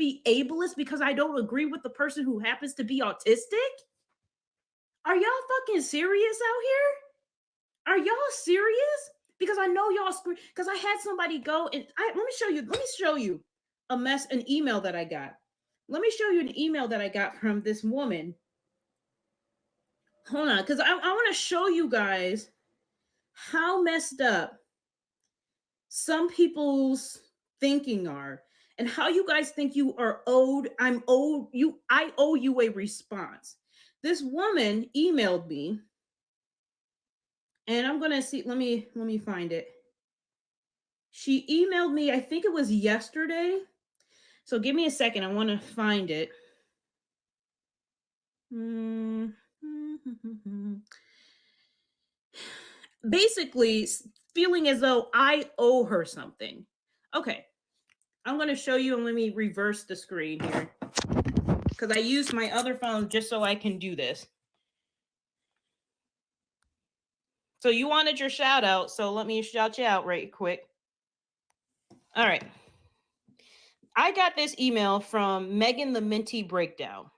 be ableist because I don't agree with the person who happens to be autistic? Are y'all fucking serious out here? Are y'all serious? Because I know y'all scream. Because I had somebody go and let me show you. Let me show you an email that I got. Let me show you an email that I got from this woman. Hold on, because I want to show you guys how messed up some people's thinking are, and how you guys think you are owed. I owe you a response. This woman emailed me, and I'm gonna see. Let me find it. She emailed me, I think it was yesterday. So give me a second. I want to find it. Basically, feeling as though I owe her something. Okay. I'm going to show you, and let me reverse the screen here, because I used my other phone just so I can do this. So you wanted your shout out, so let me shout you out right quick. All right. I got this email from Megan the Minty Breakdown.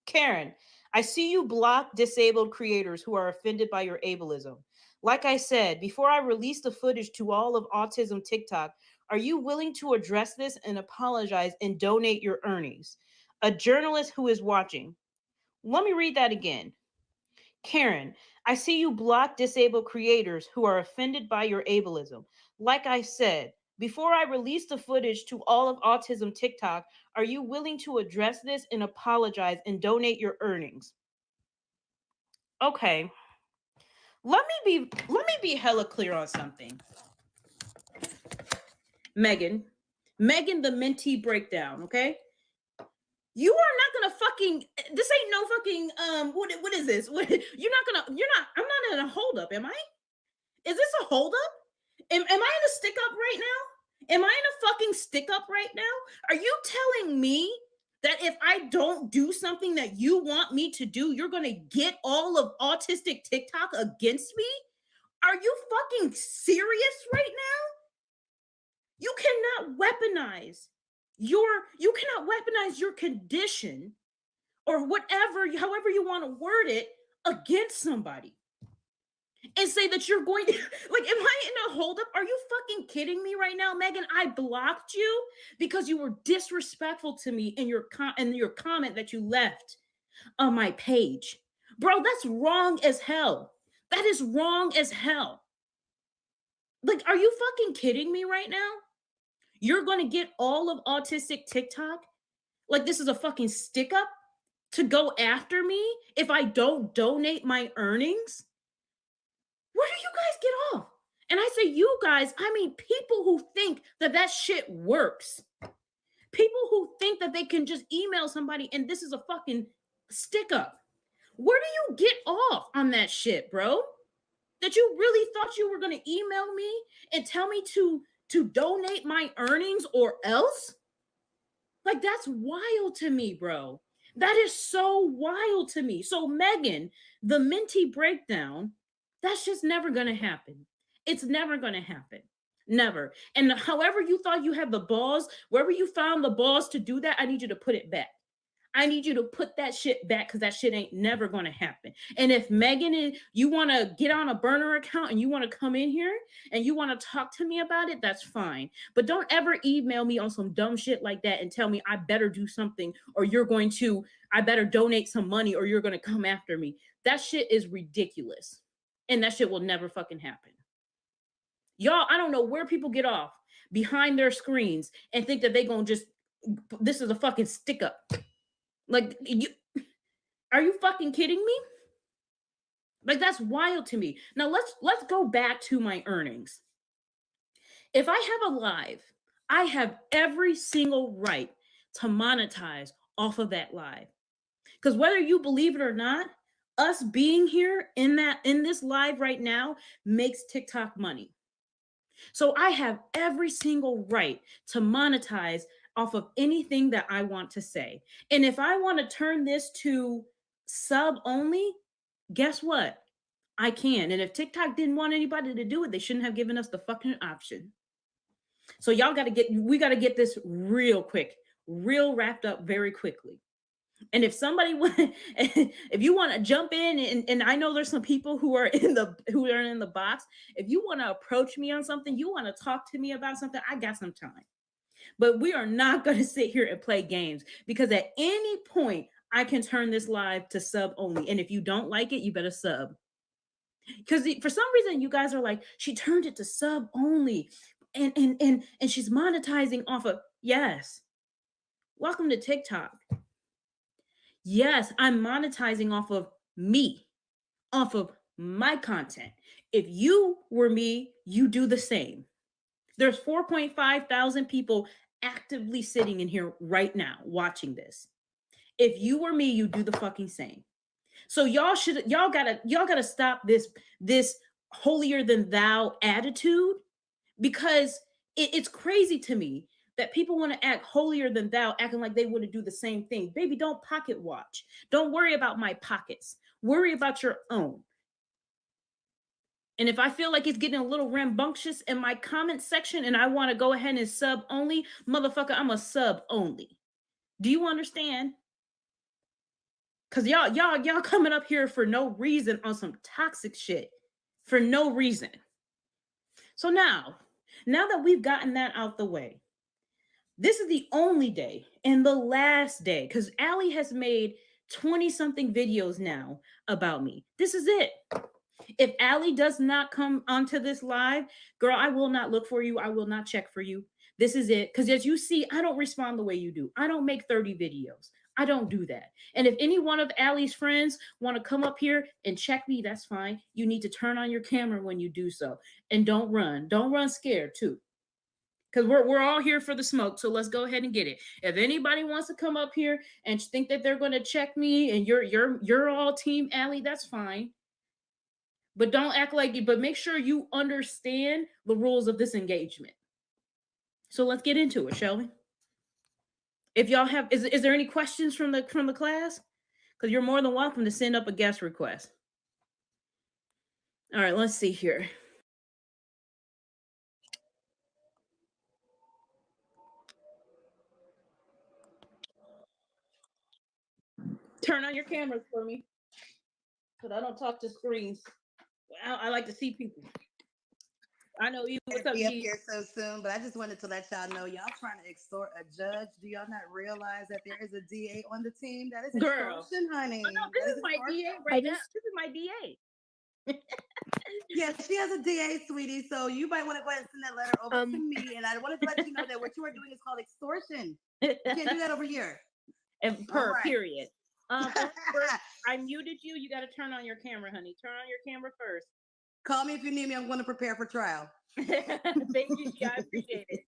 Karen, I see you block disabled creators who are offended by your ableism. Like I said, before I release the footage to all of Autism TikTok, are you willing to address this and apologize and donate your earnings? A journalist who is watching. Let me read that again. Karen, I see you block disabled creators who are offended by your ableism. Like I said, before I release the footage to all of Autism TikTok, are you willing to address this and apologize and donate your earnings? Okay. Let me be hella clear on something. Megan the Minty Breakdown, okay? You are not gonna fucking, this ain't no fucking what is this? I'm not in a holdup, am I? Is this a holdup? Am I in a stick up right now? Am I in a fucking stick up right now? Are you telling me that if I don't do something that you want me to do, you're gonna get all of Autistic TikTok against me? Are you fucking serious right now? You cannot weaponize your condition or whatever, however you want to word it, against somebody and say that you're going to, like, am I in a holdup? Are you fucking kidding me right now, Megan? I blocked you because you were disrespectful to me in your comment that you left on my page. Bro, that's wrong as hell. That is wrong as hell. Like, are you fucking kidding me right now? You're going to get all of Autistic TikTok? Like, this is a fucking stick up to go after me if I don't donate my earnings? Where do you guys get off? And I say you guys, I mean people who think that shit works. People who think that they can just email somebody and this is a fucking stick up. Where do you get off on that shit, bro? That you really thought you were going to email me and tell me to donate my earnings or else? Like, that's wild to me, bro. That is so wild to me. So Megan, the Minty Breakdown, that's just never going to happen. It's never going to happen. Never. And however you thought you had the balls, wherever you found the balls to do that, I need you to put it back. I need you to put that shit back because that shit ain't never going to happen. And if Megan, you want to get on a burner account and you want to come in here and you want to talk to me about it, that's fine. But don't ever email me on some dumb shit like that and tell me I better do something or I better donate some money or you're going to come after me. That shit is ridiculous. And that shit will never fucking happen. Y'all, I don't know where people get off behind their screens and think that they going to just, this is a fucking stick up. Like, are you fucking kidding me? Like, that's wild to me. Now let's go back to my earnings. If I have a live, I have every single right to monetize off of that live. Because whether you believe it or not, us being here in this live right now makes TikTok money. So I have every single right to monetize off of anything that I want to say. And if I want to turn this to sub only, guess what? I can. And if TikTok didn't want anybody to do it, they shouldn't have given us the fucking option. So we got to get this real quick real wrapped up very quickly. And if somebody if you want to jump in, and I know there's some people who are in the box, if you want to approach me on something, you want to talk to me about something, I got some time. But we are not going to sit here and play games, because at any point I can turn this live to sub only. And if you don't like it, you better sub. Because for some reason you guys are like, she turned it to sub only, and she's monetizing off of, yes. Welcome to TikTok. Yes, I'm monetizing off of me, off of my content. If you were me, you do the same. There's 4.5 thousand people actively sitting in here right now watching this. If you were me, you do the fucking same. So y'all gotta stop this holier than thou attitude, because it's crazy to me that people want to act holier than thou, acting like they want to do the same thing. Baby, don't pocket watch. Don't worry about my pockets. Worry about your own. And if I feel like it's getting a little rambunctious in my comment section and I want to go ahead and sub only, motherfucker, I'm a sub only. Do you understand? Cause y'all coming up here for no reason on some toxic shit. For no reason. So now that we've gotten that out the way, this is the only day and the last day, because Allie has made 20 something videos now about me. This is it. If Allie does not come onto this live, girl, I will not look for you. I will not check for you. This is it. Because as you see, I don't respond the way you do. I don't make 30 videos. I don't do that. And if any one of Allie's friends want to come up here and check me, that's fine. You need to turn on your camera when you do so. And don't run. Don't run scared too. Because we're all here for the smoke. So let's go ahead and get it. If anybody wants to come up here and think that they're going to check me and you're all team Allie, that's fine. But don't act like it. But make sure you understand the rules of this engagement. So let's get into it, shall we? If y'all have, is there any questions from the class? Because you're more than welcome to send up a guest request. All right, let's see here. Turn on your cameras for me, because I don't talk to screens. I like to see people. I know you. What's up, be up G? here so soon, but I just wanted to let y'all know y'all trying to extort a judge. Do y'all not realize that there is a DA on the team? That is extortion, honey. Oh, no, this is my DA right now. This is my DA. Yeah, she has a DA, sweetie. So you might want to go ahead and send that letter over to me. And I wanted to let you know that what you are doing is called extortion. You can't do that over here. And period. I muted you. You got to turn on your camera, honey. Turn on your camera first. Call me if you need me. I'm going to prepare for trial. Thank you, G. I appreciate it.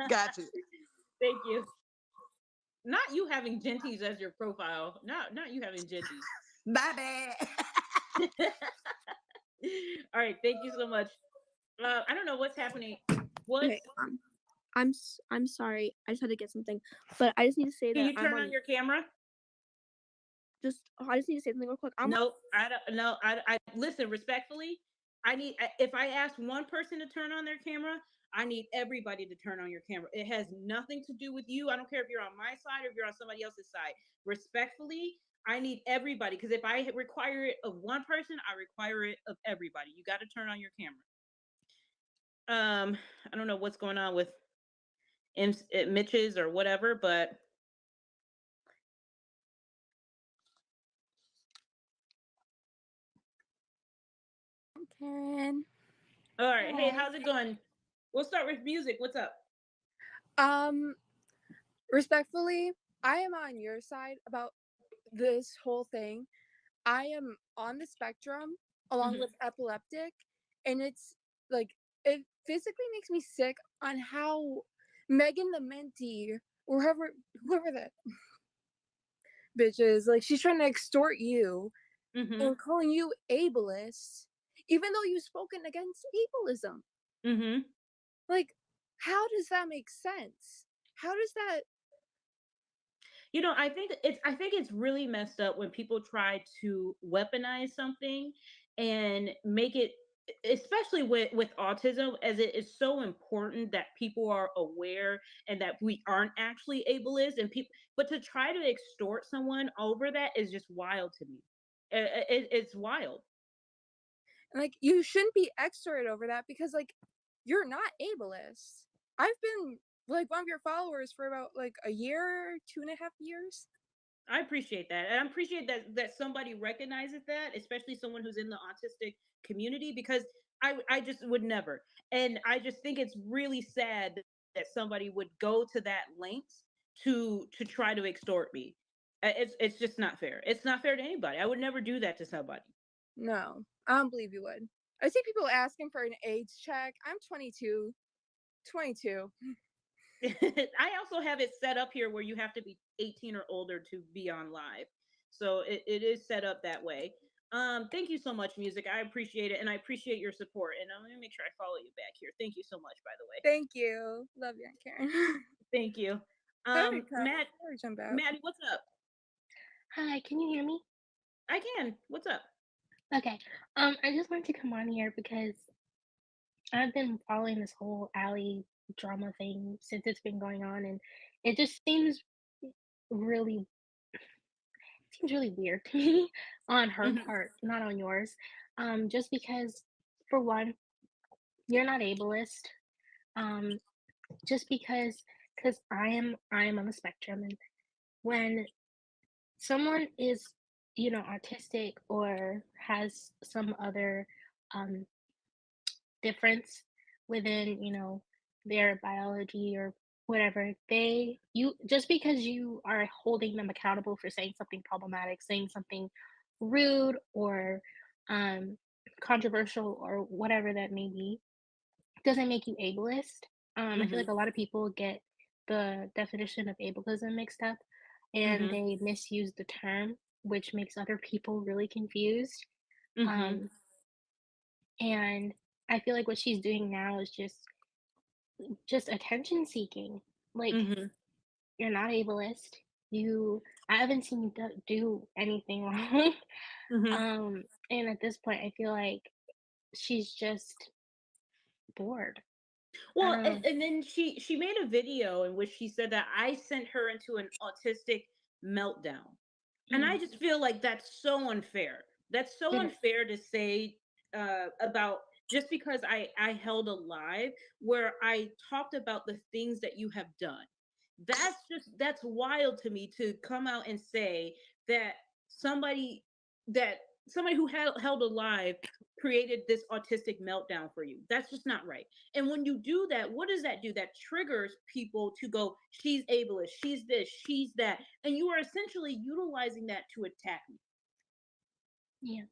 Got you. Thank you. Not you having Genties as your profile. Not you having Genties. My bad. All right. Thank you so much. I don't know what's happening. What? Okay, I'm sorry. I just had to get something, but I just need to say Can that you turn on your camera? I just need to say something real quick. No, I don't. No, I listen respectfully. If I ask one person to turn on their camera, I need everybody to turn on your camera. It has nothing to do with you. I don't care if you're on my side or if you're on somebody else's side. Respectfully, I need everybody, because if I require it of one person, I require it of everybody. You got to turn on your camera. I don't know what's going on with Mitch's or whatever, but Karen. All right. Hey, how's it going? We'll start with music. What's up? Respectfully, I am on your side about this whole thing. I am on the spectrum along with epileptic, and it's like it physically makes me sick on how Megan the Minty or whoever that bitch is, like, she's trying to extort you and calling you ableist, even though you've spoken against ableism. Like, how does that make sense? How does that? I think it's really messed up when people try to weaponize something and make it especially with autism, as it is so important that people are aware and that we aren't actually ableist and people, but to try to extort someone over that is just wild to me. It's wild. And like you shouldn't be extorted over that because like you're not ableist. I've been like one of your followers for about like a year, 2.5 years. I appreciate that. And I appreciate that somebody recognizes that, especially someone who's in the autistic community, because I just would never. And I just think it's really sad that somebody would go to that length to try to extort me. It's just not fair. It's not fair to anybody. I would never do that to somebody. No, I don't believe you would. I see people asking for an age check. I'm 22. 22. I also have it set up here where you have to be 18 or older to be on live. So it is set up that way. Thank you so much, music. I appreciate it and I appreciate your support. And I'm gonna make sure I follow you back here. Thank you so much, by the way. Thank you. Love you, Aunt Karen. Thank you. Sorry, come. Matt, Sorry, jump out. Maddie, what's up? Hi, can you hear me? I can. What's up? Okay. I just wanted to come on here because I've been following this whole Allie drama thing since it's been going on, and it just really seems really weird to me on her Hmm. part, not on yours. Just because, for one, you're not ableist. Um, just because I am on the spectrum, and when someone is, autistic or has some other um difference within, their biology or whatever, you just because you are holding them accountable for saying something problematic, saying something rude or um controversial or whatever that may be, doesn't make you ableist. I feel like Hmm. a lot of people get the definition of ableism mixed up and Hmm. they misuse the term, which makes other people really confused. Hmm. Um, and I feel like what she's doing now is just attention seeking. Like, Hmm. you're not ableist. You I haven't seen you do anything wrong. Hmm. And at this point I feel like she's just bored. I Well, don't know. and then she made a video in which she said that I sent her into an autistic meltdown. And I Mm, just feel like that's so unfair. That's so it is. unfair to say about just because I held alive where I talked about the things that you have done. That's wild to me to come out and say that somebody that somebody who held alive created this autistic meltdown for you. That's just not right. And when you do that, what does that do? That triggers people to go, she's ableist, she's this, she's that. And you are essentially utilizing that to attack me. Yeah,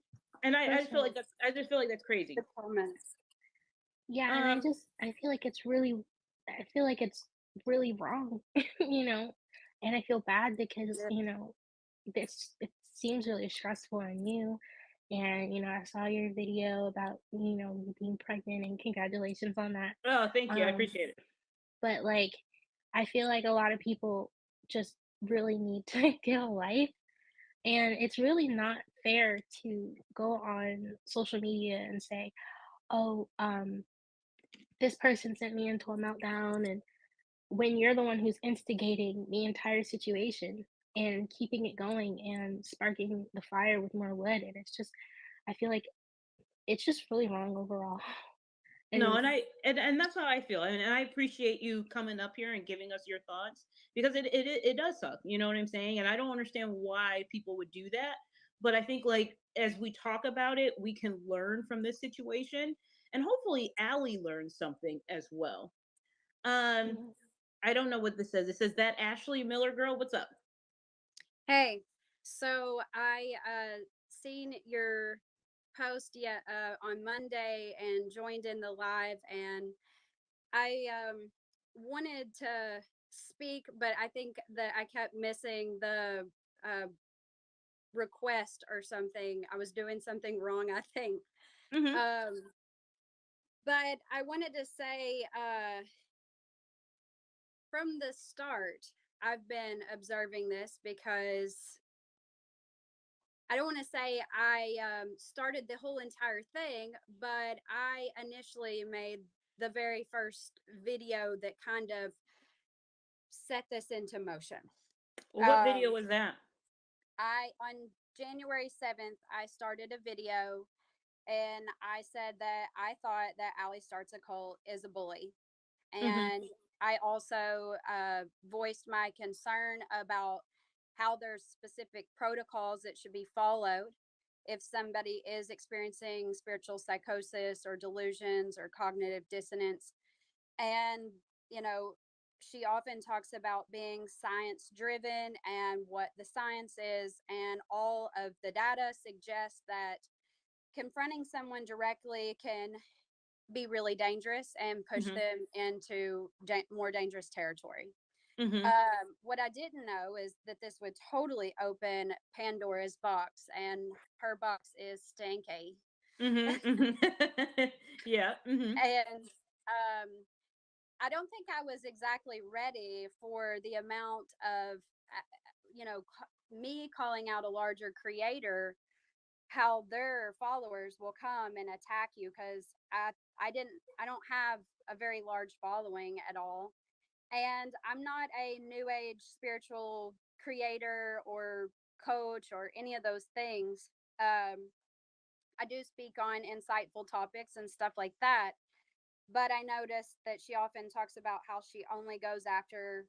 And for I just feel sure. like I just feel like that's crazy. The comments. Yeah, and Um, I feel like it's really wrong, you know. And I feel bad because, Yeah. this it seems really stressful on you. And, I saw your video about, you being pregnant and congratulations on that. oh, thank you. I Um, appreciate it. but like I feel like a lot of people just really need to get a life. And it's really not fair to go on social media and say, oh, this person sent me into a meltdown, and when you're the one who's instigating the entire situation and keeping it going and sparking the fire with more wood, and it's just I feel like it's just really wrong overall. No, And and that's how I feel, and I appreciate you coming up here and giving us your thoughts because it does suck. You know what I'm saying? And I don't understand why people would do that, but I think like as we talk about it, we can learn from this situation, and hopefully Allie learns something as well. Um, yeah, I don't know what this says. It says that Ashley Miller girl. What's up? Hey, so I seen your post yet on Monday and joined in the live, and I wanted to speak, but I think that I kept missing the uh, request or something. I was doing something wrong, I think. Mm-hmm. Um, but I wanted to say from the start, I've been observing this because I don't want to say I started the whole entire thing, but I initially made the very first video that kind of set this into motion. Well, what video Um, was that? I on January 7th, I started a video and I said that I thought that Allie Starts a Cult is a bully. Mm-hmm. And I also voiced my concern about how there's specific protocols that should be followed if somebody is experiencing spiritual psychosis or delusions or cognitive dissonance. And, you know, she often talks about being science driven and what the science is, and all of the data suggests that confronting someone directly can be really dangerous and push Mm-hmm. them into more dangerous territory. Mm-hmm. What I didn't know is that this would totally open Pandora's box, and her box is stinky. Mm-hmm. Mm-hmm. Yeah. Mm-hmm. And I don't think I was exactly ready for the amount of, me calling out a larger creator, how their followers will come and attack you, because I don't have a very large following at all, and I'm not a new age spiritual creator or coach or any of those things. I do speak on insightful topics and stuff like that, but I noticed that she often talks about how she only goes after,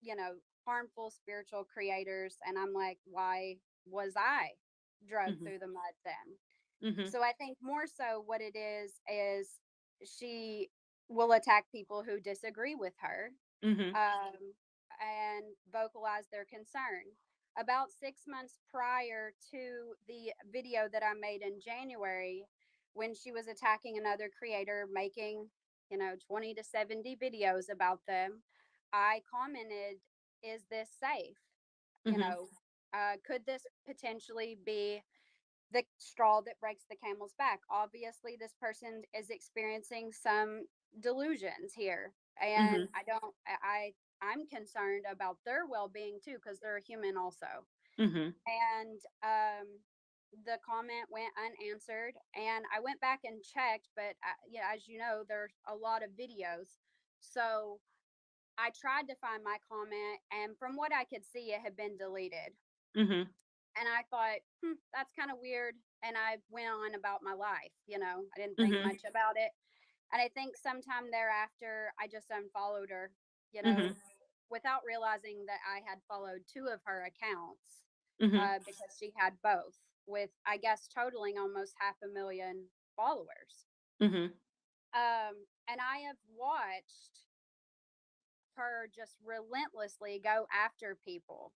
you know, harmful spiritual creators, and I'm like, why was I drugged Mm-hmm. through the mud then? Mm-hmm. So I think more so what it is she will attack people who disagree with her, Mm-hmm. and vocalize their concern. About 6 months prior to the video that I made in January, when she was attacking another creator, making, 20 to 70 videos about them, I commented, is this safe? You Mm-hmm. know, could this potentially be the straw that breaks the camel's back? Obviously, this person is experiencing some delusions here, and Mm-hmm. I'm concerned about their well-being too, because they're a human also. Mm-hmm. And the comment went unanswered, and I went back and checked, but yeah, as you know, there's a lot of videos, so I tried to find my comment, and from what I could see, it had been deleted. Mm-hmm. And I thought, that's kind of weird. And I went on about my life. I didn't think Mm-hmm. much about it. And I think sometime thereafter, I just unfollowed her, you know, Mm-hmm. without realizing that I had followed two of her accounts, Mm-hmm. because she had both, with, I guess, totaling almost 500,000 followers. Mm-hmm. And I have watched her just relentlessly go after people.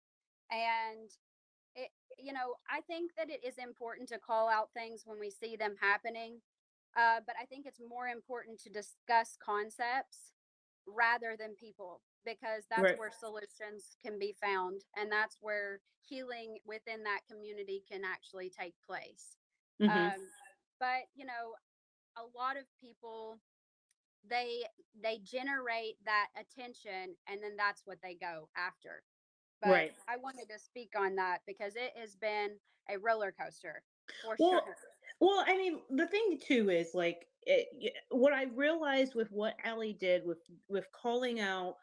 And it, I think that it is important to call out things when we see them happening, but I think it's more important to discuss concepts rather than people, because that's Right. where solutions can be found, and that's where healing within that community can actually take place. Mm-hmm. Um, but a lot of people, they they generate that attention, and then that's what they go after. But Right. I wanted to speak on that because it has been a roller coaster for Well, sure. well, I mean, the thing too is like what I realized with what Allie did with calling out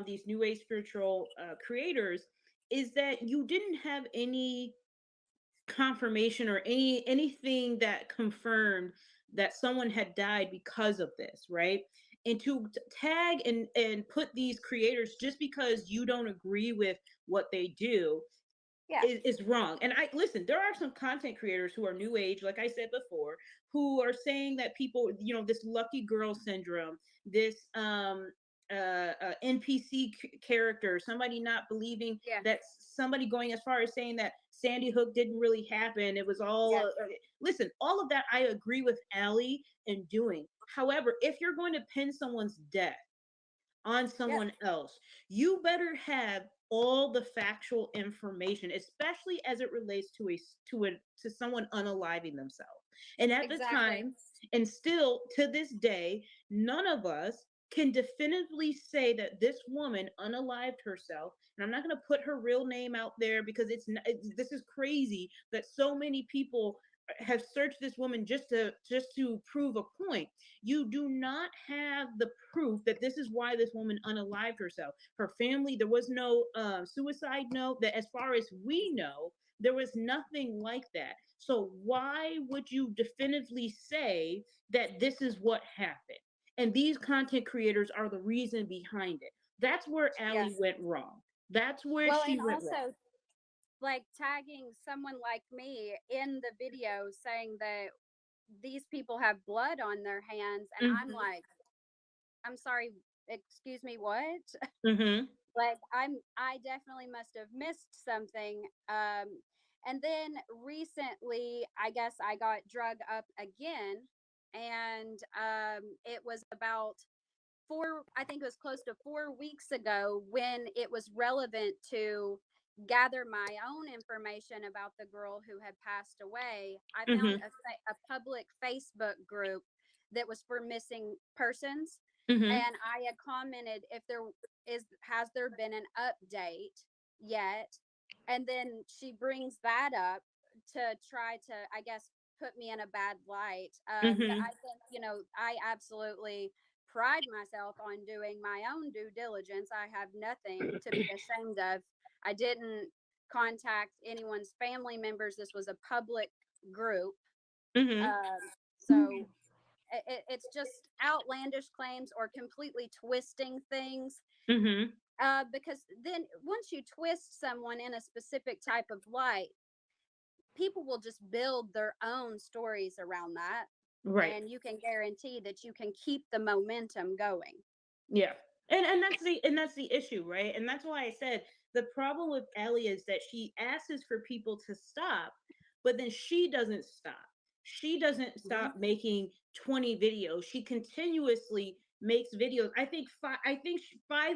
these new age spiritual creators is that you didn't have any confirmation or anything that confirmed that someone had died because of this, right? And to tag and put these creators just because you don't agree with what they do Yeah. is wrong. And I listen, there are some content creators who are new age, like I said before, who are saying that people, this lucky girl syndrome, this NPC character, somebody not believing Yeah. that, somebody going as far as saying that Sandy Hook didn't really happen. It was all Yeah. listen, all of that I agree with Allie in doing. However, if you're going to pin someone's death on Yep. someone else, you better have all the factual information, especially as it relates to someone unaliving themselves. And at the Exactly. time, and still to this day, none of us can definitively say that this woman unalived herself, and I'm not going to put her real name out there because this is crazy that so many people have searched this woman just to prove a point. You do not have the proof that this is why this woman unalived herself. Her family, there was no suicide note. That, as far as we know, there was nothing like that. So why would you definitively say that this is what happened? And these content creators are the reason behind it. That's where Allie Yes. went wrong. That's where Well, she and went wrong. also like tagging someone like me in the video saying that these people have blood on their hands, and I'm Mm-hmm. like, I'm sorry, excuse me, what? Mm-hmm. Like I definitely must have missed something. And then recently I guess I got drug up again, and it was about I think it was close to 4 weeks ago, when it was relevant to gather my own information about the girl who had passed away. I found Mm-hmm. a public Facebook group that was for missing persons, Mm-hmm. and I had commented if has there been an update yet, and then she brings that up to try to, I guess, put me in a bad light. But Mm-hmm. I think, I absolutely pride myself on doing my own due diligence. I have nothing to be ashamed of. I didn't contact anyone's family members. This was a public group. Mm-hmm. So it's just outlandish claims or completely twisting things. Mm-hmm. Because then once you twist someone in a specific type of light, people will just build their own stories around that. Right. And you can guarantee that you can keep the momentum going. Yeah. And that's the issue, right? And that's why I said the problem with Ellie is that she asks for people to stop, but then she doesn't stop. She doesn't Mm-hmm. stop making 20 videos. She continuously makes videos. I think 5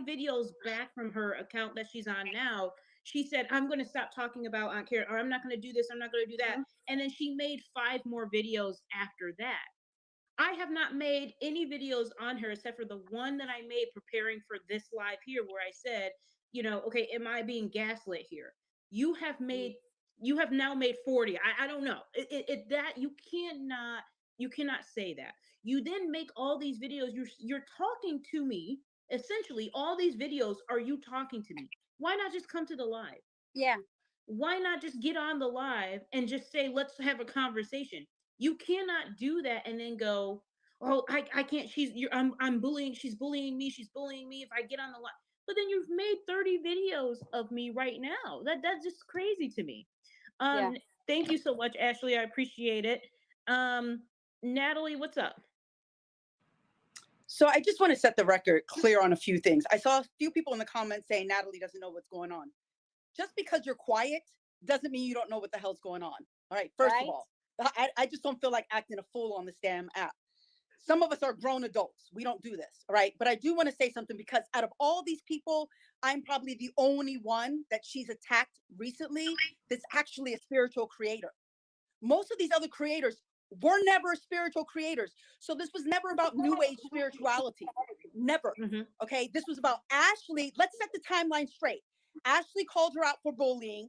videos back from her account that she's on now, she said, "I'm going to stop talking about on care, or I'm not going to do this, I'm not going to do that." And then she made 5 more videos after that. I have not made any videos on her except for the one that I made preparing for this live here, where I said, okay, am I being gaslit here? You have Mm-hmm. made, you have now made 40. I don't know. That you cannot say that. You then make all these videos. You're talking to me. Essentially, all these videos are you talking to me. Why not just come to the live? Yeah. Why not just get on the live and just say, let's have a conversation? You cannot do that and then go, oh, I can't, I'm bullying, she's bullying me, if I get on the live. But then you've made 30 videos of me right now. That's just crazy to me. Yeah. um Thank you so much, Ashley, I appreciate it. um Natalie, what's up? So I just want to set the record clear on a few things. I saw a few people in the comments saying Natalie doesn't know what's going on. Just because you're quiet doesn't mean you don't know what the hell's going on. All right. First of Right. all, I just don't feel like acting a fool on this damn app. Some of us are grown adults. We don't do this. All right. But I do want to say something, because out of all these people, I'm probably the only one that she's attacked recently that's actually a spiritual creator. Most of these other creators were never spiritual creators. So this was never about new age spirituality. Never. Mm-hmm. Okay. This was about Ashley. Let's set the timeline straight. Ashley called her out for bullying.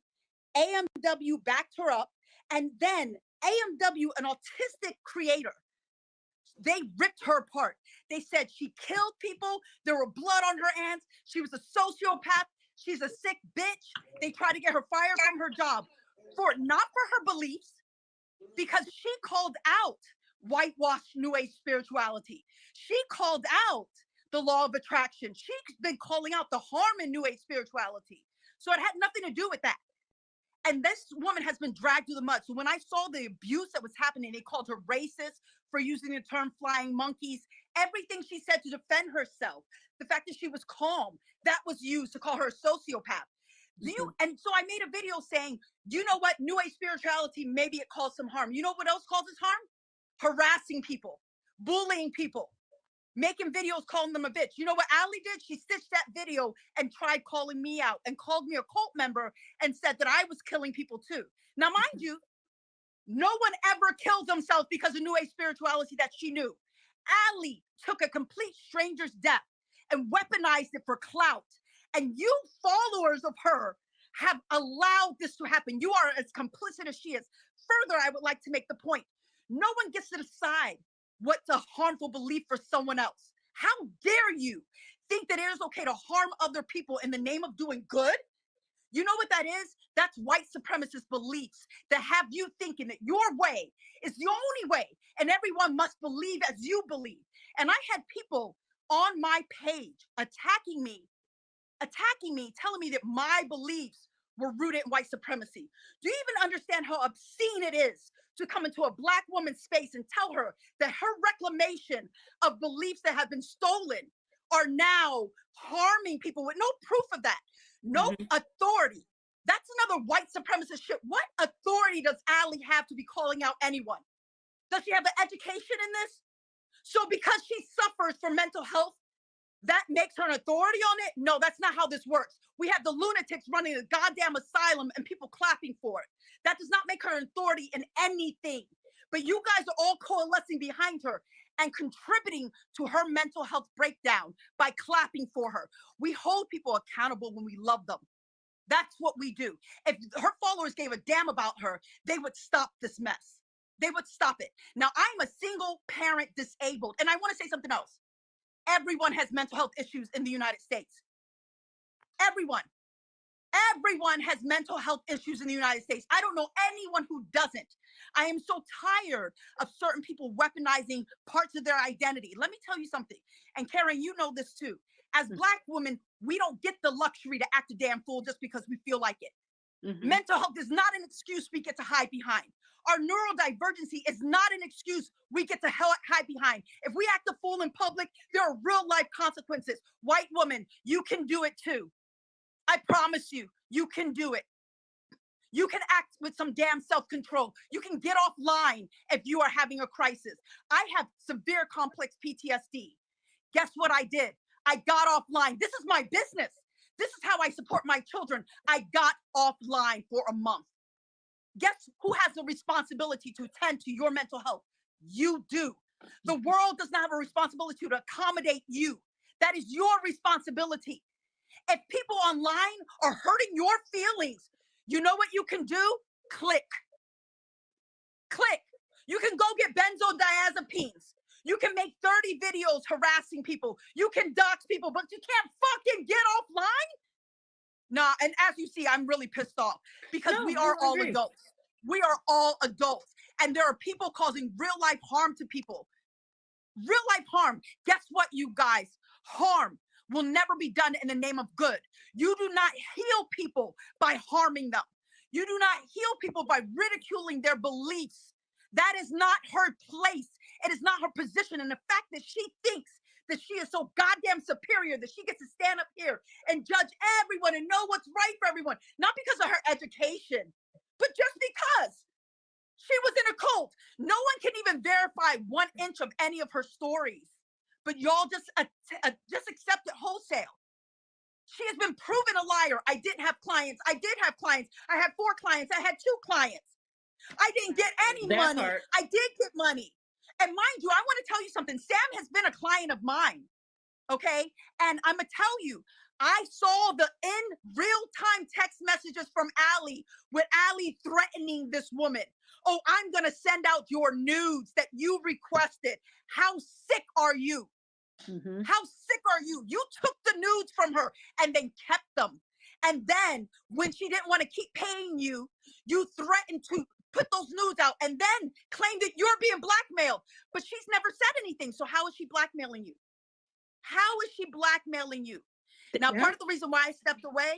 AMW backed her up. And then AMW, an autistic creator, they ripped her apart. They said she killed people. There were blood on her hands. She was a sociopath. She's a sick bitch. They tried to get her fired from her job not for her beliefs, because she called out whitewashed new age spirituality. She called out the law of attraction. She's been calling out the harm in new age spirituality. So it had nothing to do with that. And this woman has been dragged through the mud. So when I saw the abuse that was happening, they called her racist for using the term flying monkeys. Everything she said to defend herself, the fact that she was calm, that was used to call her a sociopath. And so I made a video saying, you know what? New age spirituality, maybe it caused some harm. You know what else causes harm? Harassing people, bullying people, making videos calling them a bitch. You know what Allie did? She stitched that video and tried calling me out and called me a cult member and said that I was killing people too. Now, mind you, no one ever killed themselves because of new age spirituality that she knew. Allie took a complete stranger's death and weaponized it for clout. And you followers of her have allowed this to happen. You are as complicit as she is. Further, I would like to make the point, no one gets to decide what's a harmful belief for someone else. How dare you think that it is okay to harm other people in the name of doing good? You know what that is? That's white supremacist beliefs that have you thinking that your way is the only way and everyone must believe as you believe. And I had people on my page attacking me, telling me that my beliefs were rooted in white supremacy. Do you even understand how obscene it is to come into a Black woman's space and tell her that her reclamation of beliefs that have been stolen are now harming people with no proof of that, no authority? That's another white supremacist shit. What authority does Allie have to be calling out anyone? Does she have an education in this? So because she suffers from mental health, that makes her an authority on it? No, that's not how this works. We have the lunatics running a goddamn asylum and people clapping for it. That does not make her an authority in anything. But you guys are all coalescing behind her and contributing to her mental health breakdown by clapping for her. We hold people accountable when we love them. That's what we do. If her followers gave a damn about her, they would stop this mess. They would stop it. Now, I'm a single parent disabled, and I want to say something else. Everyone has mental health issues in the United States. Everyone. Everyone has mental health issues in the United States. I don't know anyone who doesn't. I am so tired of certain people weaponizing parts of their identity. Let me tell you something. And Karen, you know this too. As Black women, we don't get the luxury to act a damn fool just because we feel like it. Mental health is not an excuse we get to hide behind. Our neurodivergency is not an excuse we get to hide behind. If we act a fool in public, there are real life consequences. White woman, you can do it too. I promise you, you can do it. You can act with some damn self-control. You can get offline if you are having a crisis. I have severe complex PTSD. Guess what I did? I got offline. This is my business. This is how I support my children. I got offline for a month. Guess who has the responsibility to attend to your mental health? You do. The world does not have a responsibility to accommodate you. That is your responsibility. If people online are hurting your feelings, you know what you can do? Click. Click. You can go get benzodiazepines. You can make 30 videos harassing people. You can dox people, but you can't fucking get offline? Nah, and as you see, I'm really pissed off because we are all adults. We are all adults. And there are people causing real life harm to people. Real life harm. Guess what, you guys? Harm will never be done in the name of good. You do not heal people by harming them. You do not heal people by ridiculing their beliefs. That is not her place. It is not her position. And the fact that she thinks that she is so goddamn superior that she gets to stand up here and judge everyone and know what's right for everyone, not because of her education, but just because she was in a cult. No one can even verify 1 inch of any of her stories, but y'all just accept it wholesale. She has been proven a liar. I didn't have clients. I did have clients. I had 4 clients. I had 2 clients. I didn't get any money. I did get money. And mind you, I want to tell you something. Sam has been a client of mine. Okay. And I'm going to tell you, I saw the in real time text messages from Allie with Allie threatening this woman. Oh, I'm going to send out your nudes that you requested. How sick are you? How sick are you? You took the nudes from her and then kept them. And then when she didn't want to keep paying you, you threatened to put those nudes out and then claimed that you're being blackmailed. But she's never said anything. So how is she blackmailing you? How is she blackmailing you? Now, part of the reason why I stepped away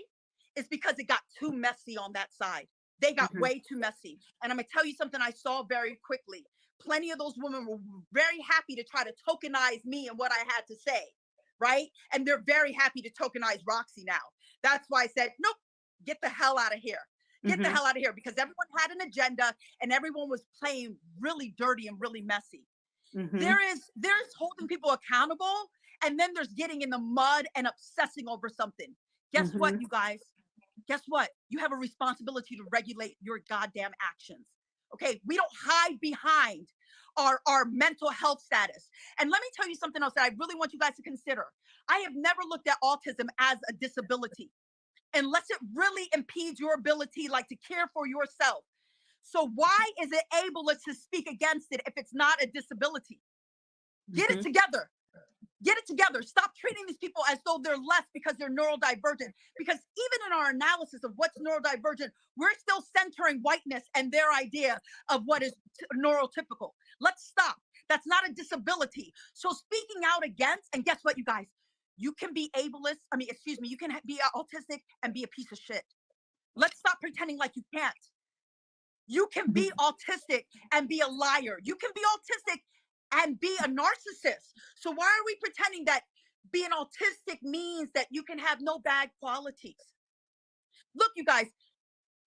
is because it got too messy on that side. They got way too messy. And I'm going to tell you something I saw very quickly. Plenty of those women were very happy to try to tokenize me and what I had to say, right? And they're very happy to tokenize Roxy now. That's why I said, nope, get the hell out of here. Get the hell out of here, because everyone had an agenda and everyone was playing really dirty and really messy. There's holding people accountable, and then there's getting in the mud and obsessing over something. Guess what, you guys? Guess what? You have a responsibility to regulate your goddamn actions. Okay, we don't hide behind our mental health status. And let me tell you something else that I really want you guys to consider. I have never looked at autism as a disability unless it really impedes your ability, like, to care for yourself. So why is it ableist to speak against it if it's not a disability? Get it together. Get it together. Stop treating these people as though they're less because they're neurodivergent. Because even in our analysis of what's neurodivergent, we're still centering whiteness and their idea of what is neurotypical. Let's stop. That's not a disability. So speaking out against, and guess what, you guys? You can be ableist. I mean, excuse me, you can be autistic and be a piece of shit. Let's stop pretending like you can't. You can be autistic and be a liar. You can be autistic and be a narcissist. So why are we pretending that being autistic means that you can have no bad qualities? Look, you guys,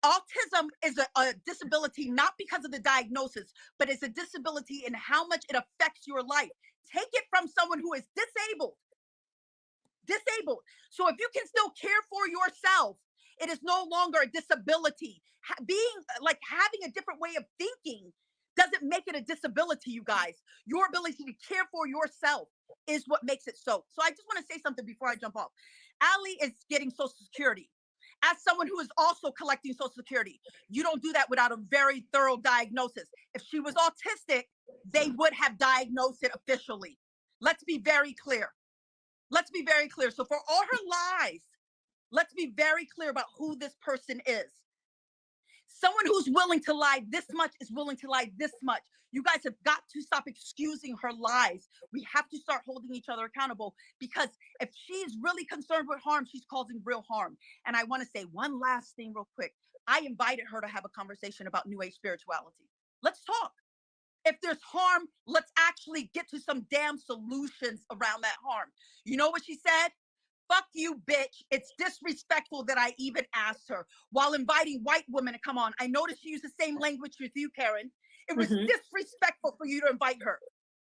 autism is a disability not because of the diagnosis, but it's a disability in how much it affects your life. Take it from someone who is disabled. So if you can still care for yourself, it is no longer a disability. Being like having a different way of thinking doesn't make it a disability, you guys. Your ability to care for yourself is what makes it so. So I just want to say something before I jump off. Allie is getting Social Security. As someone who is also collecting Social Security, you don't do that without a very thorough diagnosis. If she was autistic, they would have diagnosed it officially. Let's be very clear. Let's be very clear. So for all her lies, let's be very clear about who this person is. Someone who's willing to lie this much is willing to lie this much. You guys have got to stop excusing her lies. We have to start holding each other accountable, because if she's really concerned with harm, she's causing real harm. And I want to say one last thing real quick. I invited her to have a conversation about New Age spirituality. Let's talk. If there's harm, let's actually get to some damn solutions around that harm. You know what she said? Fuck you, bitch. It's disrespectful that I even asked her while inviting white women to come on. I noticed she used the same language with you, Karen. It was disrespectful for you to invite her.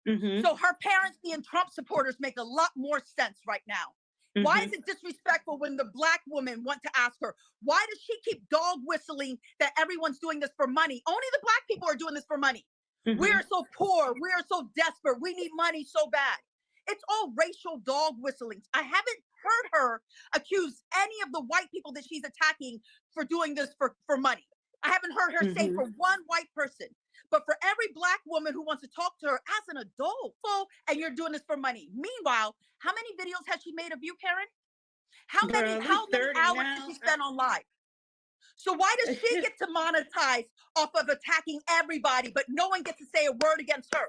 So her parents being Trump supporters make a lot more sense right now. Why is it disrespectful when the black woman went to ask her? Why does she keep dog whistling that everyone's doing this for money? Only the black people are doing this for money. We are so poor. We are so desperate. We need money so bad. It's all racial dog whistlings. I haven't heard her accuse any of the white people that she's attacking for doing this for money. I haven't heard her say for one white person. But for every black woman who wants to talk to her as an adult, and you're doing this for money. Meanwhile, how many videos has she made of you, Karen? How many hours has she spent on live? So why does she get to monetize off of attacking everybody, but no one gets to say a word against her?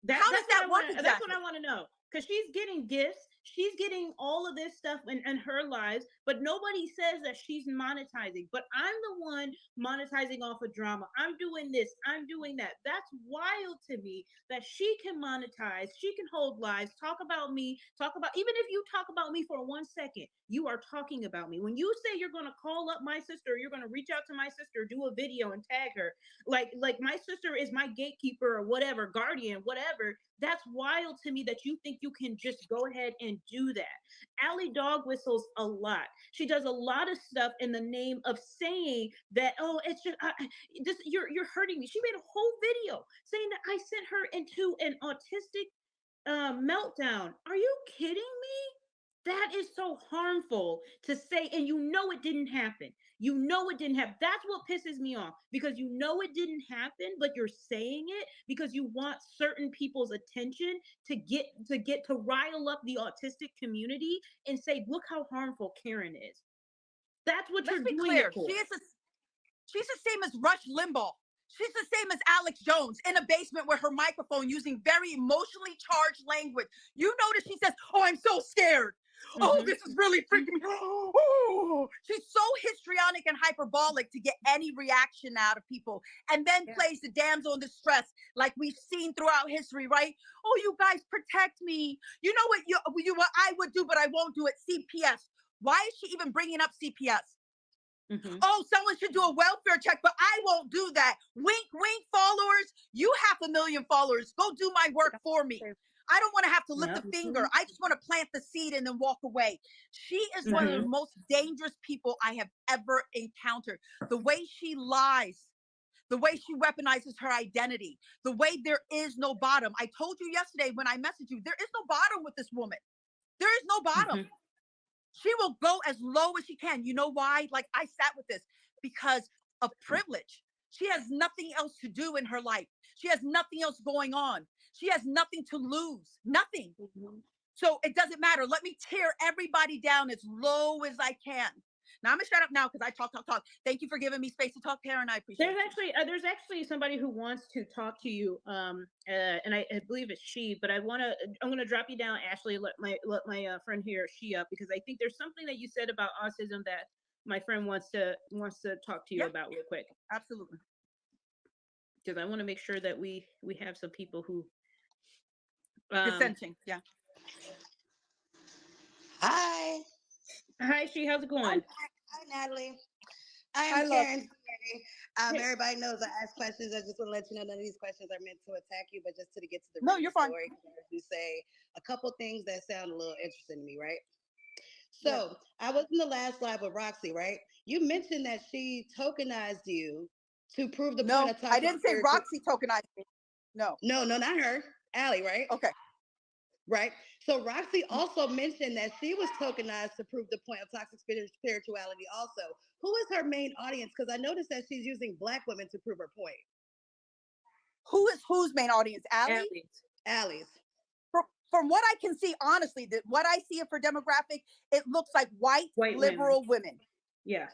How does that work exactly? That's what I want to know. Because she's getting gifts. She's getting all of this stuff in her lives, but nobody says that she's monetizing. But I'm the one monetizing off of drama. I'm doing this. I'm doing that. That's wild to me that she can monetize. She can hold lives, talk about me, even if you talk about me for 1 second, you are talking about me. When you say you're going to call up my sister, you're going to reach out to my sister, do a video and tag her. Like my sister is my gatekeeper or whatever, guardian, whatever. That's wild to me that you think you can just go ahead and do that. Allie dog whistles a lot. She does a lot of stuff in the name of saying that, oh, it's just you're hurting me. She made a whole video saying that I sent her into an autistic meltdown. Are you kidding me? That is so harmful to say, and you know it didn't happen. You know it didn't happen. That's what pisses me off, because you know it didn't happen, but you're saying it because you want certain people's attention to rile up the autistic community and say, look how harmful Karen is. That's what you're doing. Let's be clear. She's the same as Rush Limbaugh. She's the same as Alex Jones in a basement with her microphone using very emotionally charged language. You notice she says, oh, I'm so scared. Oh, this is really freaking me. Oh, she's so histrionic and hyperbolic to get any reaction out of people, and then plays the damsel in distress like we've seen throughout history, right? Oh, you guys protect me. You know what I would do, but I won't do it. CPS. Why is she even bringing up CPS? Oh, someone should do a welfare check, but I won't do that. Wink, wink, followers. You 500,000 followers. Go do my work for me. I don't want to have to lift a finger. I just want to plant the seed and then walk away. She is one of the most dangerous people I have ever encountered. The way she lies, the way she weaponizes her identity, the way there is no bottom. I told you yesterday when I messaged you, there is no bottom with this woman. There is no bottom. Mhm. She will go as low as she can. You know why? Like, I sat with this because of privilege. She has nothing else to do in her life. She has nothing else going on. She has nothing to lose. Nothing. So it doesn't matter. Let me tear everybody down as low as I can. Now I'm gonna shut up now because I talk. Thank you for giving me space to talk, Karen. I appreciate it. There's actually somebody who wants to talk to you, and I believe it's she, but I'm gonna drop you down, Ashley. Let my friend here she up, because I think there's something that you said about autism that my friend wants to talk to you Yeah, about real quick, absolutely. because I want to make sure that we have some people who um Dissenting. Yeah. Hi. hi, she, how's it I'm going? back. Hi, Natalie. I am I love. Karen. Ferry. Hey. Everybody knows I ask questions. I just want to let you know none of these questions are meant to attack you, but just to get to the No, root of you're the fine. story. You say a couple things that sound a little interesting to me, right? Yes. So I was in the last live with Roxy, right? You mentioned that she tokenized you to prove the point No, of I toxic didn't say spiritual. Roxy tokenized me. No. No, no, not her. Allie, right? Okay. Right. So Roxy also mentioned that she was tokenized to prove the point of toxic spirituality also. Who is her main audience? Because I noticed that she's using Black women to prove her point. Who is whose main audience? Allie? Allie. Allie's. From what I can see, honestly, that what I see of her demographic, it looks like white White women. liberal women. Yeah.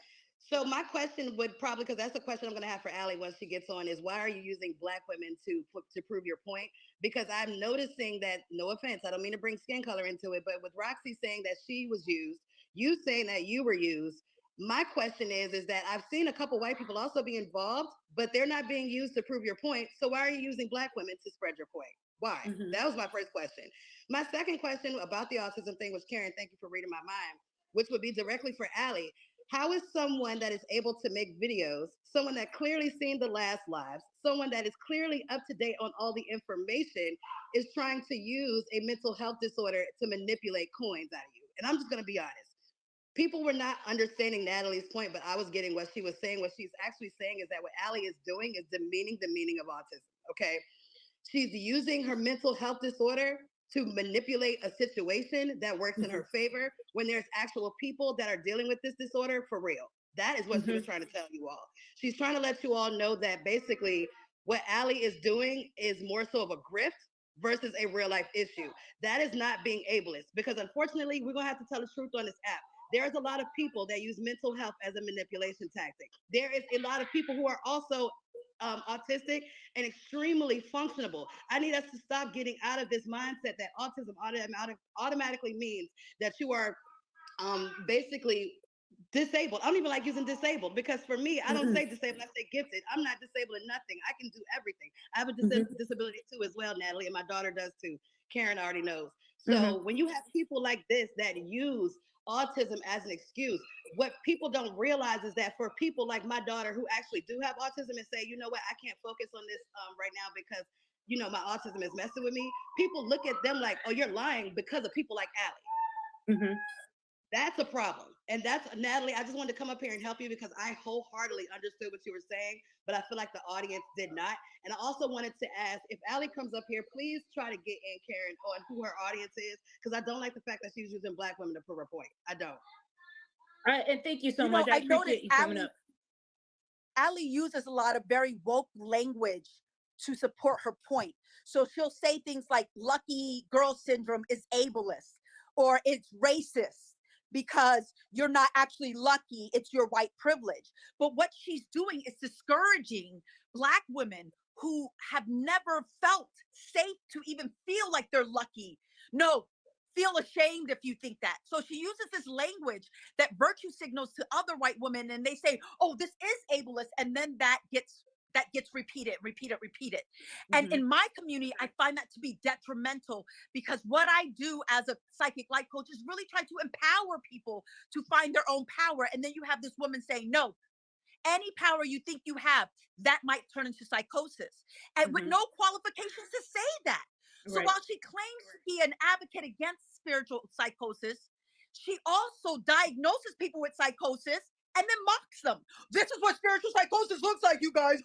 So my question would probably, because that's the question I'm going to have for Allie once she gets on, is why are you using Black women to prove your point? Because I'm noticing that, no offense, I don't mean to bring skin color into it, but with Roxy saying that she was used, you saying that you were used, my question is that I've seen a couple white people also be involved, but they're not being used to prove your point. So why are you using Black women to spread your point? Why? Hmm. That was my first question. My second question about the autism thing was, Karen, thank you for reading my mind, which would be directly for Allie. How is someone that is able to make videos, someone that clearly seen the last lives, someone that is clearly up to date on all the information, is trying to use a mental health disorder to manipulate coins out of you? And I'm just going to be honest. People were not understanding Natalie's point, but I was getting what she was saying. What she's actually saying is that what Allie is doing is demeaning the meaning of autism. Okay. She's using her mental health disorder to manipulate a situation that works in Hmm. her favor when there's actual people that are dealing with this disorder for real. That is what she was trying to tell you all. She's trying to let you all know that basically what Allie is doing is more so of a grift versus a real life issue. That is not being ableist, because unfortunately, we're going to have to tell the truth on this app. There's a lot of people that use mental health as a manipulation tactic. There is a lot of people who are also autistic and extremely functionable. I need us to stop getting out of this mindset that autism automatically means that you are basically disabled. I don't even like using disabled, because for me, I don't Hmm. say disabled, I say gifted. I'm not disabled in nothing. I can do everything. I have a Hmm. disability too as well, Natalie, and my daughter does too. Karen already knows. Hmm. So when you have people like this that use autism as an excuse, what people don't realize is that for people like my daughter who actually do have autism and say, you know what, I can't focus on this right now because my autism is messing with me. People look at them like, oh, you're lying, because of people like Allie. Hmm. That's a problem. And that's, Natalie, I just wanted to come up here and help you because I wholeheartedly understood what you were saying, but I feel like the audience did not. And I also wanted to ask, if Allie comes up here, please try to get in, Karen, on who her audience is, because I don't like the fact that she's using Black women to prove her point. I don't. And thank you so You know, much. I I noticed appreciate you coming up. Allie uses a lot of very woke language to support her point. So she'll say things like lucky girl syndrome is ableist, or it's racist because you're not actually lucky, it's your white privilege. But what she's doing is discouraging Black women who have never felt safe to even feel like they're lucky. No, feel ashamed if you think that. So she uses this language that virtue signals to other white women, and they say, oh, this is ableist, and then that gets repeated. And Hmm. in my community, I find that to be detrimental, because what I do as a psychic life coach is really try to empower people to find their own power. And then you have this woman saying, no, any power you think you have, that might turn into psychosis, and with Hmm. no qualifications to say that. So Right. while she claims to be an advocate against spiritual psychosis, she also diagnoses people with psychosis and then mocks them. This is what spiritual psychosis looks like, you guys.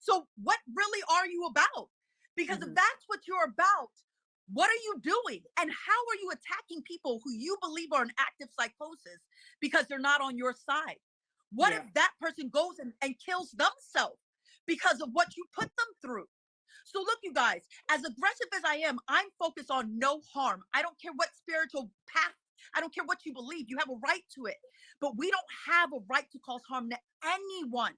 So what really are you about? Because if that's what you're about, what are you doing? And how are you attacking people who you believe are in active psychosis because they're not on your side? What if that person goes and kills themselves because of what you put them through? So look, you guys, as aggressive as I am, I'm focused on no harm. I don't care what spiritual path, I don't care what you believe. You have a right to it. But we don't have a right to cause harm to anyone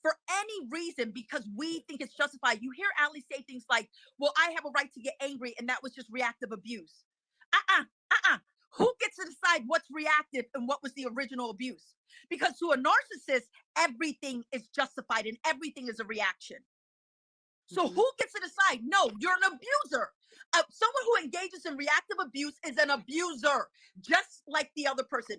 for any reason because we think it's justified. You hear Allie say things like, well, I have a right to get angry, and that was just reactive abuse. Who gets to decide what's reactive and what was the original abuse? Because to a narcissist, everything is justified and everything is a reaction. So who gets to decide? No, you're an abuser. Someone who engages in reactive abuse is an abuser, just like the other person.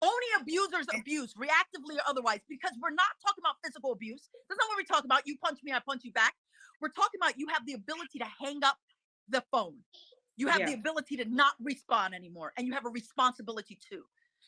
Only abusers abuse, reactively or otherwise, because we're not talking about physical abuse. That's not what we're talking about. You punch me, I punch you back. We're talking about you have the ability to hang up the phone. You have the ability to not respond anymore, and you have a responsibility to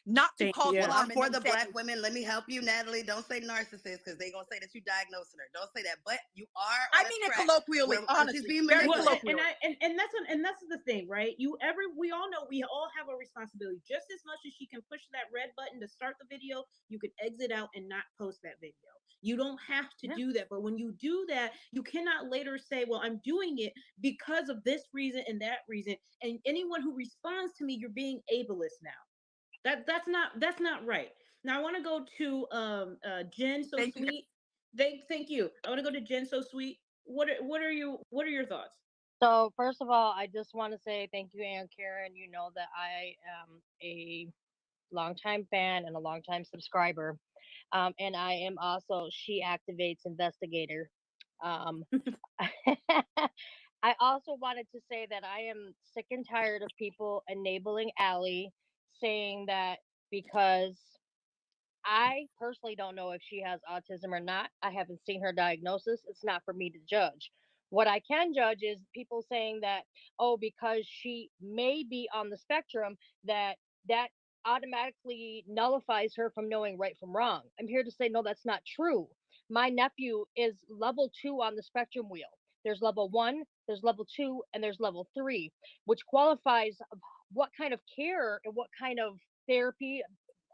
not to cause harm. For the Black women, let me help you, Natalie. Don't say narcissist because they're gonna say that you diagnosing her. Don't say that, but you are. I mean it colloquially, honestly, very colloquial. And that's the thing, right? We all know we all have a responsibility. Just as much as she can push that red button to start the video, you can exit out and not post that video. You don't have to do that. But when you do that, you cannot later say, well, I'm doing it because of this reason and that reason. And anyone who responds to me, you're being ableist now. That's not right. Now I want to go to Jen So Sweet. Thank you. I want to go to Jen So Sweet. What are your thoughts? So first of all, I just want to say thank you, Aunt Karen. You know that I am a longtime fan and a longtime subscriber. And I am also She Activates Investigator. Um, I also wanted to say that I am sick and tired of people enabling Allie, saying that because I personally don't know if she has autism or not. I haven't seen her diagnosis. It's not for me to judge. What I can judge is people saying that, oh, because she may be on the spectrum, that automatically nullifies her from knowing right from wrong. I'm here to say, no, that's not true. My nephew is level 2 on the spectrum wheel. There's level 1, there's level 2, and there's level 3, which qualifies of what kind of care and what kind of therapy.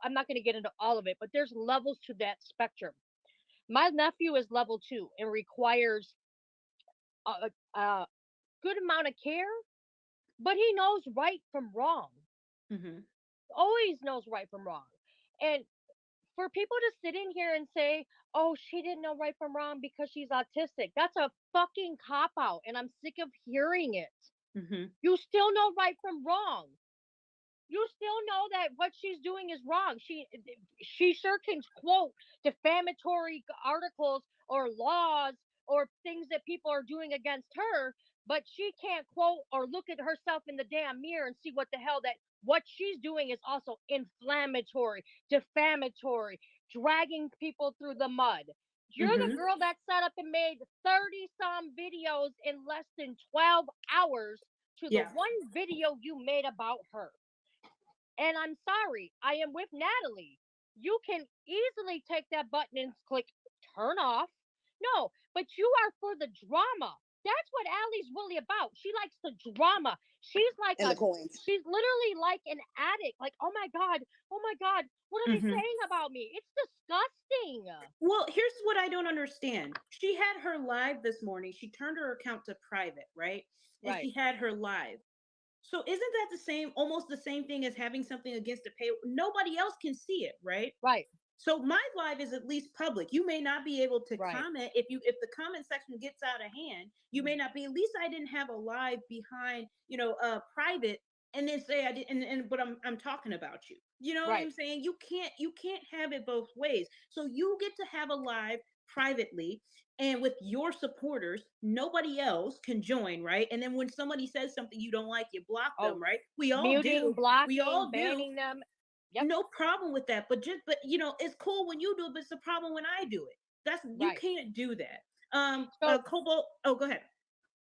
I'm not going to get into all of it, but there's levels to that spectrum. My nephew is level 2 and requires a good amount of care, but he knows right from wrong. Always knows right from wrong. And for people to sit in here and say, oh, she didn't know right from wrong because she's autistic, that's a fucking cop out. And I'm sick of hearing it. You still know right from wrong. You still know that what she's doing is wrong. She sure can quote defamatory articles or laws or things that people are doing against her, but she can't quote or look at herself in the damn mirror and see what the hell that what she's doing is also inflammatory, defamatory, dragging people through the mud. You're the girl that sat up and made 30 some videos in less than 12 hours to the one video you made about her. And I'm sorry, I am with Natalie. You can easily take that button and click turn off. No, but you are for the drama. That's what Allie's really about. She likes the drama. She's like she's literally like an addict. Like, oh my God, what are they saying about me? It's disgusting. Well, here's what I don't understand. She had her live this morning. She turned her account to private, right? And she had her live. So isn't that the same, almost the same thing as having something against a pay? Nobody else can see it, right? Right. So my live is at least public. You may not be able to comment if the comment section gets out of hand. You may not be. At least I didn't have a live behind, private, and then say I did, but I'm talking about you. You know what I'm saying? You can't have it both ways. So you get to have a live privately and with your supporters. Nobody else can join, right? And then when somebody says something you don't like, you block them, right? We all do. Blocking, we all banning them. Yep. No problem with that, but it's cool when you do it, but it's a problem when I do it. You can't do that. Cobalt. Oh, go ahead.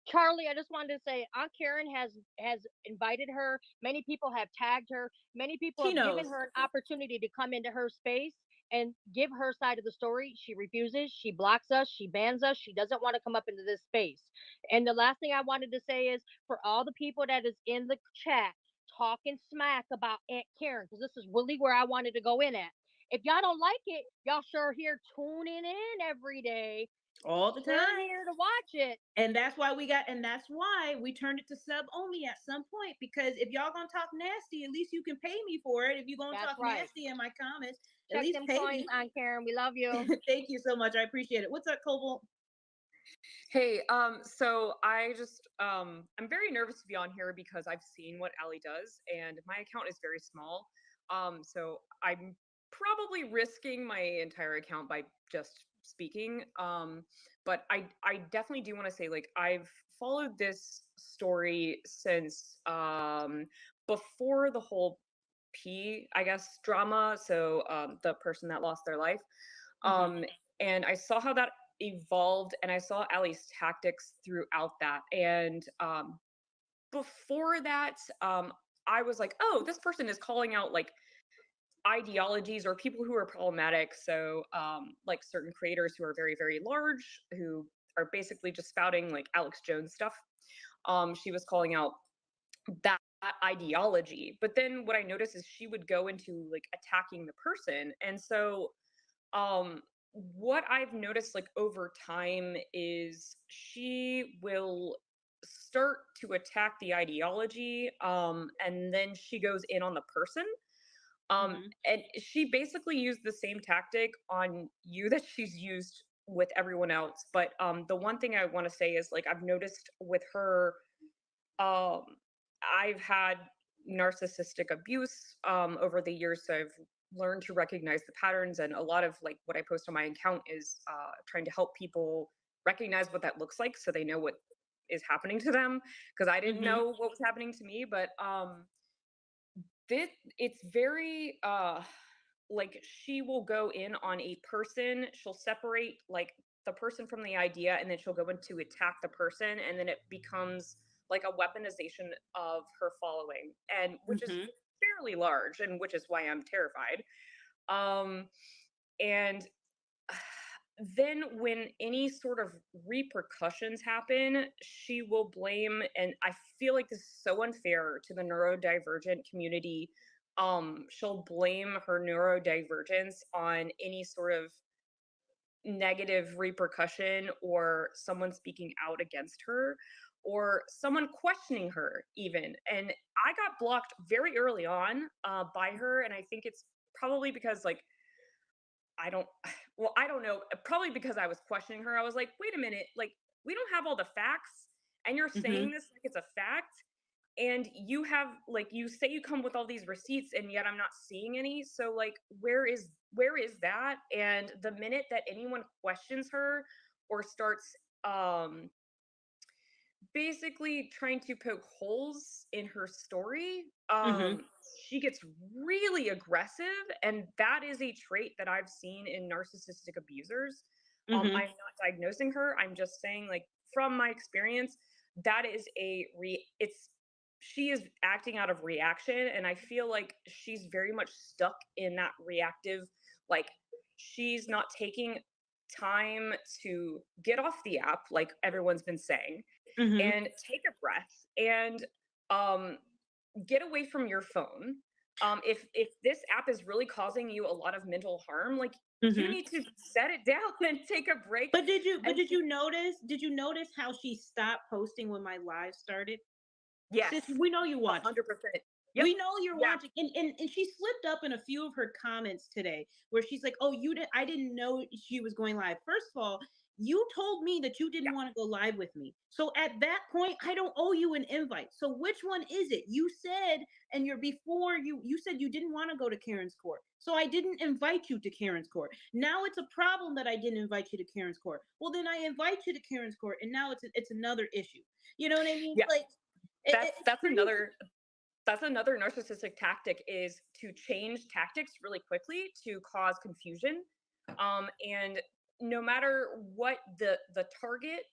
Charlie, I just wanted to say Aunt Karen has invited her. Many people have tagged her. Many people have given her an opportunity to come into her space, and give her side of the story. She refuses. She blocks us. She bans us. She doesn't want to come up into this space. And the last thing I wanted to say is for all the people that is in the chat talking smack about Aunt Karen, because this is really where I wanted to go in at. If y'all don't like it, y'all sure here tuning in every day. all the Sure time. here to watch it. And that's why we turned it to sub only at some point, because if y'all gonna talk nasty, at least you can pay me for it. If you're gonna That's talk right. nasty in my comments, at Check least them pay coins me. on Karen. We love you. Thank you so much. I appreciate it. What's up, Cobalt? Hey, so I'm very nervous to be on here because I've seen what Allie does, and my account is very small. So I'm probably risking my entire account by just speaking. But I definitely do want to say, like, I've followed this story since before the whole I guess, drama. So the person that lost their life. Mhm. And I saw how that evolved, and I saw Allie's tactics throughout that. And before that, I was like, oh, this person is calling out like ideologies or people who are problematic. So like certain creators who are very, very large, who are basically just spouting like Alex Jones stuff. She was calling out that ideology. But then what I noticed is she would go into like attacking the person. And so what I've noticed like over time is she will start to attack the ideology, and then she goes in on the person. Mhm. And she basically used the same tactic on you that she's used with everyone else. But the one thing I want to say is like I've noticed with her, um I've had narcissistic abuse over the years, so I've learned to recognize the patterns, and a lot of like what I post on my account is trying to help people recognize what that looks like so they know what is happening to them, because I didn't Mhm. know what was happening to me. But this it's very like she will go in on a person, she'll separate like the person from the idea, and then she'll go in to attack the person, and then it becomes like a weaponization of her following, and which is Mhm. fairly large, and which is why I'm terrified. And then when any sort of repercussions happen, she will blame, and I feel like this is so unfair to the neurodivergent community. She'll blame her neurodivergence on any sort of negative repercussion, or someone speaking out against her, or someone questioning her even. And I got blocked very early on by her, and I think it's probably because like I don't well, I don't know, probably because I was questioning her. I was like, "Wait a minute, like we don't have all the facts, and you're saying Mhm. this like it's a fact, and you have like you say you come with all these receipts, and yet I'm not seeing any. So like where is that?" And the minute that anyone questions her or starts um basically trying to poke holes in her story, Mhm. she gets really aggressive, and that is a trait that I've seen in narcissistic abusers. Mhm. I'm not diagnosing her, I'm just saying like from my experience, that is it's she is acting out of reaction, and I feel like she's very much stuck in that reactive, like she's not taking time to get off the app like everyone's been saying, Mhm. and take a breath, and um, get away from your phone. If this app is really causing you a lot of mental harm, like you Mhm. need to set it down and take a break. But did you but And did you notice how she stopped posting when my live started? yes, Sis, we know you watch. 100%. Yep. We know you're Yeah. watching. And she slipped up in a few of her comments today where she's like, "Oh, I didn't know she was going live." First of all, you told me that you didn't Yeah. want to go live with me. So at that point, I don't owe you an invite. So which one is it? You said, and you're before you said you didn't want to go to Karen's court. So I didn't invite you to Karen's court. Now it's a problem that I didn't invite you to Karen's court. Well, then I invite you to Karen's court, and now it's another issue. You know what I mean? Yeah. Like That's it's that's crazy. another that's another narcissistic tactic, is to change tactics really quickly to cause confusion. And no matter what the target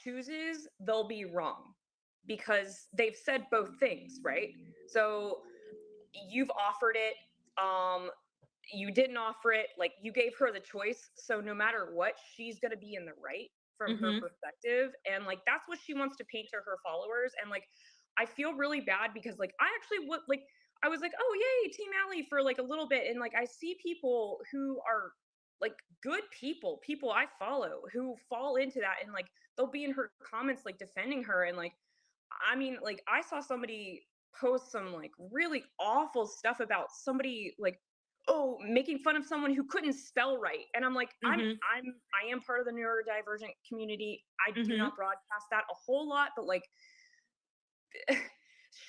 chooses, they'll be wrong because they've said both things, right? So you've offered it, um you didn't offer it, like you gave her the choice, so no matter what, she's going to be in the right from her perspective, and like that's what she wants to paint to her followers. And like I feel really bad because like I actually would like, I was like, oh yay, Team Allie for like a little bit, and like I see people who are like good people I follow who fall into that, and like they'll be in her comments like defending her. And like I mean, like I saw somebody post some like really awful stuff about somebody like, oh, making fun of someone who couldn't spell right. And I'm like, I am part of the neurodivergent community. I do not broadcast that a whole lot, but like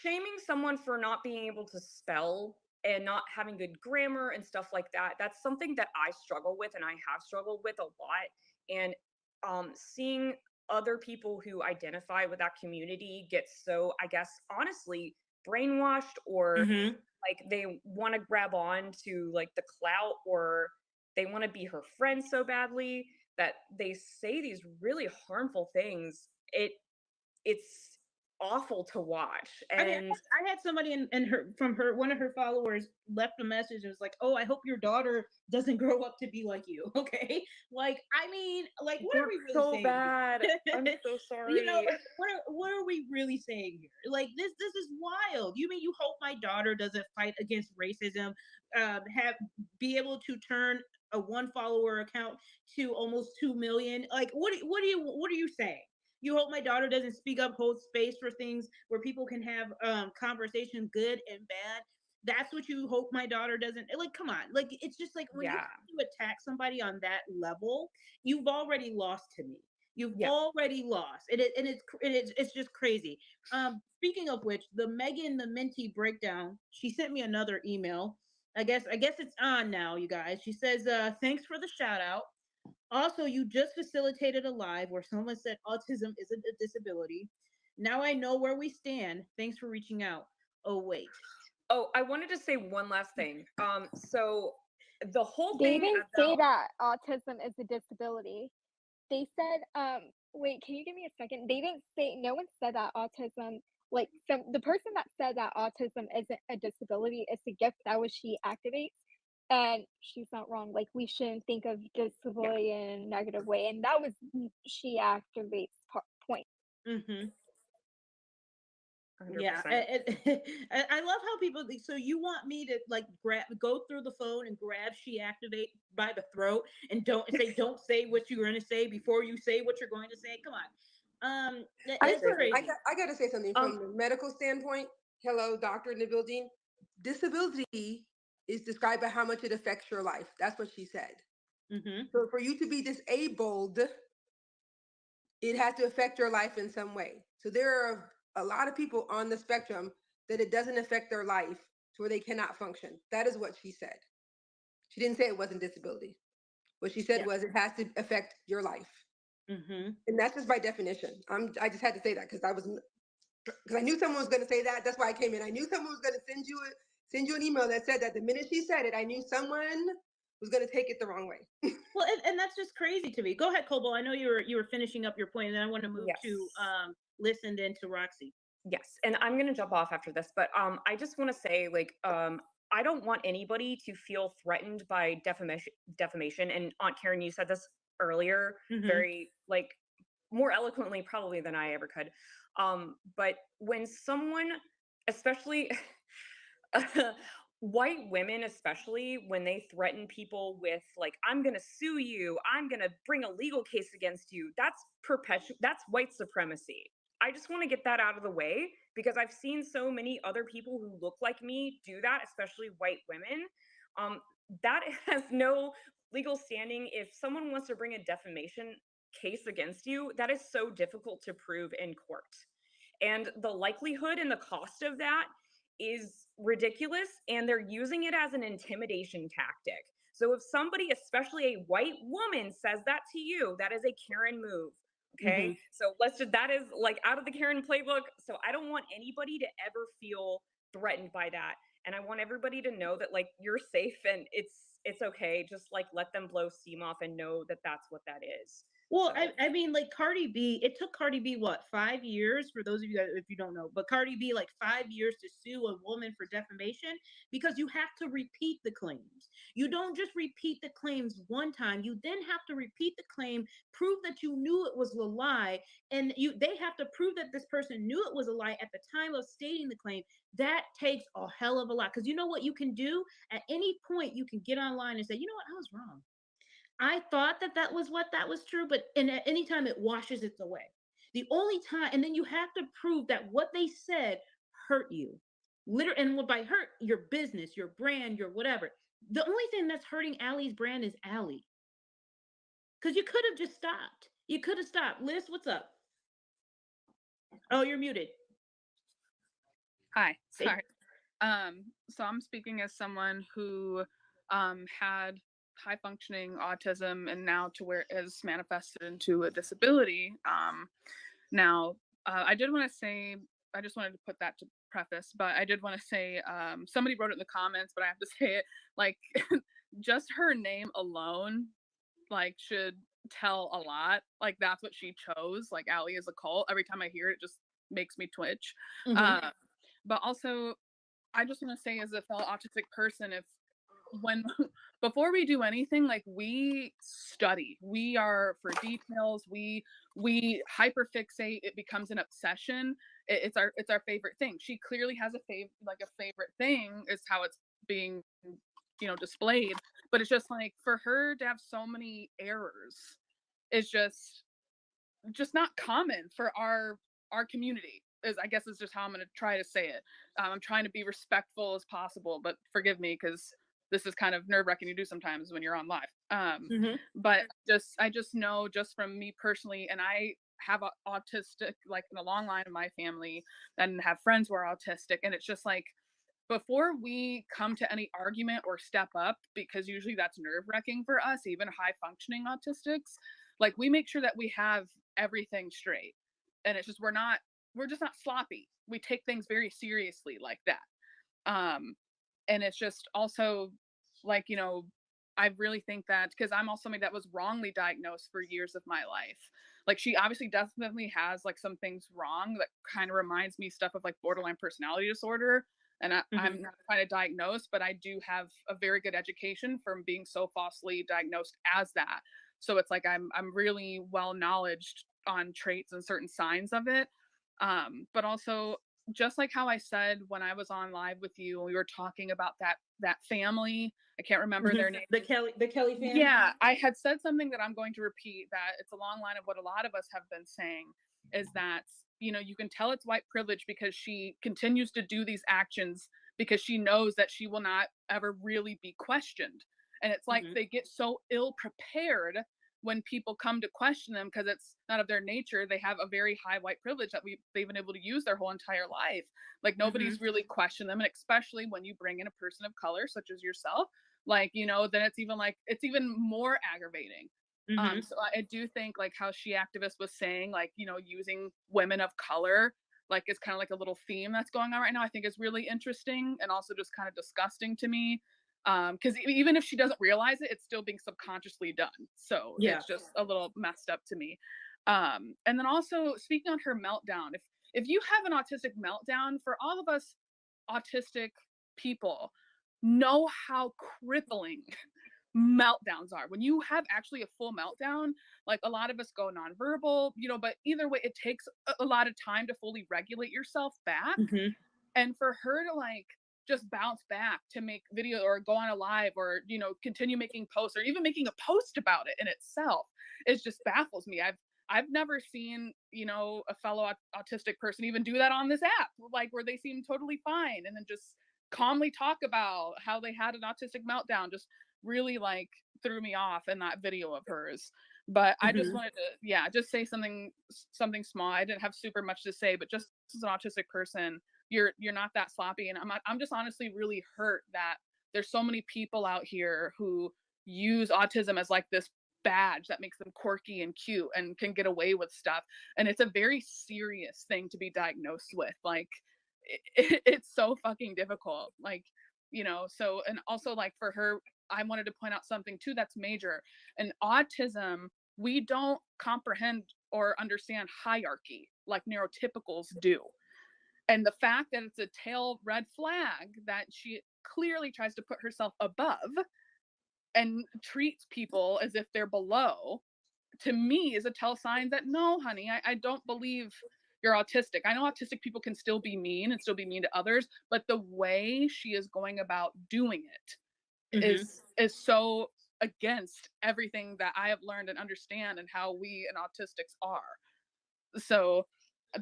shaming someone for not being able to spell and not having good grammar and stuff like that, that's something that I struggle with, and I have struggled with a lot. And seeing other people who identify with that community get so, I guess, honestly, brainwashed, or like they want to grab on to like the clout, or they want to be her friend so badly that they say these really harmful things. It's awful to watch. I mean, And I had somebody in her from her one of her followers left a message. It was like, "Oh, I hope your daughter doesn't grow up to be like you." Okay, like I mean, like what are we really so saying? bad. I'm so sorry. You know, like what are we really saying here? Like this is wild. You mean you hope my daughter doesn't fight against racism, have be able to turn a one follower account to almost 2 million? Like what are you saying? You hope my daughter doesn't speak up, hold space for things where people can have conversation, good and bad. That's what you hope my daughter doesn't like. Come on, like it's just like when Yeah. you attack somebody on that level, you've already lost to me. You've Yeah. already lost, it's just crazy. Speaking of which, the Megan the Minty breakdown. She sent me another email. I guess it's on now, you guys. She says, "Thanks for the shout out. Also, you just facilitated a live where someone said autism isn't a disability. Now I know where we stand. Thanks for reaching out. Oh, wait." Oh, I wanted to say one last thing. So the whole They thing didn't say about that autism is a disability. They said, wait, can you give me a second? They didn't say, no one said that autism, like, the person that said that autism isn't a disability, it's a gift that was she activates. And she's not wrong. Like, we shouldn't think of yeah, disability in a negative way. And that was she activates point. Mm-hmm. Yeah, 100%. I love how people. So you want me to like go through the phone and grab She Activate by the throat and don't say what you're going to say before you say what you're going to say. Come on, it's crazy. I got to say something from the medical standpoint. Hello, doctor in the building. Disability is described by how much it affects your life. That's what she said. So for you to be disabled, it has to affect your life in some way. So there are a lot of people on the spectrum that it doesn't affect their life to where they cannot function. That is what she said. She didn't say it wasn't disability. What she said was it has to affect your life. And that's just by definition. I just had to say that because I knew someone was going to say that. That's why I came in. I knew someone was going to send you an email that said that. The minute she said it, I knew someone was going to take it the wrong way. Well, and that's just crazy to me. Go ahead, Kobo. I know you were finishing up your point, and then I want to move to listen then to Roxy. Yes, and I'm gonna jump off after this, but I just want to say, like, I don't want anybody to feel threatened by defamation. And Aunt Karen, you said this earlier, very like more eloquently probably than I ever could. But when someone, especially white women, especially when they threaten people with like, I'm gonna sue you, I'm gonna bring a legal case against you, that's white supremacy. I just want to get that out of the way because I've seen so many other people who look like me do that, especially white women. That has no legal standing. If someone wants to bring a defamation case against you, that is so difficult to prove in court. And the likelihood and the cost of that is ridiculous, and they're using it as an intimidation tactic. So if somebody, especially a white woman, says that to you, that is a Karen move. Okay. So that is like out of the Karen playbook. So I don't want anybody to ever feel threatened by that. And I want everybody to know that like you're safe and it's okay. Just like let them blow steam off and know that that's what that is. Well, So I mean, like Cardi B, it took Cardi B what, 5 years? For those of you that, if you don't know, but Cardi B, like 5 years to sue a woman for defamation because you have to repeat the claims. You don't just repeat the claims one time. You then have to repeat the claim, prove that you knew it was a lie, and they have to prove that this person knew it was a lie at the time of stating the claim. That takes a hell of a lot because you know what you can do at any point. You can get online and say, you know what, I was wrong. I thought that that was true, but and at any time it washes it away. The only time, and then you have to prove that what they said hurt you. Literally, and by hurt, your business, your brand, your whatever. The only thing that's hurting Allie's brand is Allie. Because you could have just stopped. You could have stopped. Liz, what's up? Oh, you're muted. Hi, sorry. So I'm speaking as someone who had high functioning autism and now to where it is manifested into a disability. Now, I did want to say, I just wanted to put that to preface, but I did want to say, somebody wrote it in the comments, but I have to say it, like, just her name alone, like, should tell a lot. Like, that's what she chose. Like, Allie is a cult. Every time I hear it, it just makes me twitch. Mhm. But also, I just want to say, as a fellow autistic person, if when before we do anything, like, we study, we are for details, we hyperfixate, it becomes an obsession. It's our favorite thing. She clearly has a favorite thing is how it's being displayed, but it's just like for her to have so many errors is just not common for our community. Is, I guess, is just how I'm going to try to say it. I'm trying to be respectful as possible, but forgive me because this is kind of nerve-wracking to do sometimes when you're on live. Mhm. But I just know, just from me personally, and I have a autistic, like, in a long line of my family, and have friends who are autistic, and it's just like, before we come to any argument or step up, because usually that's nerve-wracking for us, even high functioning autistics, like, we make sure that we have everything straight. And it's just, we're just not sloppy. We take things very seriously like that. And it's just also like, I really think that because I'm also somebody that was wrongly diagnosed for years of my life. Like, she obviously definitely has like some things wrong that kind of reminds me stuff of like borderline personality disorder. And I'm not trying to diagnose, but I do have a very good education from being so falsely diagnosed as that. So it's like I'm really well knowledged on traits and certain signs of it. But also, just like how I said when I was on live with you, and we were talking about that family. I can't remember their name. The Kelly family. Yeah, I had said something that I'm going to repeat, that it's a long line of what a lot of us have been saying, is that, you can tell it's white privilege because she continues to do these actions because she knows that she will not ever really be questioned. And it's like they get so ill prepared when people come to question them because it's not of their nature. They have a very high white privilege that they've been able to use their whole entire life. Like, nobody's really questioned them. And especially when you bring in a person of color, such as yourself, like, then it's even more aggravating. So I do think, like, how she activist was saying, like, using women of color, like, is kind of like a little theme that's going on right now. I think is really interesting and also just kind of disgusting to me. Because even if she doesn't realize it, it's still being subconsciously done. So Yeah. it's just a little messed up to me. And then also, speaking on her meltdown, if you have an autistic meltdown, for all of us autistic people, know how crippling meltdowns are. When you have actually a full meltdown, like, a lot of us go nonverbal, but either way, it takes a lot of time to fully regulate yourself back. And for her to, like, just bounce back to make video or go on a live or, continue making posts or even making a post about it in itself, it just baffles me. I've never seen, a fellow autistic person even do that on this app, like, where they seem totally fine and then just calmly talk about how they had an autistic meltdown. Just really, like, threw me off in that video of hers. But I just wanted to, just say something small. I didn't have super much to say, but just as an autistic person, you're not that sloppy. And I'm just honestly really hurt that there's so many people out here who use autism as like this badge that makes them quirky and cute and can get away with stuff. And it's a very serious thing to be diagnosed with. Like, it's so fucking difficult. Like, so, and also, like, for her, I wanted to point out something too that's major. And autism we don't comprehend or understand hierarchy like neurotypicals do. And the fact that it's a tail red flag that she clearly tries to put herself above and treats people as if they're below, to me is a tell sign that no, honey, I don't believe you're autistic. I know autistic people can still be mean and still be mean to others, but the way she is going about doing it is so against everything that I have learned and understand and how we and autistics are. So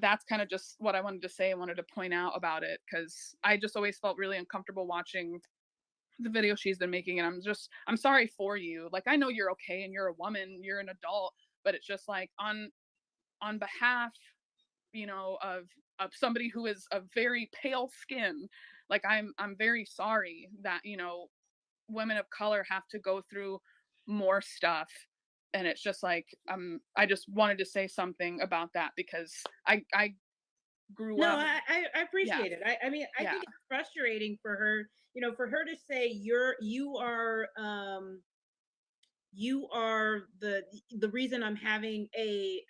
that's kind of just what I wanted to say. I wanted to point out about it because I just always felt really uncomfortable watching the video she's been making, and I'm sorry for you. Like, I know you're okay and you're a woman, you're an adult, but it's just like on behalf, you know, of somebody who is a very pale skin, like I'm very sorry that, you know, women of color have to go through more stuff. And it's just like I just wanted to say something about that because I grew No, up. I appreciate it. I mean, I think it's frustrating for her, you know, for her to say you are the reason I'm having a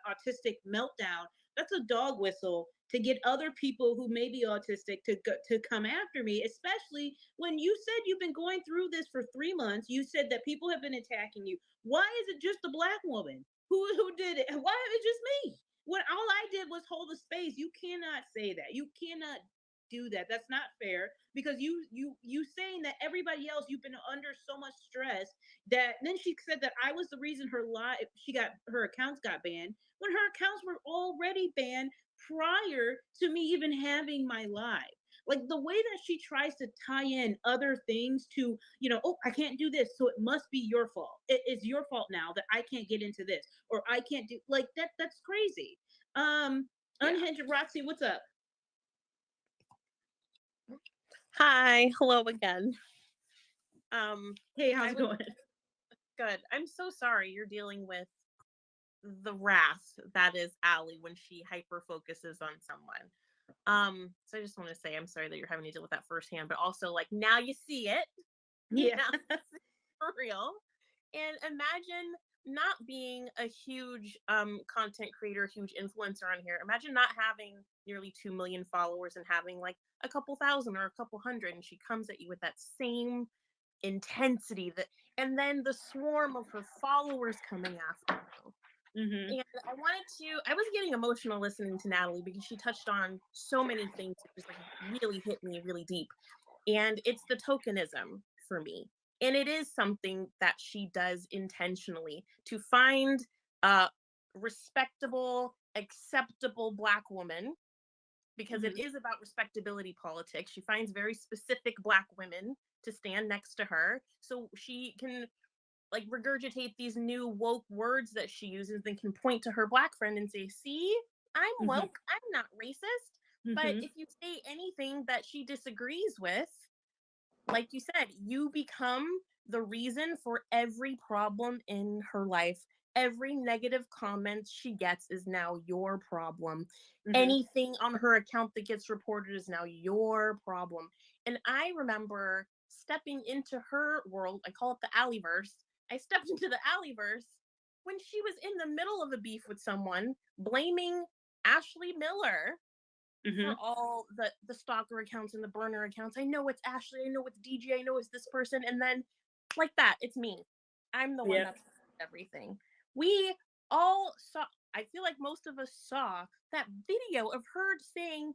autistic meltdown. That's a dog whistle to get other people who may be autistic to come after me, especially when you said you've been going through this for 3 months. You said that people have been attacking you. Why is it just a black woman who did it? Why is it just me? When all I did was hold a space. You cannot say that. You cannot do that. That's not fair because you saying that everybody else, you've been under so much stress that then she said that I was the reason her accounts got banned when her accounts were already banned prior to me even having my live. Like the way that she tries to tie in other things to, you know, oh, I can't do this, so it must be your fault. It is your fault now that I can't get into this, or I can't do like that. That's crazy. Unhinged Roxy, what's up? Hi, hello again. Hey, how's it going? Good. I'm so sorry you're dealing with the wrath that is Allie when she hyper focuses on someone. So I just want to say I'm sorry that you're having to deal with that firsthand, but also like now you see it. Yeah. Now you see it for real. And imagine not being a huge content creator, huge influencer on here. Imagine not having nearly 2 million followers and having like a couple thousand or a couple hundred, and she comes at you with that same intensity and then the swarm of her followers coming after you. And I was getting emotional listening to Natalie because she touched on so many things that just like really hit me really deep. And it's the tokenism for me. And it is something that she does intentionally to find a respectable, acceptable Black woman, because it is about respectability politics. She finds very specific Black women to stand next to her so she can like regurgitate these new woke words that she uses, then can point to her Black friend and say, see, I'm woke, I'm not racist. But if you say anything that she disagrees with, like you said, you become the reason for every problem in her life. Every negative comment she gets is now your problem. Anything on her account that gets reported is now your problem. And I remember stepping into her world. I call it the Allieverse. I stepped into the Allieverse when she was in the middle of a beef with someone, blaming Ashley Miller for all the stalker accounts and the burner accounts. I know it's Ashley, I know it's DJ, I know it's this person, and then like that, it's me. I'm the one that's everything. We all saw, I feel like most of us saw that video of her saying,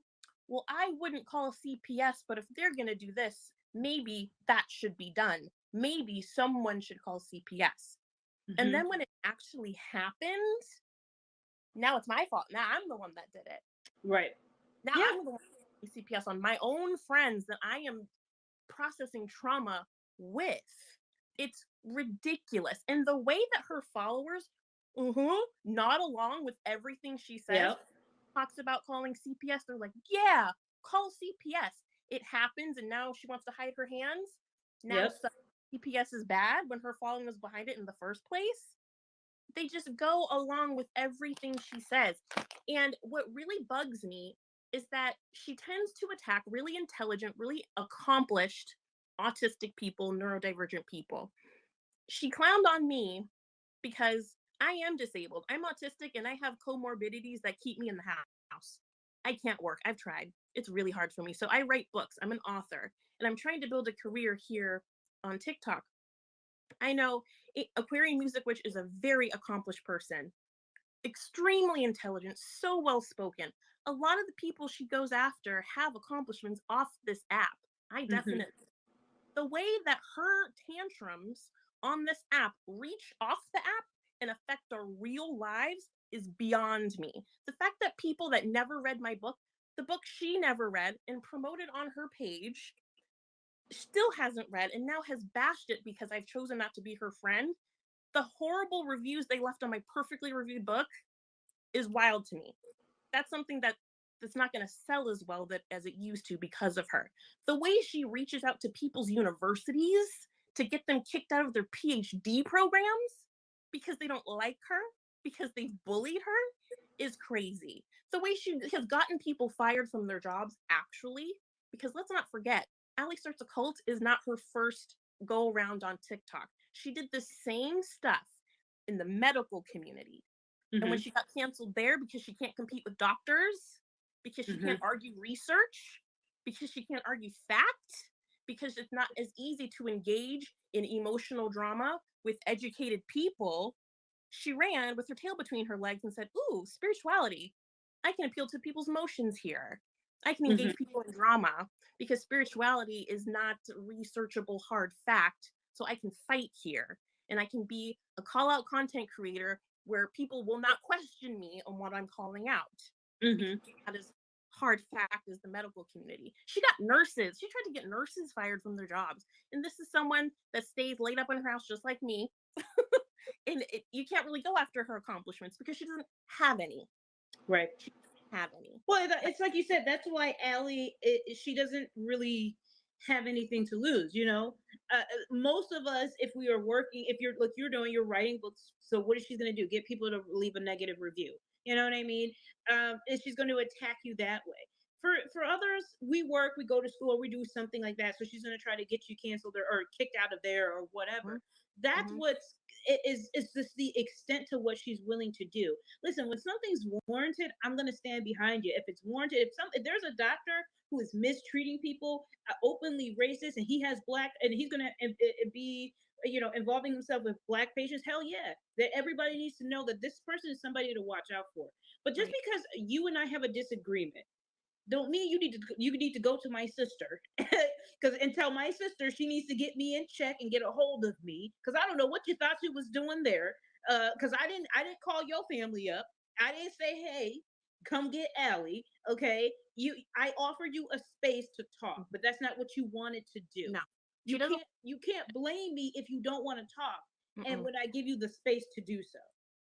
well, I wouldn't call CPS, but if they're gonna do this, maybe that should be done. Maybe someone should call CPS. And then when it actually happened, now it's my fault. Now I'm the one that did it. Right. Now I'm the one CPS on my own friends that I am processing trauma with. It's ridiculous. And the way that her followers nod along with everything she says, talks about calling CPS, they're like, yeah, call CPS. It happens, and now she wants to hide her hands. Now CPS is bad when her following was behind it in the first place. They just go along with everything she says. And what really bugs me is that she tends to attack really intelligent, really accomplished autistic people, neurodivergent people. She clowned on me because I am disabled. I'm autistic and I have comorbidities that keep me in the house. I can't work. I've tried. It's really hard for me. So I write books. I'm an author and I'm trying to build a career here on TikTok. I know Aquarian Music Witch is a very accomplished person, extremely intelligent, so well spoken. A lot of the people she goes after have accomplishments off this app. I definitely. The way that her tantrums on this app reach off the app and affect our real lives is beyond me. The fact that people that never read my book, the book she never read and promoted on her page, still hasn't read and now has bashed it because I've chosen not to be her friend. The horrible reviews they left on my perfectly reviewed book is wild to me. That's something that's not going to sell as well as it used to because of her. The way she reaches out to people's universities to get them kicked out of their PhD programs because they don't like her, because they've bullied her, is crazy. The way she has gotten people fired from their jobs, actually, because let's not forget, Allie Starts a Cult is not her first go around on TikTok. She did the same stuff in the medical community. And when she got canceled there because she can't compete with doctors, because she can't argue research, because she can't argue fact, because it's not as easy to engage in emotional drama with educated people, she ran with her tail between her legs and said, "Ooh, spirituality. I can appeal to people's emotions here. I can engage people in drama because spirituality is not researchable hard fact. So I can fight here and I can be a call out content creator where people will not question me on what I'm calling out. That is hard fact as the medical community. She got nurses. She tried to get nurses fired from their jobs. And this is someone that stays laid up in her house just like me. And you can't really go after her accomplishments because she doesn't have any. Right. She doesn't have any. Well, it's like you said. That's why Allie, she doesn't really have anything to lose. Most of us, if we are working, if you're like you're doing, you're writing books. So what is she going to do? Get people to leave a negative review. You know what I mean? And she's going to attack you that way. For others, we work, we go to school, we do something like that. So she's going to try to get you canceled or kicked out of there or whatever. That's what's is just the extent to what she's willing to do. Listen, when something's warranted, I'm gonna stand behind you. If it's warranted, if there's a doctor who is mistreating people, openly racist, and he has black, and he's gonna be involving himself with black patients, hell yeah, that everybody needs to know that this person is somebody to watch out for. But just because you and I have a disagreement don't mean you need to go to my sister because and tell my sister she needs to get me in check and get a hold of me because I don't know what you thought she was doing there. Because I didn't call your family up. I didn't say, hey, come get Allie. Okay, I offered you a space to talk, but that's not what you wanted to do. No, you can't blame me if you don't want to talk, and when I give you the space to do so.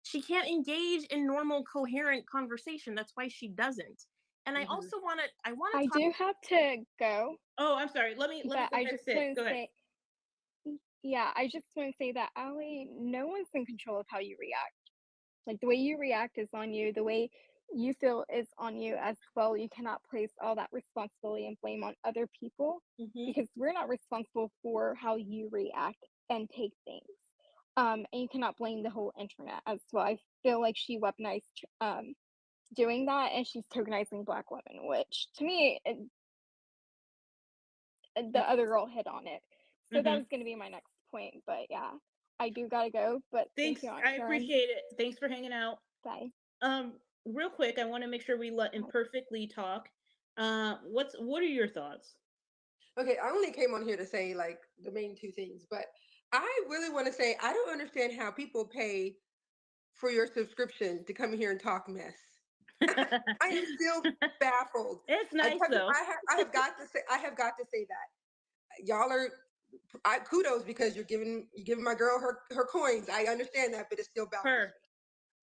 She can't engage in normal, coherent conversation. That's why she doesn't. And I also want to. I talk. do have to go, Oh, I'm sorry. Let me but go I ahead and just sit. want Go to ahead. say, yeah, I just want to say that Allie, no one's in control of how you react. Like the way you react is on you. The way you feel is on you as well. You cannot place all that responsibility and blame on other people because we're not responsible for how you react and take things. And you cannot blame the whole internet as well. I feel like she weaponized doing that, and she's tokenizing Black women, which to me, the other girl hit on it. So that was going to be my next point. But yeah, I do gotta go. But Thanks. thank you, Aunt I Sharon. appreciate it. Thanks for hanging out. Bye. Real quick, I want to make sure we let Imperfectly talk. What are your thoughts? Okay, I only came on here to say like the main two things, but I really want to say I don't understand how people pay for your subscription to come here and talk mess. I am still baffled. It's nice though. I have got to say that y'all are kudos because you're giving my girl her coins. I understand that, but it's still baffles Her.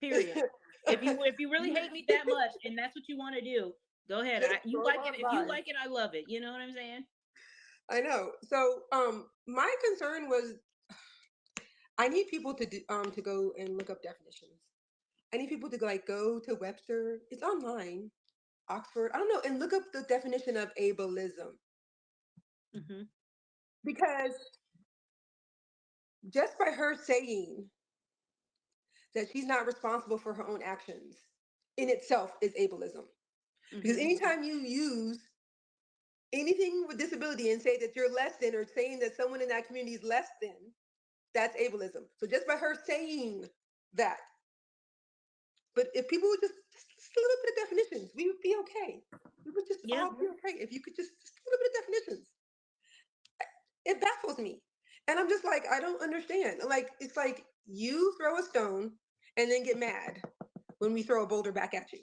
Period. If you really hate me that much and that's what you want to do, go ahead. You like it. If you like it, I love it. You know what I'm saying? I know. So my concern was I need people to go and look up definitions. I need people to go to Webster. It's online, Oxford. I don't know, and look up the definition of ableism. Because just by her saying that she's not responsible for her own actions in itself is ableism. Because anytime you use anything with disability and say that you're less than, or saying that someone in that community is less than, that's ableism. So just by her saying that, but if people would just a little bit of definitions, we would be okay. We would just all be okay if you could just a little bit of definitions. It baffles me. And I'm just like, I don't understand. Like, it's like you throw a stone and then get mad when we throw a boulder back at you.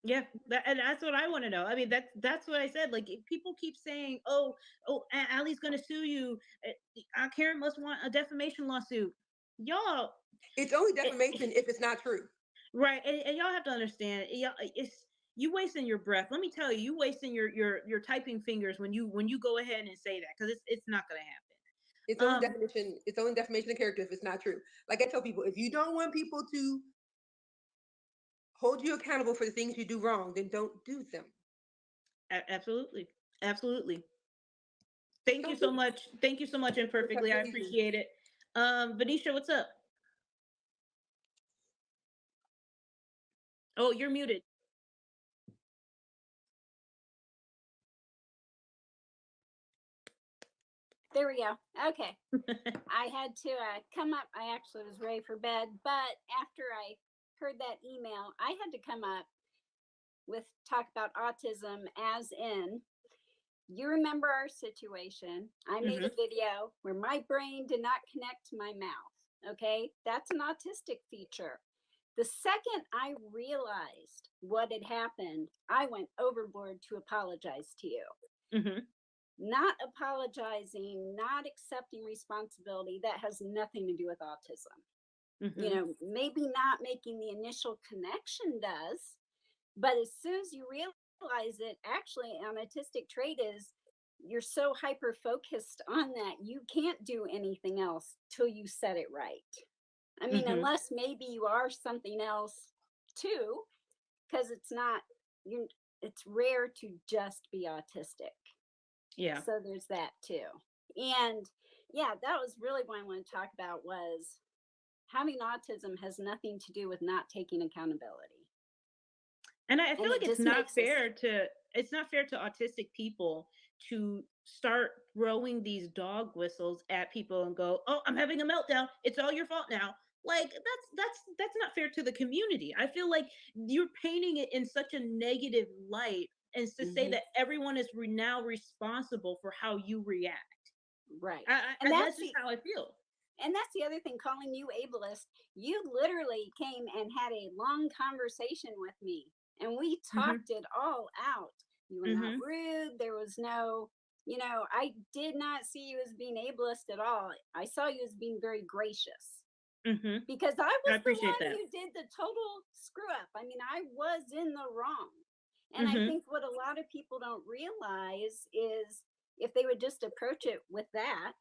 Yeah, and that's what I want to know. I mean, that's what I said. Like, if people keep saying, "Oh, Allie's going to sue you," Karen must want a defamation lawsuit. Y'all, it's only defamation if it's not true, right? And y'all have to understand, y'all, it's you wasting your breath. Let me tell you, you wasting your typing fingers when you go ahead and say that, because it's not going to happen. It's only defamation. It's only defamation of character if it's not true. Like I tell people, if you don't want people to hold you accountable for the things you do wrong, then don't do them. Absolutely. Thank you so much. Thank you so much, Imperfectly. I appreciate it. Venetia, what's up? Oh, you're muted. There we go. Okay. I had to come up. I actually was ready for bed, but after I heard that email, I had to come up with talk about autism, as in, you remember our situation. I made a video where my brain did not connect to my mouth. Okay. That's an autistic feature. The second I realized what had happened, I went overboard to apologize to you. Not apologizing, not accepting responsibility, that has nothing to do with autism. You know, maybe not making the initial connection does, but as soon as you realize it, actually an autistic trait is you're so hyper focused on that you can't do anything else till you set it right. I mean, unless maybe you are something else too, because it's not, it's rare to just be autistic. Yeah. So there's that too. And yeah, that was really what I want to talk about, was having autism has nothing to do with not taking accountability. And I feel like it's not fair to autistic people to start throwing these dog whistles at people and go, "Oh, I'm having a meltdown. It's all your fault now." Like, that's not fair to the community. I feel like you're painting it in such a negative light, and to say that everyone is now responsible for how you react. Right. And that's just how I feel. And that's the other thing, calling you ableist. You literally came and had a long conversation with me, and we talked it all out. You were not rude. There was no, I did not see you as being ableist at all. I saw you as being very gracious. Because I was the one who did the total screw up. I mean, I was in the wrong. And I think what a lot of people don't realize is if they would just approach it with that,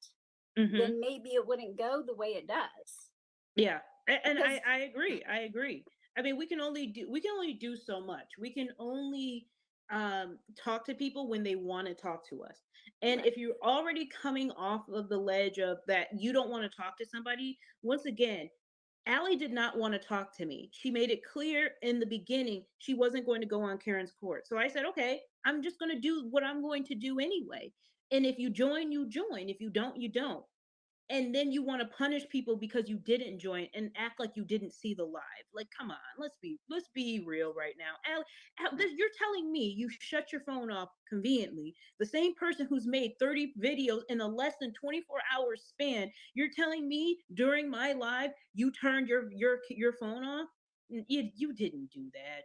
then maybe it wouldn't go the way it does. Yeah. And I agree. I mean, we can only do so much. We can only talk to people when they want to talk to us. And if you're already coming off of the ledge of that you don't want to talk to somebody, once again, Allie did not want to talk to me. She made it clear in the beginning she wasn't going to go on Karen's court. So I said, okay, I'm just going to do what I'm going to do anyway. And if you join, you join. If you don't, you don't. And then you want to punish people because you didn't join and act like you didn't see the live. Like, come on, let's be real right now. You're telling me you shut your phone off conveniently. The same person who's made 30 videos in a less than 24 hours span, you're telling me during my live you turned your phone off? You didn't do that.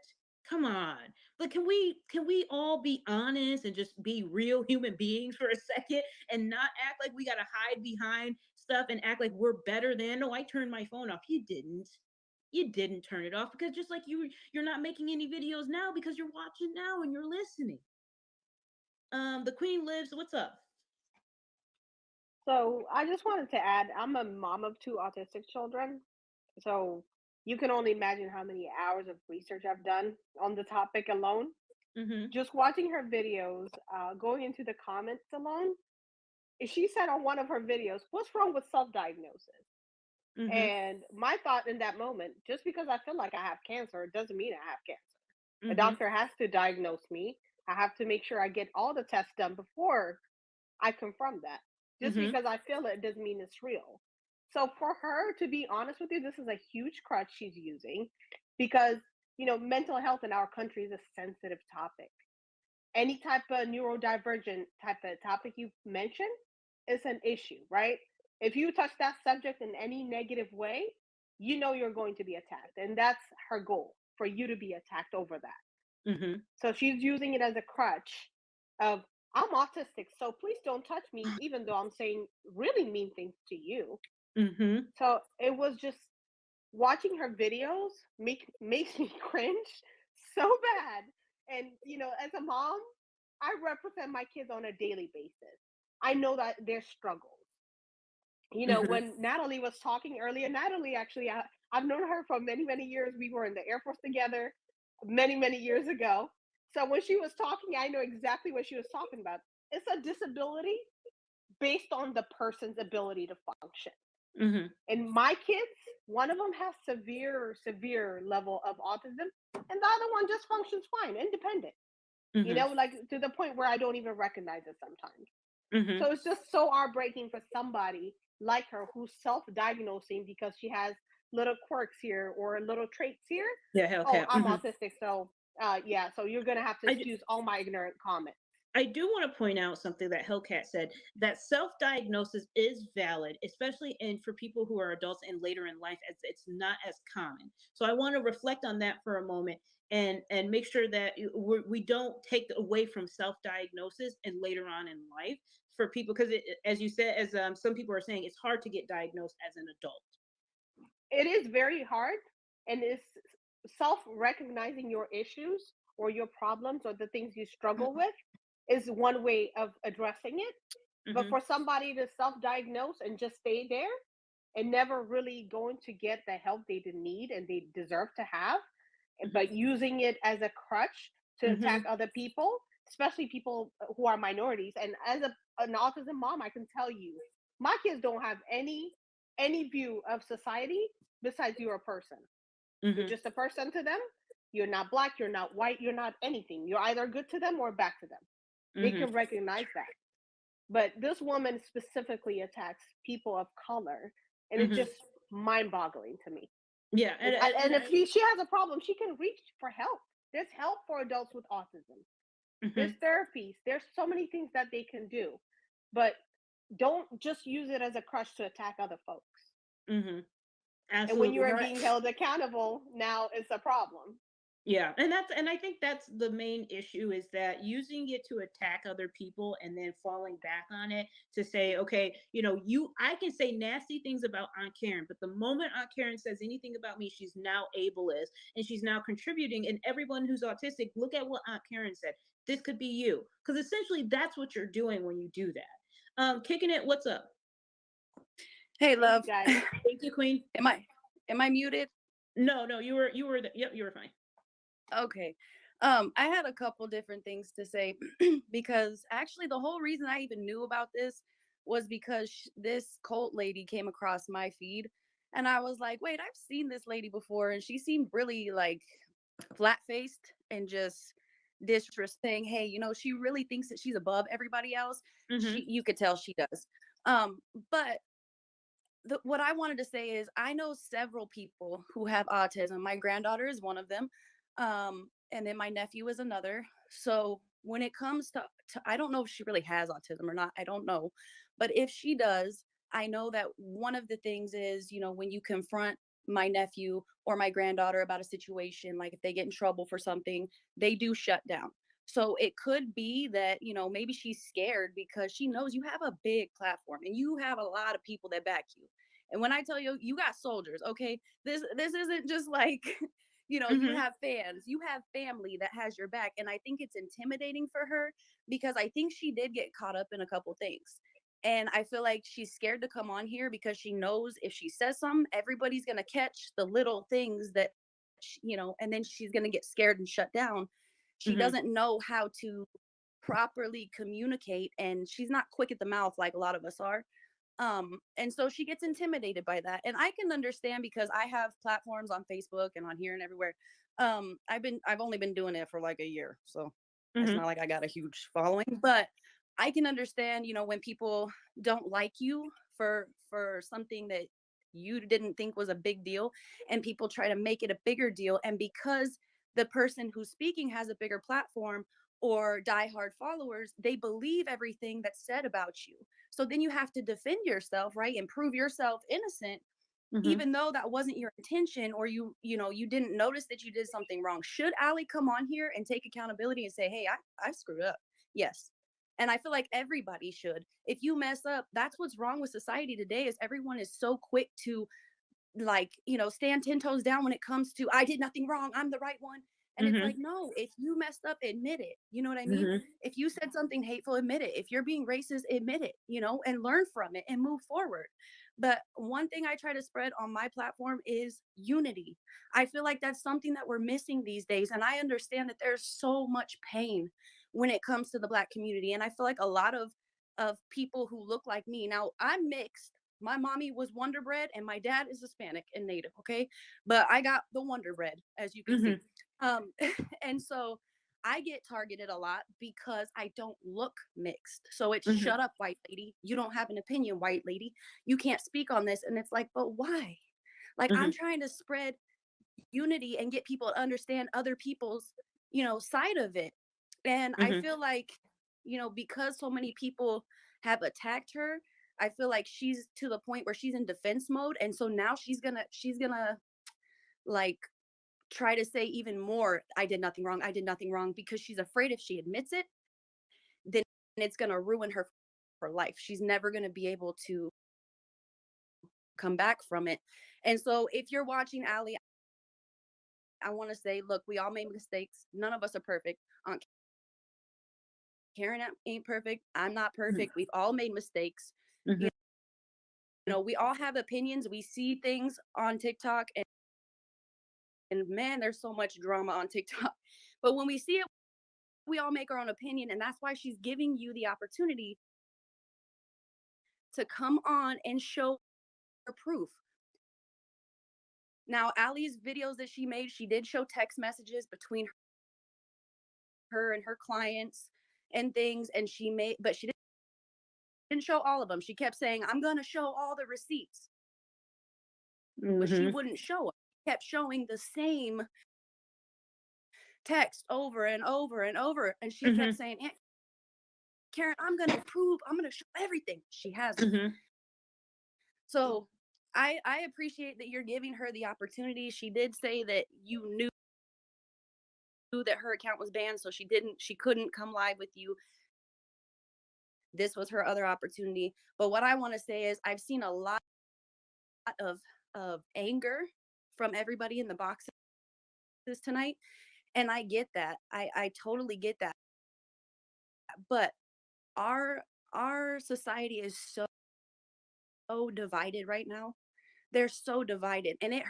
Come on. But can we all be honest and just be real human beings for a second and not act like we got to hide behind stuff and act like we're better than? No, I turned my phone off. You didn't turn it off, because just like you're not making any videos now because you're watching now and you're listening. The Queen Lives, what's up? So I just wanted to add, I'm a mom of 2 autistic children. So you can only imagine how many hours of research I've done on the topic alone. Just watching her videos, going into the comments alone. She said on one of her videos, "What's wrong with self-diagnosis?" Mhm. And my thought in that moment, just because I feel like I have cancer, it doesn't mean I have cancer. A Mhm. doctor has to diagnose me. I have to make sure I get all the tests done before I confirm that. Just Mhm. because I feel it doesn't mean it's real. So for her, to be honest with you, this is a huge crutch she's using because, mental health in our country is a sensitive topic. Any type of neurodivergent type of topic you mention is an issue, right? If you touch that subject in any negative way, you're going to be attacked. And that's her goal, for you to be attacked over that. Mhm. So she's using it as a crutch of, I'm autistic, so please don't touch me, even though I'm saying really mean things to you. Mhm. So it was just watching her videos makes me cringe so bad. And as a mom, I represent my kids on a daily basis. I know that there's struggles. Mhm. When Natalie was talking earlier, Natalie actually, I've known her for many, many years. We were in the Air Force together many, many years ago. So when she was talking, I know exactly what she was talking about. It's a disability based on the person's ability to function. Mhm. And my kids, one of them has severe level of autism, and the other one just functions fine, independent. Mhm. Like to the point where I don't even recognize it sometimes. Mhm. So it's just so heartbreaking for somebody like her who's self-diagnosing because she has little quirks here or little traits here. Yeah, Oh, Hellcat. I'm Mhm. autistic, so yeah. So you're gonna have to I do, excuse all my ignorant comments. I do want to point out something that Hellcat said, that self-diagnosis is valid, especially in for people who are adults and later in life, as it's not as common. So I want to reflect on that for a moment and make sure that we don't take away from self-diagnosis and later on in life for people, because as you said, as some people are saying, it's hard to get diagnosed as an adult. It is very hard, and it's self-recognizing your issues or your problems or the things you struggle with is one way of addressing it. But Mhm. for somebody to self-diagnose and just stay there and never really going to get the help they need and they deserve to have, Mhm. but using it as a crutch to attack Mhm. other people, especially people who are minorities. And as an autism mom, I can tell you, my kids don't have any view of society besides you're a person. You're Mhm. just a person to them. You're not black, you're not white, you're not anything. You're either good to them or bad to them. They Mhm. can recognize that. But this woman specifically attacks people of color, and it's Mhm. just mind-boggling to me. Yeah, And if she has a problem, she can reach for help. There's help for adults with autism. There's Mhm. therapies. There's so many things that they can do, but don't just use it as a crutch to attack other folks. Mhm. And when you Absolutely. are No, being held accountable, now it's a problem. yeah, and I think that's the main issue, is that using it to attack other people and then falling back on it to say, okay, I can say nasty things about Aunt Karen, but the moment Aunt Karen says anything about me, she's now ableist and she's now contributing. And everyone who's autistic, look at what Aunt Karen said. This could be you, because essentially that's what you're doing when you do that. Kicking it. What's up? Hey, Thank you love. guys. Thank you, Queen. Am I muted? No, no, yep, you were fine. Okay. I had a couple different things to say because actually the whole reason I even knew about this was because this cult lady came across my feed, and I was like, "Wait, I've seen this lady before," and she seemed really like flat-faced and just disrespecting. Hey, she really thinks that she's above everybody else. Mm-hmm. You could tell she does. But what I wanted to say is I know several people who have autism. My granddaughter is one of them. And then my nephew is another. So when it comes to I don't know if she really has autism or not. I don't know. But if she does, I know that one of the things is, when you confront my nephew or my granddaughter about a situation, like if they get in trouble for something, they do shut down. So it could be that, maybe she's scared because she knows you have a big platform and you have a lot of people that back you. And when I tell you, you got soldiers, okay? This isn't just like, you Mm-hmm. have fans, you have family that has your back. And I think it's intimidating for her because I think she did get caught up in a couple things. And I feel like she's scared to come on here because she knows if she says something, everybody's going to catch the little things that, and then she's going to get scared and shut down. She Mm-hmm. doesn't know how to properly communicate, and she's not quick at the mouth like a lot of us are. And so she gets intimidated by that. And I can understand because I have platforms on Facebook and on here and everywhere. I've only been doing it for like a year. So it's not like I got a huge following, but I can understand, when people don't like you for something that you didn't think was a big deal, and people try to make it a bigger deal. And because the person who's speaking has a bigger platform or diehard followers, they believe everything that's said about you. So then you have to defend yourself, right? And prove yourself innocent, even though that wasn't your intention, or you didn't notice that you did something wrong. Should Allie come on here and take accountability and say, hey, I screwed up? Yes. And I feel like everybody should. If you mess up, that's what's wrong with society today, is everyone is so quick to, like, stand 10 toes down when it comes to, I did nothing wrong, I'm the right one. And it's like, no, if you messed up, admit it. You know what I mean? If you said something hateful, admit it. If you're being racist, admit it, and learn from it and move forward. But one thing I try to spread on my platform is unity. I feel like that's something that we're missing these days. And I understand that there's so much pain when it comes to the Black community. And I feel like a lot of people who look like me, now I'm mixed. My mommy was Wonder Bread and my dad is Hispanic and Native, okay? But I got the Wonder Bread, as you can see. And so I get targeted a lot because I don't look mixed. So it's shut up, white lady. You don't have an opinion, white lady. You can't speak on this. And it's like, but why? Like, I'm trying to spread unity and get people to understand other people's, side of it. And I feel like, because so many people have attacked her, I feel like she's to the point where she's in defense mode. And so now she's gonna like try to say even more, I did nothing wrong, I did nothing wrong, because she's afraid if she admits it, then it's gonna ruin her for life. She's never gonna be able to come back from it. And so if you're watching, Allie, I want to say, look, we all made mistakes. None of us are perfect. Aunt Karen ain't perfect. I'm not perfect. We've all made mistakes. You know, we all have opinions. We see things on TikTok, and man, there's so much drama on TikTok. But when we see it, we all make our own opinion. And that's why she's giving you the opportunity to come on and show her proof. Now, Allie's videos that she made, she did show text messages between her and her clients and things. And but she didn't show all of them. She kept saying, I'm going to show all the receipts. But she wouldn't show them. She kept showing the same text over and over and over. And she kept saying, Aunt Karen, I'm going to prove, I'm going to show everything. She hasn't. So I appreciate that you're giving her the opportunity. She did say that you knew that her account was banned, so she couldn't come live with you. This was her other opportunity. But what I want to say is, I've seen a lot of anger from everybody in the boxes tonight, and I get that. I totally get that. But our society is so divided right now. They're so divided, and it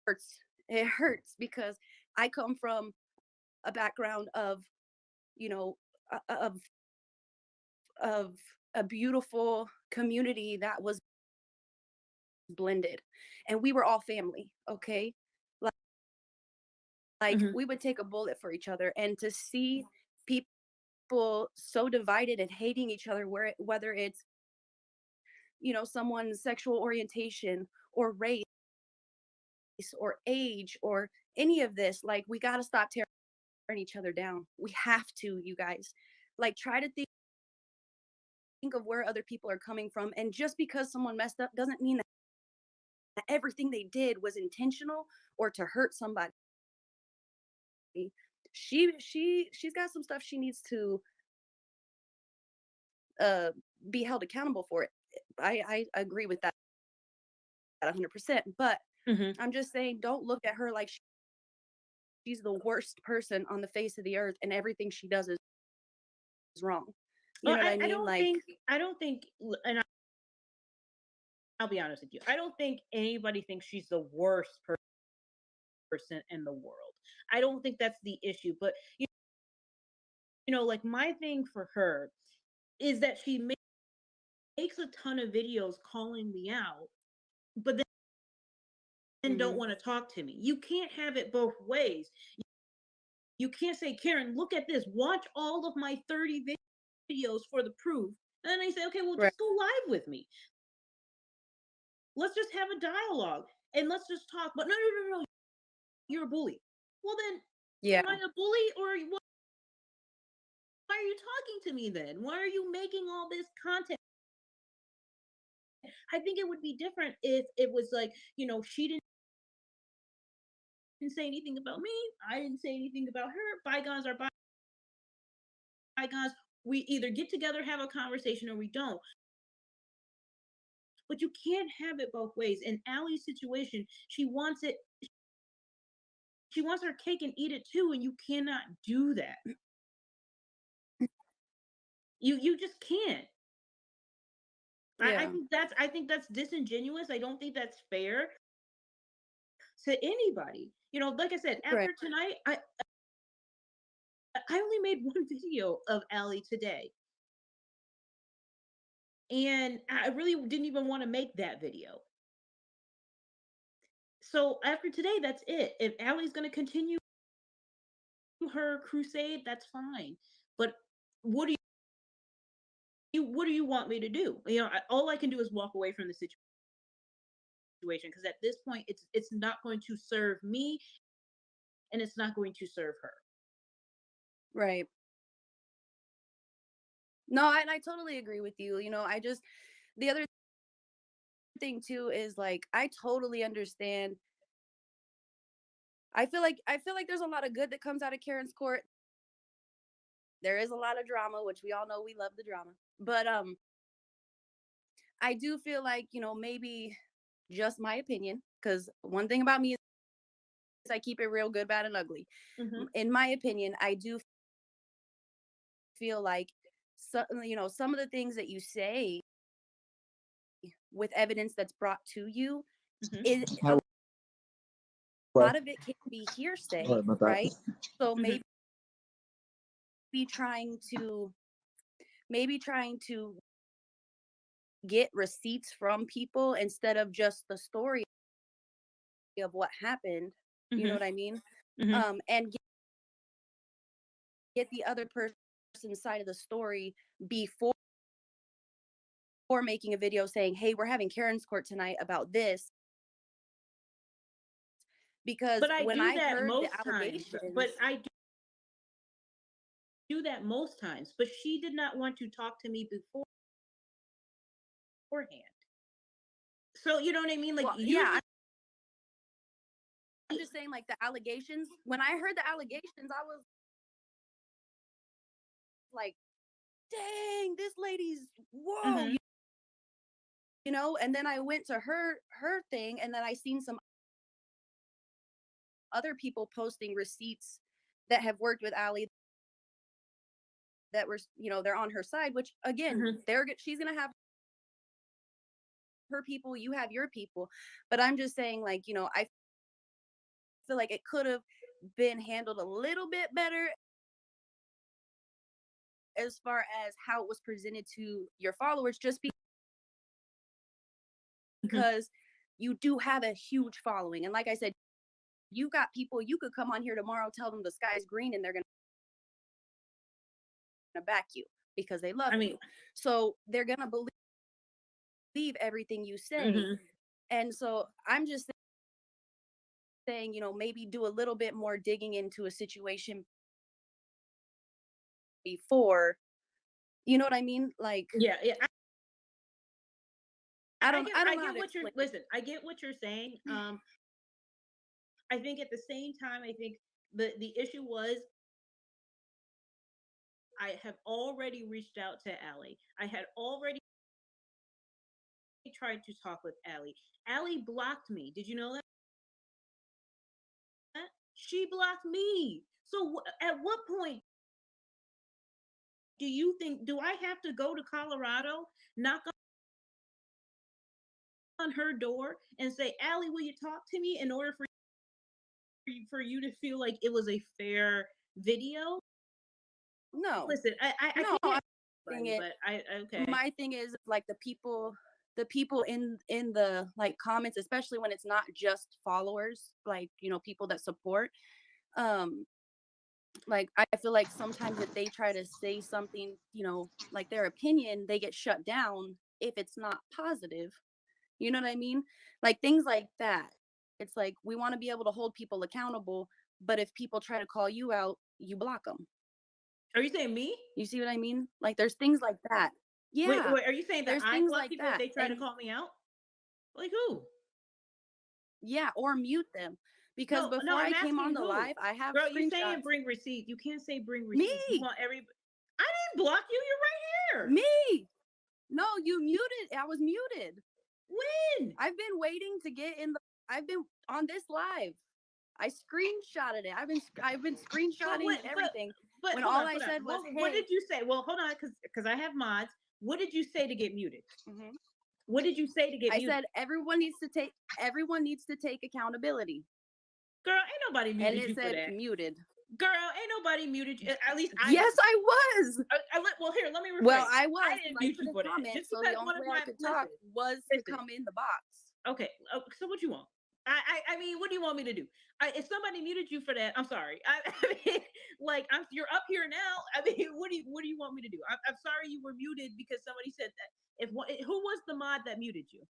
hurts. It hurts because I come from a background of, of a beautiful community that was blended, and we were all family, okay? Like we would take a bullet for each other, and to see people so divided and hating each other, whether it's, someone's sexual orientation or race or age or any of this, like, we got to stop tearing each other down. We have to, you guys. Like, try to think of where other people are coming from. And just because someone messed up doesn't mean that everything they did was intentional or to hurt somebody. She's got some stuff she needs to be held accountable for it. I agree with that 100%. But I'm just saying, don't look at her like she's the worst person on the face of the earth and everything she does is wrong. You know what I mean? I don't think, and I'll be honest with you, I don't think anybody thinks she's the worst person in the world. I don't think that's the issue. But like, my thing for her is that she made makes a ton of videos calling me out, but then don't want to talk to me. You can't have it both ways. You can't say, Karen, look at this. Watch all of my 30 videos for the proof. And then I say, okay, well, Right. just go live with me. Let's just have a dialogue and let's just talk. But no, you're a bully. Well, then, Yeah. am I a bully or what? Why are you talking to me then? Why are you making all this content? I think it would be different if it was like, she didn't say anything about me. I didn't say anything about her. Bygones are bygones. We either get together, have a conversation, or we don't. But you can't have it both ways. In Allie's situation, she wants it. She wants her cake and eat it too, and you cannot do that. You just can't. Yeah. I think that's disingenuous. I don't think that's fair to anybody. Like I said, after Right. tonight, I only made one video of Allie today. And I really didn't even want to make that video. So after today, that's it. If Allie's going to continue her crusade, that's fine. But what do you want me to do? All I can do is walk away from the situation because at this point, it's not going to serve me, and it's not going to serve her. Right. No, I totally agree with you. The other thing too is like I totally understand. I feel like there's a lot of good that comes out of Karen's court. There is a lot of drama, which we all know we love the drama. But I do feel like, maybe just my opinion, because one thing about me is I keep it real, good, bad, and ugly. Mhm. In my opinion, I do feel like some of the things that you say with evidence that's brought to you is a lot of it can be hearsay, right? So maybe trying to get receipts from people instead of just the story of what happened. You know what I mean? And get the other person's side of the story before making a video saying, hey, we're having Karen's court tonight about this. Because when I heard the allegations, but I do that most times. But she did not want to talk to me beforehand. So you know what I mean? Like, yeah, I'm just saying, like, the allegations. When I heard the allegations, I was like, dang, this lady's whoa. And then I went to her thing, and then I seen some other people posting receipts that have worked with Allie that were, they're on her side, which again, she's gonna have her people, you have your people. But I'm just saying, like, I feel like it could have been handled a little bit better as far as how it was presented to your followers, just because you do have a huge following. And like I said, you got people, you could come on here tomorrow, tell them the sky's green, and they're going to back you because they love you. So they're going to believe everything you say. And so I'm just saying, maybe do a little bit more digging into a situation before, you know what I mean? Like, yeah. I don't I know get what you're listen. I get what you're saying. I think at the same time, I think the issue was I have already reached out to Allie. I had already tried to talk with Allie. Allie blocked me. Did you know that? She blocked me. So at what point do I have to go to Colorado, knock on her door and say, Allie, will you talk to me in order for you to feel like it was a fair video? No. Listen, I no, can't. everybody, but okay. My thing is like the people in the like comments, especially when it's not just followers, like, you know, people that support, like I feel like sometimes if they try to say something, you know, like their opinion, they get shut down if it's not positive. You know what I mean? Like things like that. It's like we want to be able to hold people accountable, but if people try to call you out, you block them. Are you saying me? You see what I mean? Like there's things like that. Yeah. Wait, are you saying that There's I things block like people if that. they try to And call me out? Like who? yeah, or mute them. Because No, before I'm I came on asking the who. live, I have Girl, you saying screenshots. bring receipt. You can't say bring Me. receipt. You want every. I didn't block you. You're right here. Me. No, you muted. I was muted. When? I've been waiting to get in the. I've been on this live. I screenshotted it. I've been screenshotting and everything. But when hold all on, I hold on. said was, What, "Hey." what did you say? Well, hold on, because I have mods. What did you say to get muted? Mm-hmm. What did you say to get muted? I said everyone needs to take accountability. Girl, ain't nobody muted and you it said for that. muted. Girl, ain't nobody muted you. At least I. Yes, I was. Well, here, let me rephrase. Well, I was. I didn't mute you for that. Just So because the one only of way my I could talk was to come in the box. Okay, so what you want? I mean, what do you want me to do? If somebody muted you for that, I'm sorry. I mean, like, you're up here now. I mean, what do you want me to do? I'm sorry you were muted because somebody said that. Who was the mod that muted you?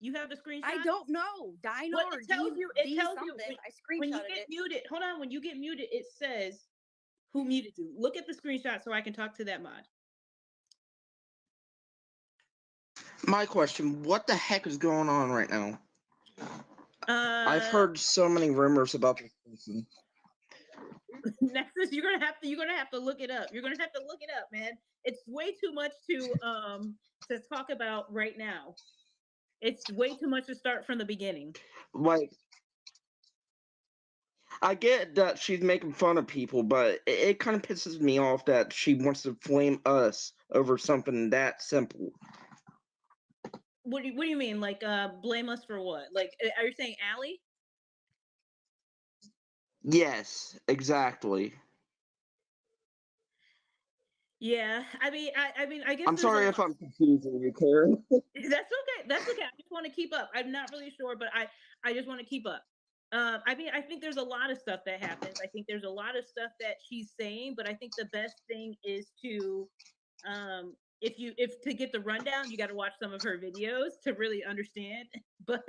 You have the screenshot? I don't know. Dino Well, or it tells you. It tells you something. I when you screenshotted get it. muted. Hold on. When you get muted, it says who muted you. Look at the screenshot so I can talk to that mod. My question: what the heck is going on right now? I've Uh, heard so many rumors about this person. Nexus, you're gonna have to look it up. You're gonna have to look it up, man. It's way too much to talk about right now. It's way too much to start from the beginning. Like, I get that she's making fun of people, but it kind of pisses me off that she wants to flame us over something that simple. What do you mean? Like, blame us for what? Like, are you saying Allie? Yes, exactly. Yeah, I mean, I guess I'm there's sorry if I'm confusing you, Karen. That's okay. That's okay. I just want to keep up. I'm not really sure, but I just want to keep up. I mean, I think there's a lot of stuff that happens. I think there's a lot of stuff that she's saying, but I think the best thing is to, if to get the rundown, you got to watch some of her videos to really understand. But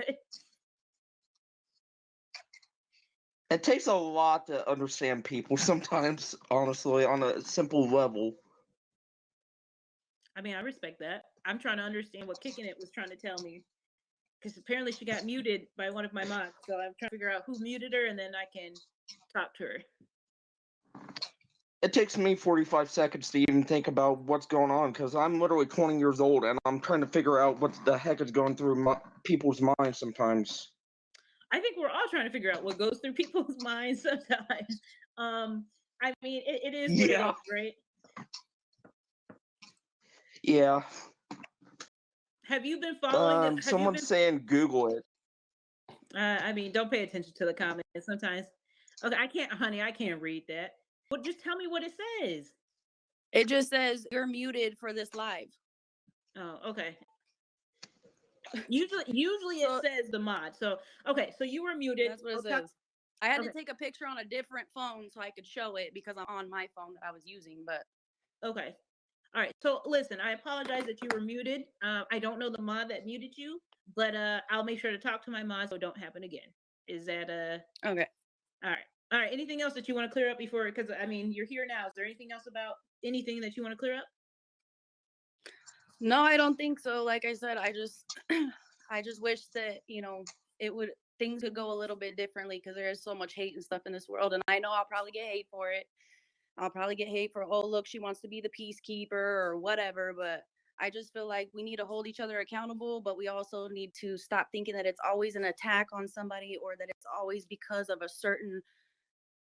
It takes a lot to understand people sometimes, honestly, on a simple level. I mean, I respect that. I'm trying to understand what Kicking It was trying to tell me because apparently she got muted by one of my mods. So I'm trying to figure out who muted her, and then I can talk to her. It takes me 45 seconds to even think about what's going on because I'm literally 20 years old and I'm trying to figure out what the heck is going through people's minds sometimes. I think we're all trying to figure out what goes through people's minds sometimes. I mean, it is what it is, right? Yeah. Have you been following Someone's saying Google it. I mean, don't pay attention to the comments sometimes. Okay, honey, I can't read that. Well, just tell me what it says. It just says you're muted for this live. Oh, okay. Usually it says the mod. So okay, so you were muted. That's what it says. I had to take a picture on a different phone so I could show it because I'm on my phone that I was using, but okay. All right. So listen, I apologize that you were muted. I don't know the mod that muted you, but I'll make sure to talk to my mod so it don't happen again. Is that okay? All right. All right. Anything else that you want to clear up before? Because I mean, you're here now. Is there anything else about anything that you want to clear up? No, I don't think so. Like I said, I just wish that things could go a little bit differently because there is so much hate and stuff in this world, and I know I'll probably get hate for it. I'll probably get hate for, oh, look, she wants to be the peacekeeper or whatever. But I just feel like we need to hold each other accountable, but we also need to stop thinking that it's always an attack on somebody or that it's always because of a certain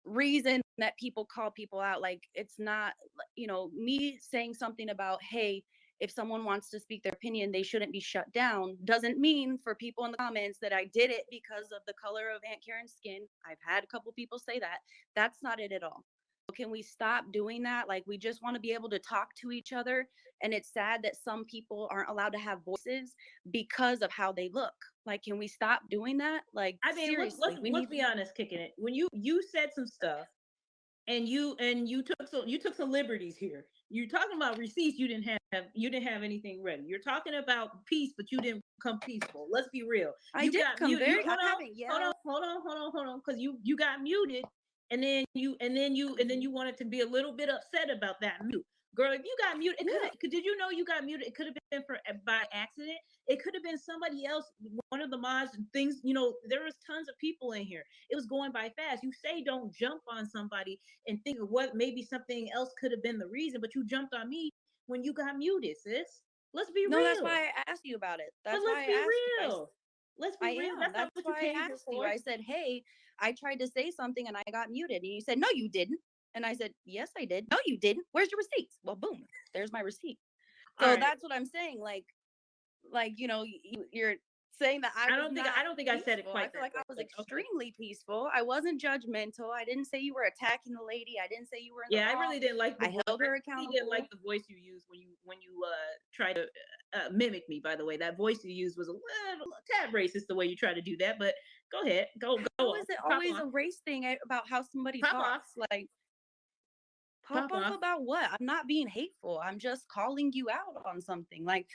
reason that people call people out. Like, it's not, me saying something about, hey, if someone wants to speak their opinion, they shouldn't be shut down, doesn't mean for people in the comments that I did it because of the color of Aunt Karen's skin. I've had a couple people say that. That's not it at all. can we stop doing that? Like, we just want to be able to talk to each other. And it's sad that some people aren't allowed to have voices because of how they look. Like, can we stop doing that? Like, I mean, seriously, we let's need. be honest, kicking it. When you said some stuff and you took some liberties here. You're talking about receipts. You didn't have anything ready. You're talking about peace, but you didn't come peaceful. Let's be real. I You did got come muted. very. I haven't yelled. Hold on, because you got muted, and then you wanted to be a little bit upset about that mute. Girl, if you got muted, did you know you got muted? It could have been by accident. It could have been somebody else, one of the mods and things. There was tons of people in here. It was going by fast. You say don't jump on somebody and think of what maybe something else could have been the reason, but you jumped on me when you got muted, sis. Let's be real. No, that's why I asked you about it. That's why I asked you. Real. Let's be real. I am. That's why I asked you. I said, hey, I tried to say something and I got muted. And you said, no, you didn't. And I said, yes, I did. No, you didn't. Where's your receipts? Well, boom, there's my receipt. So that's what I'm saying. Like, you're saying that I don't think I said it quite. I feel like I was extremely peaceful. I wasn't judgmental. I didn't say you were attacking the lady. I didn't say you were in the wrong. I really didn't like. I held her accountable. I didn't like the voice you used when you tried to mimic me. By the way, that voice you used was a tad racist the way you try to do that. But go ahead, go. How is it always a race thing about how somebody talks? Like, pop off about what? I'm not being hateful. I'm just calling you out on something. Like,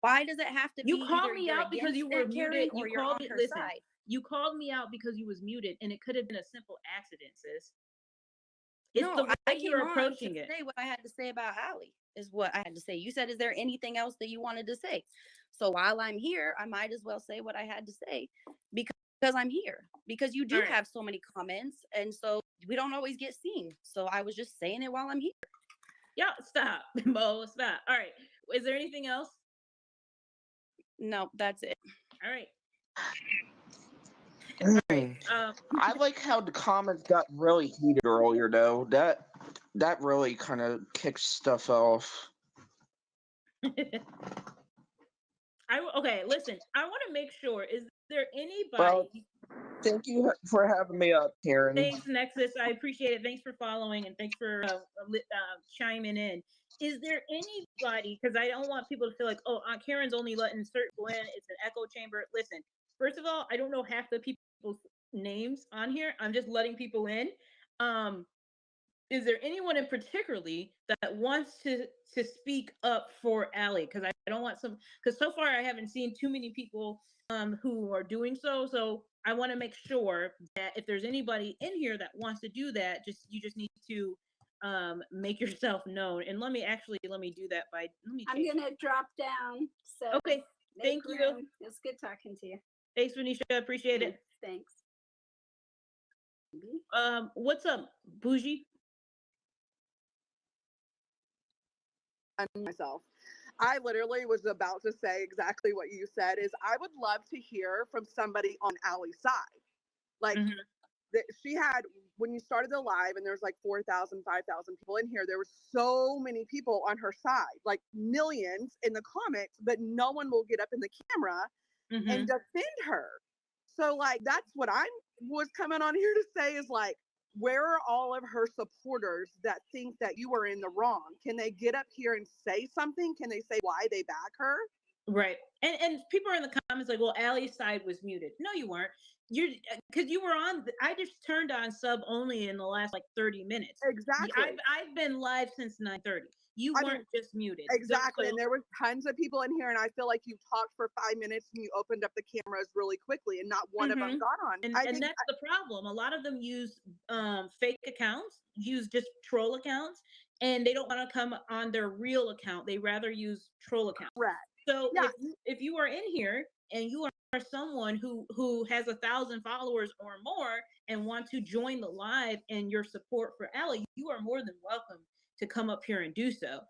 why does it have to be? You called me out because you were muted, or you're on her side? You called me out because you was muted, and it could have been a simple accident, sis. No, I came on to say what I had to say about Allie. Is what I had to say. You said, is there anything else that you wanted to say? So while I'm here, I might as well say what I had to say because I'm here. Because you do have so many comments, and so we don't always get seen. So I was just saying it while I'm here. Yeah, stop, Mo, stop. All right. Is there anything else? No, that's it. All right. I like how the comments got really heated earlier, though. That really kind of kicks stuff off. Okay, listen. I want to make sure. Is there anybody? Well, thank you for having me up, Karen. Thanks, Nexus. I appreciate it. Thanks for following and thanks for chiming in. Is there anybody? Because I don't want people to feel like, oh, Karen's only letting certain people in. It's an echo chamber. Listen, first of all, I don't know half the people's names on here. I'm just letting people in. Is there anyone in particularly that wants to speak up for Allie? Because I don't want because so far I haven't seen too many people who are doing so. So I want to make sure that if there's anybody in here that wants to do that, you just need to make yourself known. And let me do that by I'm gonna drop down. So okay, thank you. It's good talking to you. Thanks, Venetia. Appreciate it. Thanks. What's up, Bougie? Myself. I literally was about to say exactly what you said is I would love to hear from somebody on Allie's side. Like she had, when you started the live and there was like 4,000, 5,000 people in here, there were so many people on her side, like millions in the comments, but no one will get up in the camera and defend her. So like, that's what I was coming on here to say is like, where are all of her supporters that think that you are in the wrong? Can they get up here and say something? Can they say why they back her? Right. And people are in the comments like, well, Allie's side was muted. No, you weren't. Because you were on. I just turned on sub only in the last like 30 minutes. Exactly. I've been live since 9:30. You weren't just muted. Exactly. And there were tons of people in here, and I feel like you talked for 5 minutes and you opened up the cameras really quickly, and not one of them got on. And that's the problem. A lot of them use fake accounts, use just troll accounts, and they don't want to come on their real account. They rather use troll accounts. Right. So if you are in here and you are someone who has 1,000 followers or more and want to join the live and your support for Allie, you are more than welcome to come up here and do so.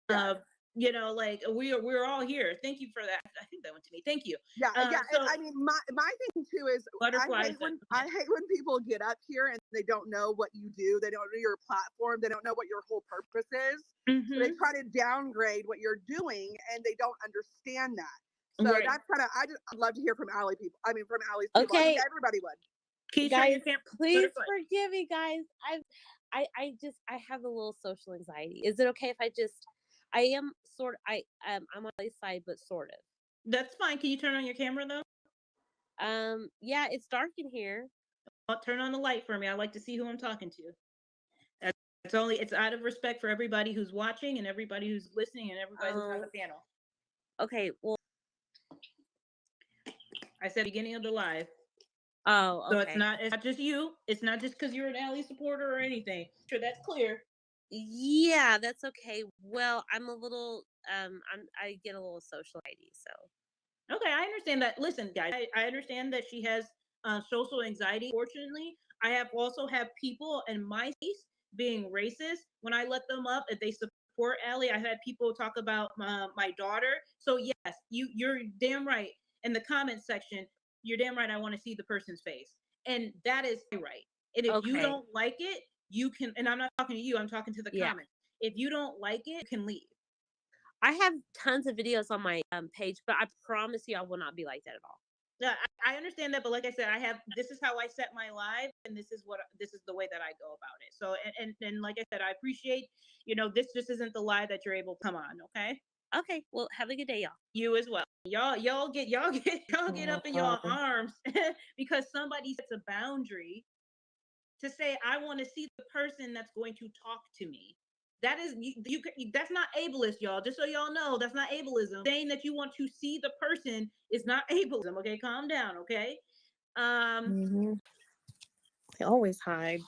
Like we're all here. Thank you for that. I think that went to me. Thank you. Yeah. So, and I mean, my thing too is I hate when people get up here and they don't know what you do. They don't know your platform. They don't know what your whole purpose is. So they try to downgrade what you're doing, and they don't understand that. So that's kind of, I'd love to hear from Allie people. I mean, from Allie's people. Okay. I think everybody would. Can you turn Guys, your camera? please forgive me, guys. I have a little social anxiety. Is it okay if I am I'm on the side, but sort of. That's fine. Can you turn on your camera though? Yeah, it's dark in here. I'll turn on the light for me. I like to see who I'm talking to. It's out of respect for everybody who's watching and everybody who's listening and everybody who's on the panel. Okay, well, I said beginning of the live. Oh, So okay. it's not just you. It's not just because you're an Allie supporter or anything. Sure, that's clear. Yeah, that's okay. Well, I'm a little I get a little social anxiety, so. Okay, I understand that. Listen, guys, I understand that she has social anxiety. Fortunately, I have also have people in my space being racist. When I let them up, if they support Allie, I've had people talk about my daughter. So yes, you're damn right. In the comment section, you're damn right. I want to see the person's face, and that is right. And if you Okay. don't like it, you can. And I'm not talking to you. I'm talking to the comments. If you don't like it, you can leave. I have tons of videos on my page, but I promise you I will not be like that at all. Yeah, I understand that, but like I said, this is how I set my live, and this is the way that I go about it. So, and like I said, I appreciate, this just isn't the live that you're able to come on. Okay. Okay. Well, have a good day, y'all. You as well. Y'all get up in your arms because somebody sets a boundary to say, I want to see the person that's going to talk to me. That is that's not ableist, y'all. Just so y'all know, that's not ableism. Saying that you want to see the person is not ableism. Okay, calm down. Okay. They always hide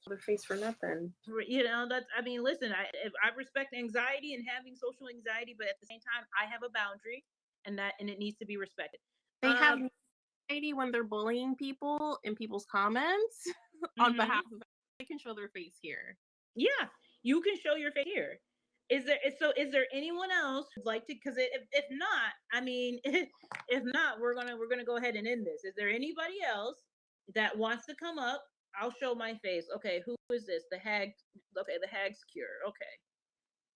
their face for nothing. Listen, I respect anxiety and having social anxiety, but at the same time, I have a boundary, and it needs to be respected. They have anxiety when they're bullying people in people's comments on behalf of. They can show their face here. Yeah, you can show your face here. Is there anyone else who'd like to? Because if not, if not, we're gonna go ahead and end this. Is there anybody else that wants to come up? I'll show my face. Okay, who is this? The hag. Okay, the hag's cure. Okay,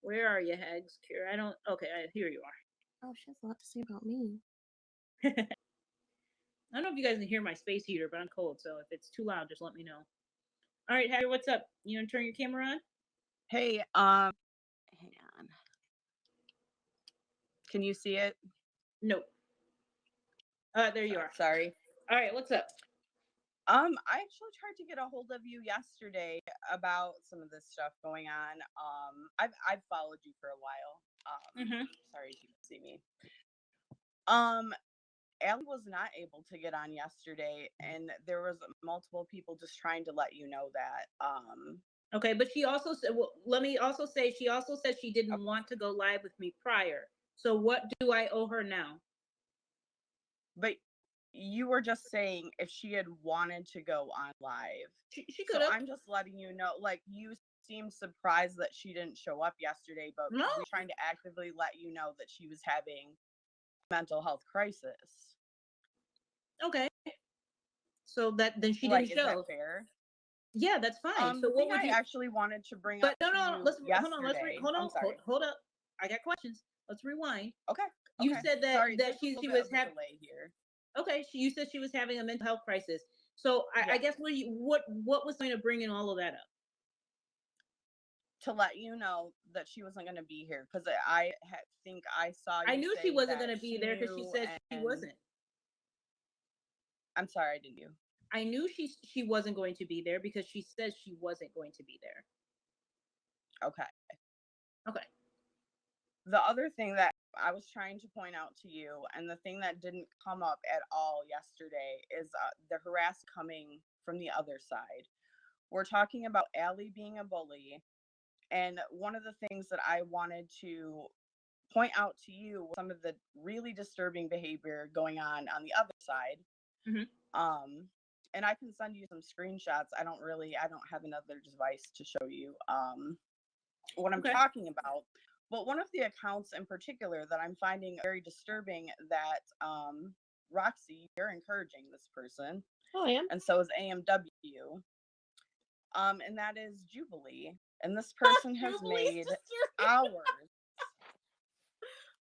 where are you, hag's cure? I don't. Okay, here you are. Oh, she has a lot to say about me. I don't know if you guys can hear my space heater, but I'm cold, so if it's too loud, just let me know. All right, Harry, what's up? You want to turn your camera on? Hey, hang on. Can you see it? Nope. There you are. Sorry. All right, what's up? I actually tried to get a hold of you yesterday about some of this stuff going on. I've followed you for a while. Sorry you can see me. Allie was not able to get on yesterday, and there was multiple people just trying to let you know that. Okay, but she also said, well, let me also say, she also said she didn't want to go live with me prior. So what do I owe her now? But you were just saying if she had wanted to go on live. She could have. So I'm just letting you know, like, you seemed surprised that she didn't show up yesterday, but No. we're trying to actively let you know that she was having a mental health crisis. Okay. So then she like, didn't show. Is that fair? Yeah, that's fine. So the what thing would I you actually wanted to bring But up no, to let's you hold on. yesterday. Hold up. I got questions. Let's rewind. Okay. You said that Sorry, that there's a she little was bit of a having delay here. Okay, you said she was having a mental health crisis. So I guess what was going to bring in all of that up? To let you know that she wasn't going to be here, because think I saw you. I knew she say wasn't that going to be there because she said she wasn't. I'm sorry, didn't you? I knew she wasn't going to be there because she said she wasn't going to be there. Okay. Okay. The other thing that I was trying to point out to you, and the thing that didn't come up at all yesterday, is the harass coming from the other side. We're talking about Allie being a bully, and one of the things that I wanted to point out to you was some of the really disturbing behavior going on the other side. And I can send you some screenshots. I don't have another device to show you what I'm talking about. But one of the accounts in particular that I'm finding very disturbing, that Roxy, you're encouraging this person. Oh, I am. And so is AMW. And that is Jubilee. And this person has made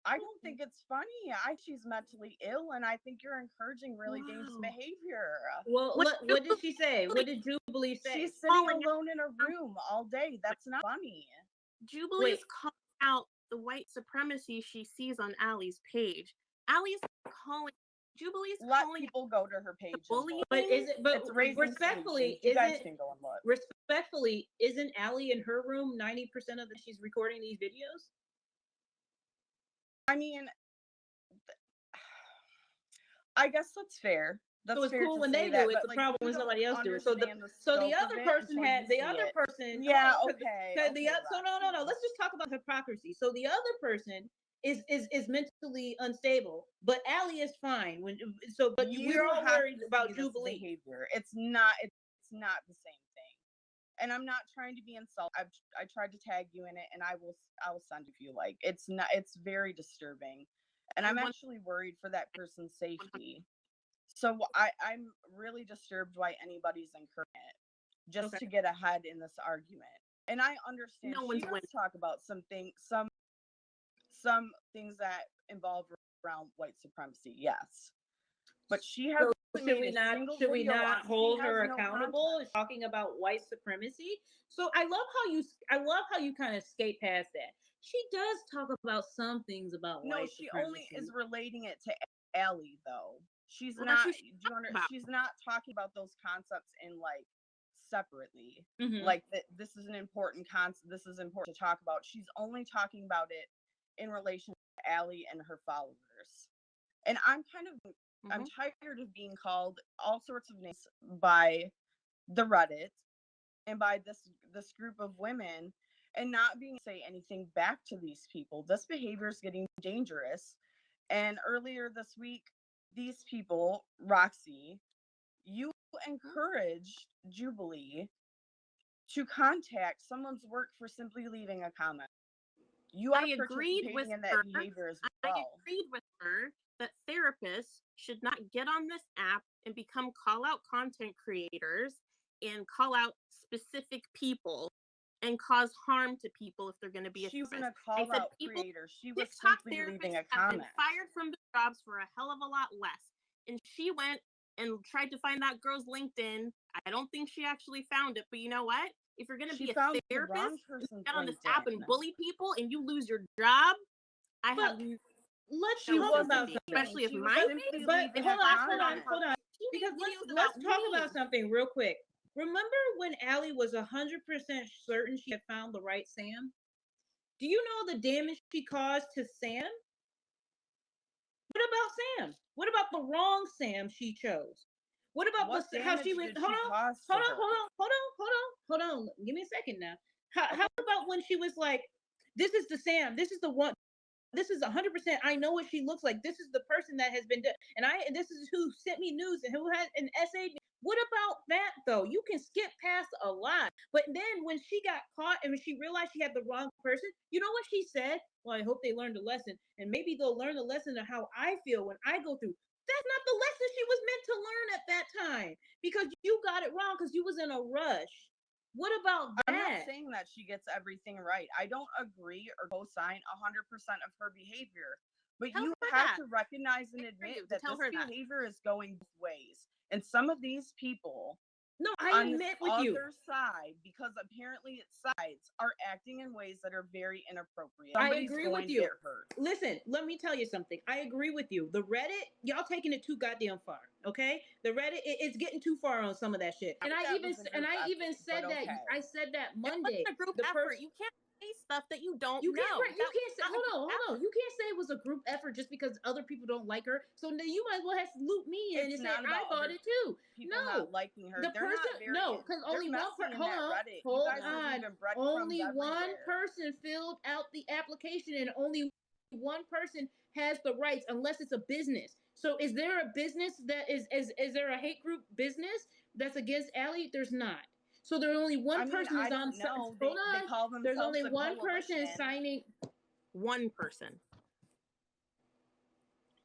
I don't think it's funny. She's mentally ill, and I think you're encouraging really dangerous behavior. Well, what did she say? What did Jubilee say? She's sitting alone in a room all day. That's not funny. Jubilee's calling out the white supremacy she sees on Allie's page. Allie's calling Jubilee's Let calling people go to her page. bullying. But is it? But it's raising respectfully, solutions. You guys isn't can go and look. respectfully? Isn't Allie in her room 90% of the she's recording these videos? I mean, I guess that's fair. That's So it's fair cool to when say they that, do it. but, The like, problem you when somebody don't else do it. So understand the scope other of it person until had you the see other it. person. Yeah, oh, okay. The so no. Let's just talk about hypocrisy. So the other person is mentally unstable, but Allie is fine. But we're all worried about Jubilee behavior. It's not the same thing. And I'm not trying to be insulting. I tried to tag you in it, and I will send if you like. It's very disturbing, and I'm actually worried for that person's safety. So I'm really disturbed why anybody's encouraging it just to get ahead in this argument. And I understand she does talk about some things that involve around white supremacy, yes. But she has. So should we not hold her accountable? Talking about white supremacy. So I love how you kind of skate past that. She does talk about some things about white supremacy. No, she only is relating it to Allie, though. She's not. She's not talking about those concepts in like separately. Mhm. Like that. This is an important concept. This is important to talk about. She's only talking about it in relation to Allie and her followers. And I'm kind of. I'm tired of being called all sorts of names by the Reddit and by this group of women, and not being able to say anything back to these people. This behavior is getting dangerous. And earlier this week, these people, Roxy, you encouraged Jubilee to contact someone's work for simply leaving a comment. You are participating in that behavior as well. I agreed with her that therapists should not get on this app and become call out content creators and call out specific people and cause harm to people if they're going to be a She wasn't a call out creator. She was TikTok simply leaving a therapists have comment. been fired from their jobs for a hell of a lot less. And she went and tried to find that girl's LinkedIn. I don't think she actually found it, but you know what? If you're going to be a therapist, get on this app and bully people and you lose your job, I have. Let's talk about something. Especially if my but hold on. Because let's talk about something real quick. Remember when Allie was 100% certain she had found the right Sam? Do you know the damage she caused to Sam? What about Sam? What about the wrong Sam she chose? What about how she went? Hold on. Give me a second now. How about when she was like, "This is the Sam. This is the one. This is 100%. I know what she looks like. This is the person that has been done, and this is who sent me news and who had an essay." What about that though? You can skip past a lot. But then when she got caught and when she realized she had the wrong person, you know what she said? Well, I hope they learned a lesson, and maybe they'll learn the lesson of how I feel when I go through. That's not the lesson she was meant to learn at that time, because you got it wrong because you was in a rush. What about that? I'm not saying that she gets everything right. I don't agree or co-sign 100% of her behavior. But you have to recognize and admit that this behavior is going both ways. And some of these people on the other side, because apparently it's sides, are acting in ways that are very inappropriate. I agree with you. Listen, let me tell you something. I agree with you. The Reddit, y'all taking it too goddamn far. Okay, the Reddit, it's getting too far on some of that shit. And I even said that. I said that Monday. It wasn't a group effort. You can't say stuff that you don't know. You can't say. Hold on. You can't say it was a group effort just because other people don't like her. So now you might as well have looped me in and say I thought it too. People not liking her. The person, because only one person. Only one person filled out the application, and only one person has the rights, unless it's a business. So, is there a business that is there a hate group business that's against Allie? There's not. So there's only one person is on. Hold on. There's only one person signing. One person.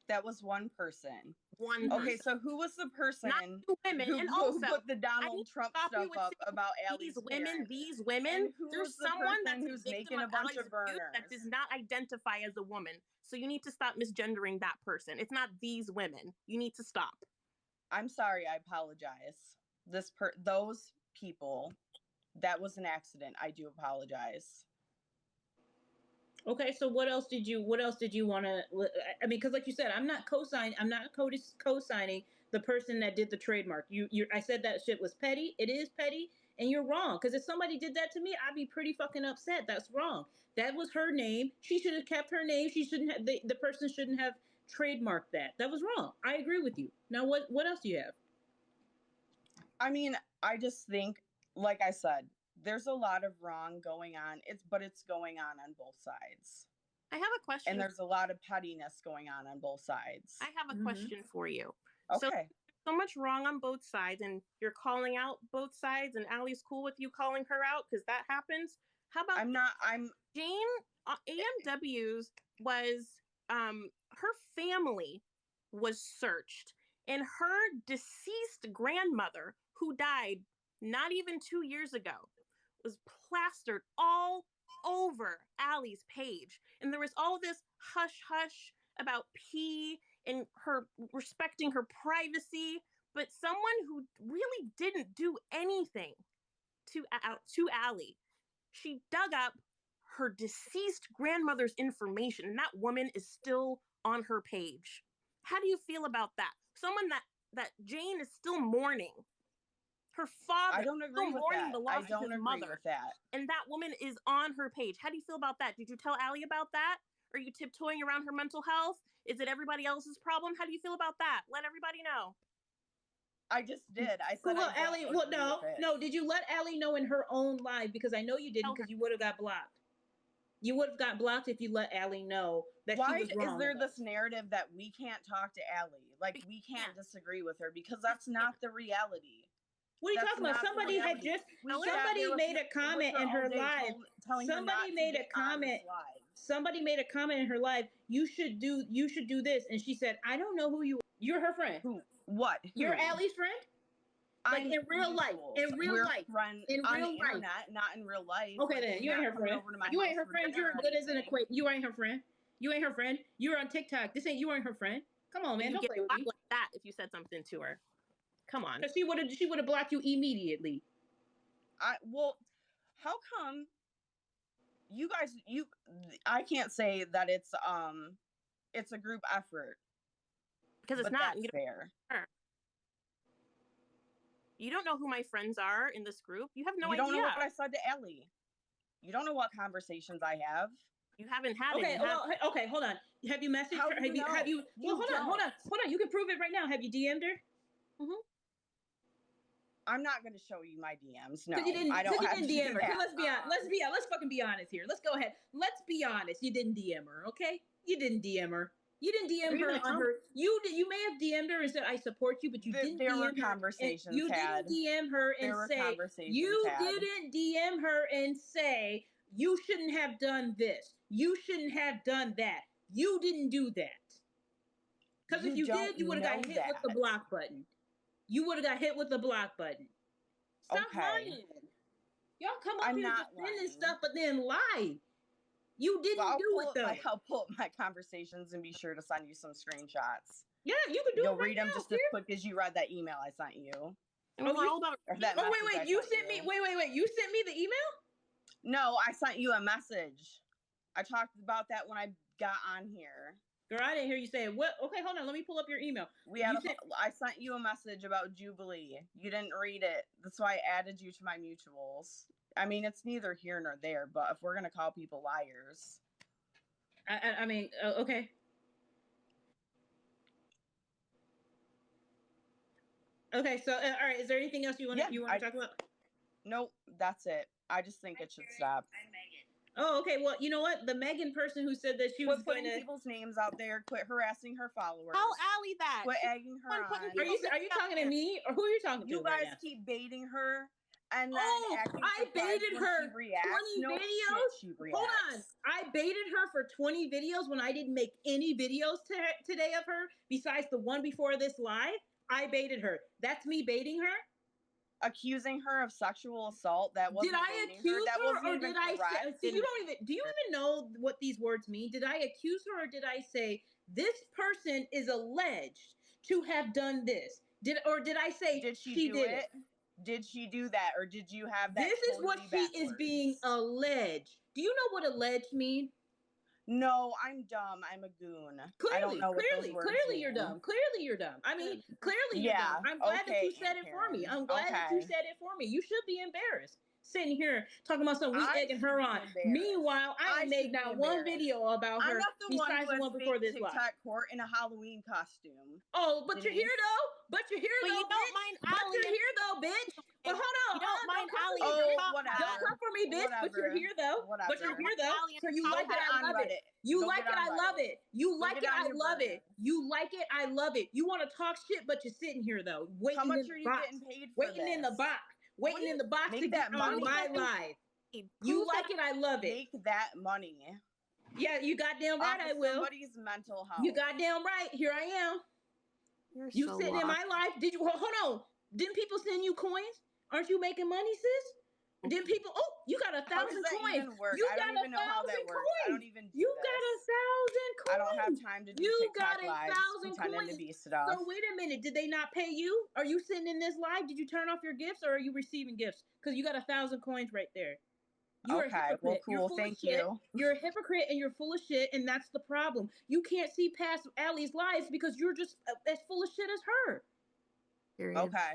That was one person. One Okay, person. so who was the person Not two women. who, and who also, put the I need Donald to Trump stop you stuff with up saying about these Allie's women, parents? these women. And who There's was the someone person that's a who's victim making of a bunch Allie's of abuse that burners? does not identify as a woman. So you need to stop misgendering that person. It's not these women. You need to stop. I'm sorry, I apologize. Those people, that was an accident. I do apologize. Okay, so what else did you want to? I mean, because like you said, I'm not co-signing the person that did the trademark. I said that shit was petty. It is petty, and you're wrong. Because if somebody did that to me, I'd be pretty fucking upset. That's wrong. That was her name. She should have kept her name. She shouldn't have. The person shouldn't have trademarked that. That was wrong. I agree with you. Now, what else do you have? I mean, I just think, like I said, there's a lot of wrong going on. But it's going on both sides. I have a question. And there's a lot of pettiness going on both sides. I have a question for you. Okay. So much wrong on both sides, and you're calling out both sides, and Allie's cool with you calling her out because that happens. How about Jane AMW's was her family was searched, and her deceased grandmother, who died not even 2 years ago, was plastered all over Allie's page. And there was all this hush hush about P and her respecting her privacy, but someone who really didn't do anything to Allie, she dug up her deceased grandmother's information, and that woman is still on her page. How do you feel about that? Someone that Jane is still mourning. Her father. I don't agree with that. I don't agree with that. And that woman is on her page. How do you feel about that? Did you tell Allie about that? Are you tiptoeing around her mental health? Is it everybody else's problem? How do you feel about that? Let everybody know. I just did. I said, well, Allie, no. Did you let Allie know in her own live? Because I know you didn't, because you would have got blocked. You would have got blocked if you let Allie know that Why she was wrong. Is there this narrative that we can't talk to Allie? Like, we can't disagree with her, because that's not the reality. What are you talking about? Somebody had just made a comment in her live. Somebody made a comment. Somebody made a comment in her live. You should do this, and she said, "I don't know who you are. You're her friend. Who? What? You're Allie's friend. Like in real life. In real life. In real life. Not in real life. Okay, then you ain't her friend. You ain't her friend. You're good as an equate. You ain't her friend. You ain't her friend. You're on TikTok. This ain't you ain't her friend. Come on, man. Don't play with me like that. If you said something to her. Come on. Because she would have blocked you immediately. Well, how come I can't say that it's a group effort. Because it's not fair. You don't know who my friends are in this group. You have no idea. You don't know what I said to Allie. You don't know what conversations I have. You haven't had it. Okay, hold on. Have you messaged her? Have you well, hold on. You can prove it right now. Have you DM'd her? Mm-hmm. I'm not going to show you my DMs. No, I don't. You didn't DM her. Let's fucking be honest here. Let's go ahead. Let's be honest. You didn't DM her, okay? You didn't DM her. You didn't DM her on her. You may have DM'd her and said I support you, but you didn't. There were DM her. Conversations you had. didn't DM her and say you didn't DM her and say you shouldn't have done this. You shouldn't have done that. You didn't do that. Because if you did, you would have got hit with the block button. You would have got hit with the block button. Stop lying. Y'all come up here defending stuff, but then lie. You didn't do it though. I'll pull up my conversations and be sure to send you some screenshots. Yeah, you can do it. You'll read them just as quick as you read that email I sent you. Wait. You sent me. Wait. You sent me the email? No, I sent you a message. I talked about that when I got on here. Girl, I didn't hear you say it. What? Okay, hold on. Let me pull up your email. I sent you a message about Jubilee. You didn't read it. That's why I added you to my mutuals. I mean, it's neither here nor there, but if we're going to call people liars. I mean, okay. Okay, so, all right. Is there anything else you want to talk about? Nope, that's it. I just think it should stop. Oh, okay. Well, you know what? The Megan person who said that she was putting people's names out there. Quit harassing her followers. Tell Allie that. Quit egging her on. Are you talking to me, or who are you talking to? You guys keep baiting her and then acting I surprised baited when her she reacts. 20 No videos. shit, she reacts. Hold on. I baited her for 20 videos when I didn't make any videos today of her besides the one before this live. I baited her. That's me baiting her. Accusing her of sexual assault. That wasn't Did I baiting accuse That her, wasn't or even did I say? correct. See, you don't even. Do you even know what these words mean? Did I accuse her, or did I say this person is alleged to have done this? Did I say Did she do did it? Did she do that, or did you have that? This is what totally she is being alleged. Do you know what alleged mean? No, I'm dumb. I'm a goon. I don't Clearly, know what those words clearly mean. you're dumb. Clearly you're dumb. I mean, clearly you're Yeah, dumb. I'm glad that okay, you said Aunt it for me. Karen. I'm glad that you Okay. said it for me. You should be embarrassed. Sitting here talking about something we I egging should her be on. embarrassed. Meanwhile, I I ain't made should be not one embarrassed. video about I'm her not the one besides who the one has before fake this live. TikTok court in a Halloween costume. Oh, but you're Denise. here though. But you're here But though, you don't bitch. mind But Allie you're and here though, bitch. But hold on, you don't mind come Allie for and me, her bitch. top whatever. hat. Don't come for me, bitch. But you're Whatever. here though. Whatever. But you're here though. Allie and So her you top like it, hat. I on love it. Reddit. You Go like get it, on I love Reddit. it. You Go like get it, on I your love it. burner. You like it, I love it. You want to talk shit, but you're sitting here though, waiting How much in are the you box, getting paid for waiting in the this? box, waiting in the box Make to get that on money. my live. You Proof like it, I love it. Make that money. Yeah, you goddamn right, Off I of will. somebody's mental health. You goddamn right. Here I am. You're You so sitting in lost. my life. Did you hold on? Didn't people send you coins? Aren't you making money, sis? Didn't people? Oh, you got 1,000 How does that coins. even work? You I got don't even know how that 1,000 works. I don't coins. even do You this. got 1,000 coins. I don't have time to do You TikTok got lives 1,000 pretending to coins. be stuff. So wait a minute. Did they not pay you? Are you sitting in this live? Did you turn off your gifts, or are you receiving gifts? Because you got 1,000 coins right there. You're Okay, a hypocrite. well, You're cool. full Thank of shit. you. You're a hypocrite and you're full of shit, and that's the problem. You can't see past Allie's lives because you're just as full of shit as her. Period. Okay.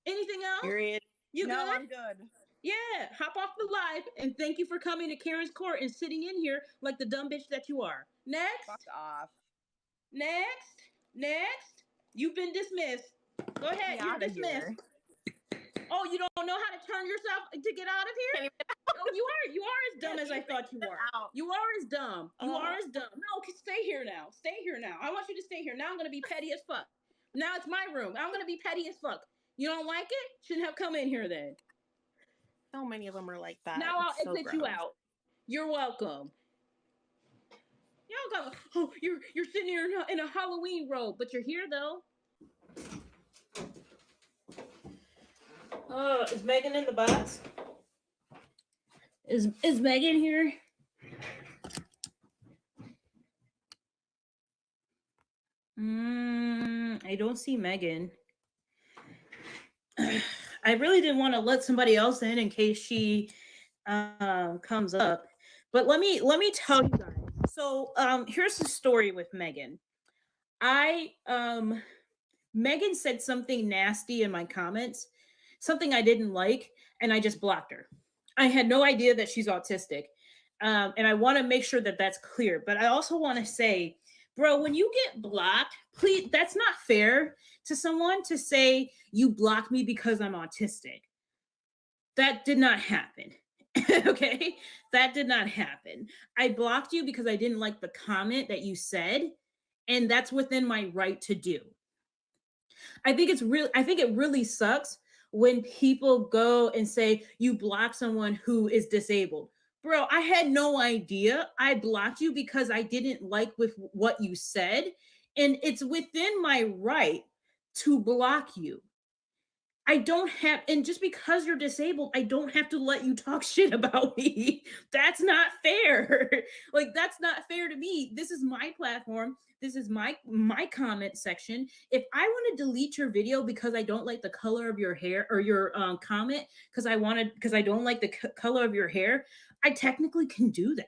Anything else? Period. You No, good? I'm good. Yeah. Hop off the live, and thank you for coming to Karen's court and sitting in here like the dumb bitch that you are. Next. Fuck off. Next. You've been dismissed. Go ahead. You're dismissed. Oh, you don't know how to turn yourself to get out of here? Oh, you are as dumb as I thought you were. You are as dumb. You are as dumb. No, stay here now. Stay here now. I want you to stay here. Now I'm gonna be petty as fuck. Now it's my room. I'm gonna be petty as fuck. You don't like it? Shouldn't have come in here then. So many of them are like that. Now I'll It's so exit you gross. out. You're welcome. Y'all go. Oh, you're sitting here in a Halloween robe, but you're here though. Is Megan in the box? Is Megan here? I don't see Megan. I really didn't want to let somebody else in case she comes up. But let me tell you guys. So here's the story with Megan. Megan said something nasty in my comments, something I didn't like, and I just blocked her. I had no idea that she's autistic. And I want to make sure that that's clear. But I also want to say, bro, when you get blocked, please, that's not fair to someone to say you blocked me because I'm autistic. That did not happen. Okay? That did not happen. I blocked you because I didn't like the comment that you said, and that's within my right to do. I think it really sucks when people go and say you block someone who is disabled. Bro, I had no idea. I blocked you because I didn't like with what you said, and it's within my right to block you. I don't have, and just because you're disabled, I don't have to let you talk shit about me. That's not fair. Like, that's not fair to me. This is my platform. This is my comment section. If I want to delete your video because I don't like the color of your hair, or your comment because I don't like the color of your hair, I technically can do that.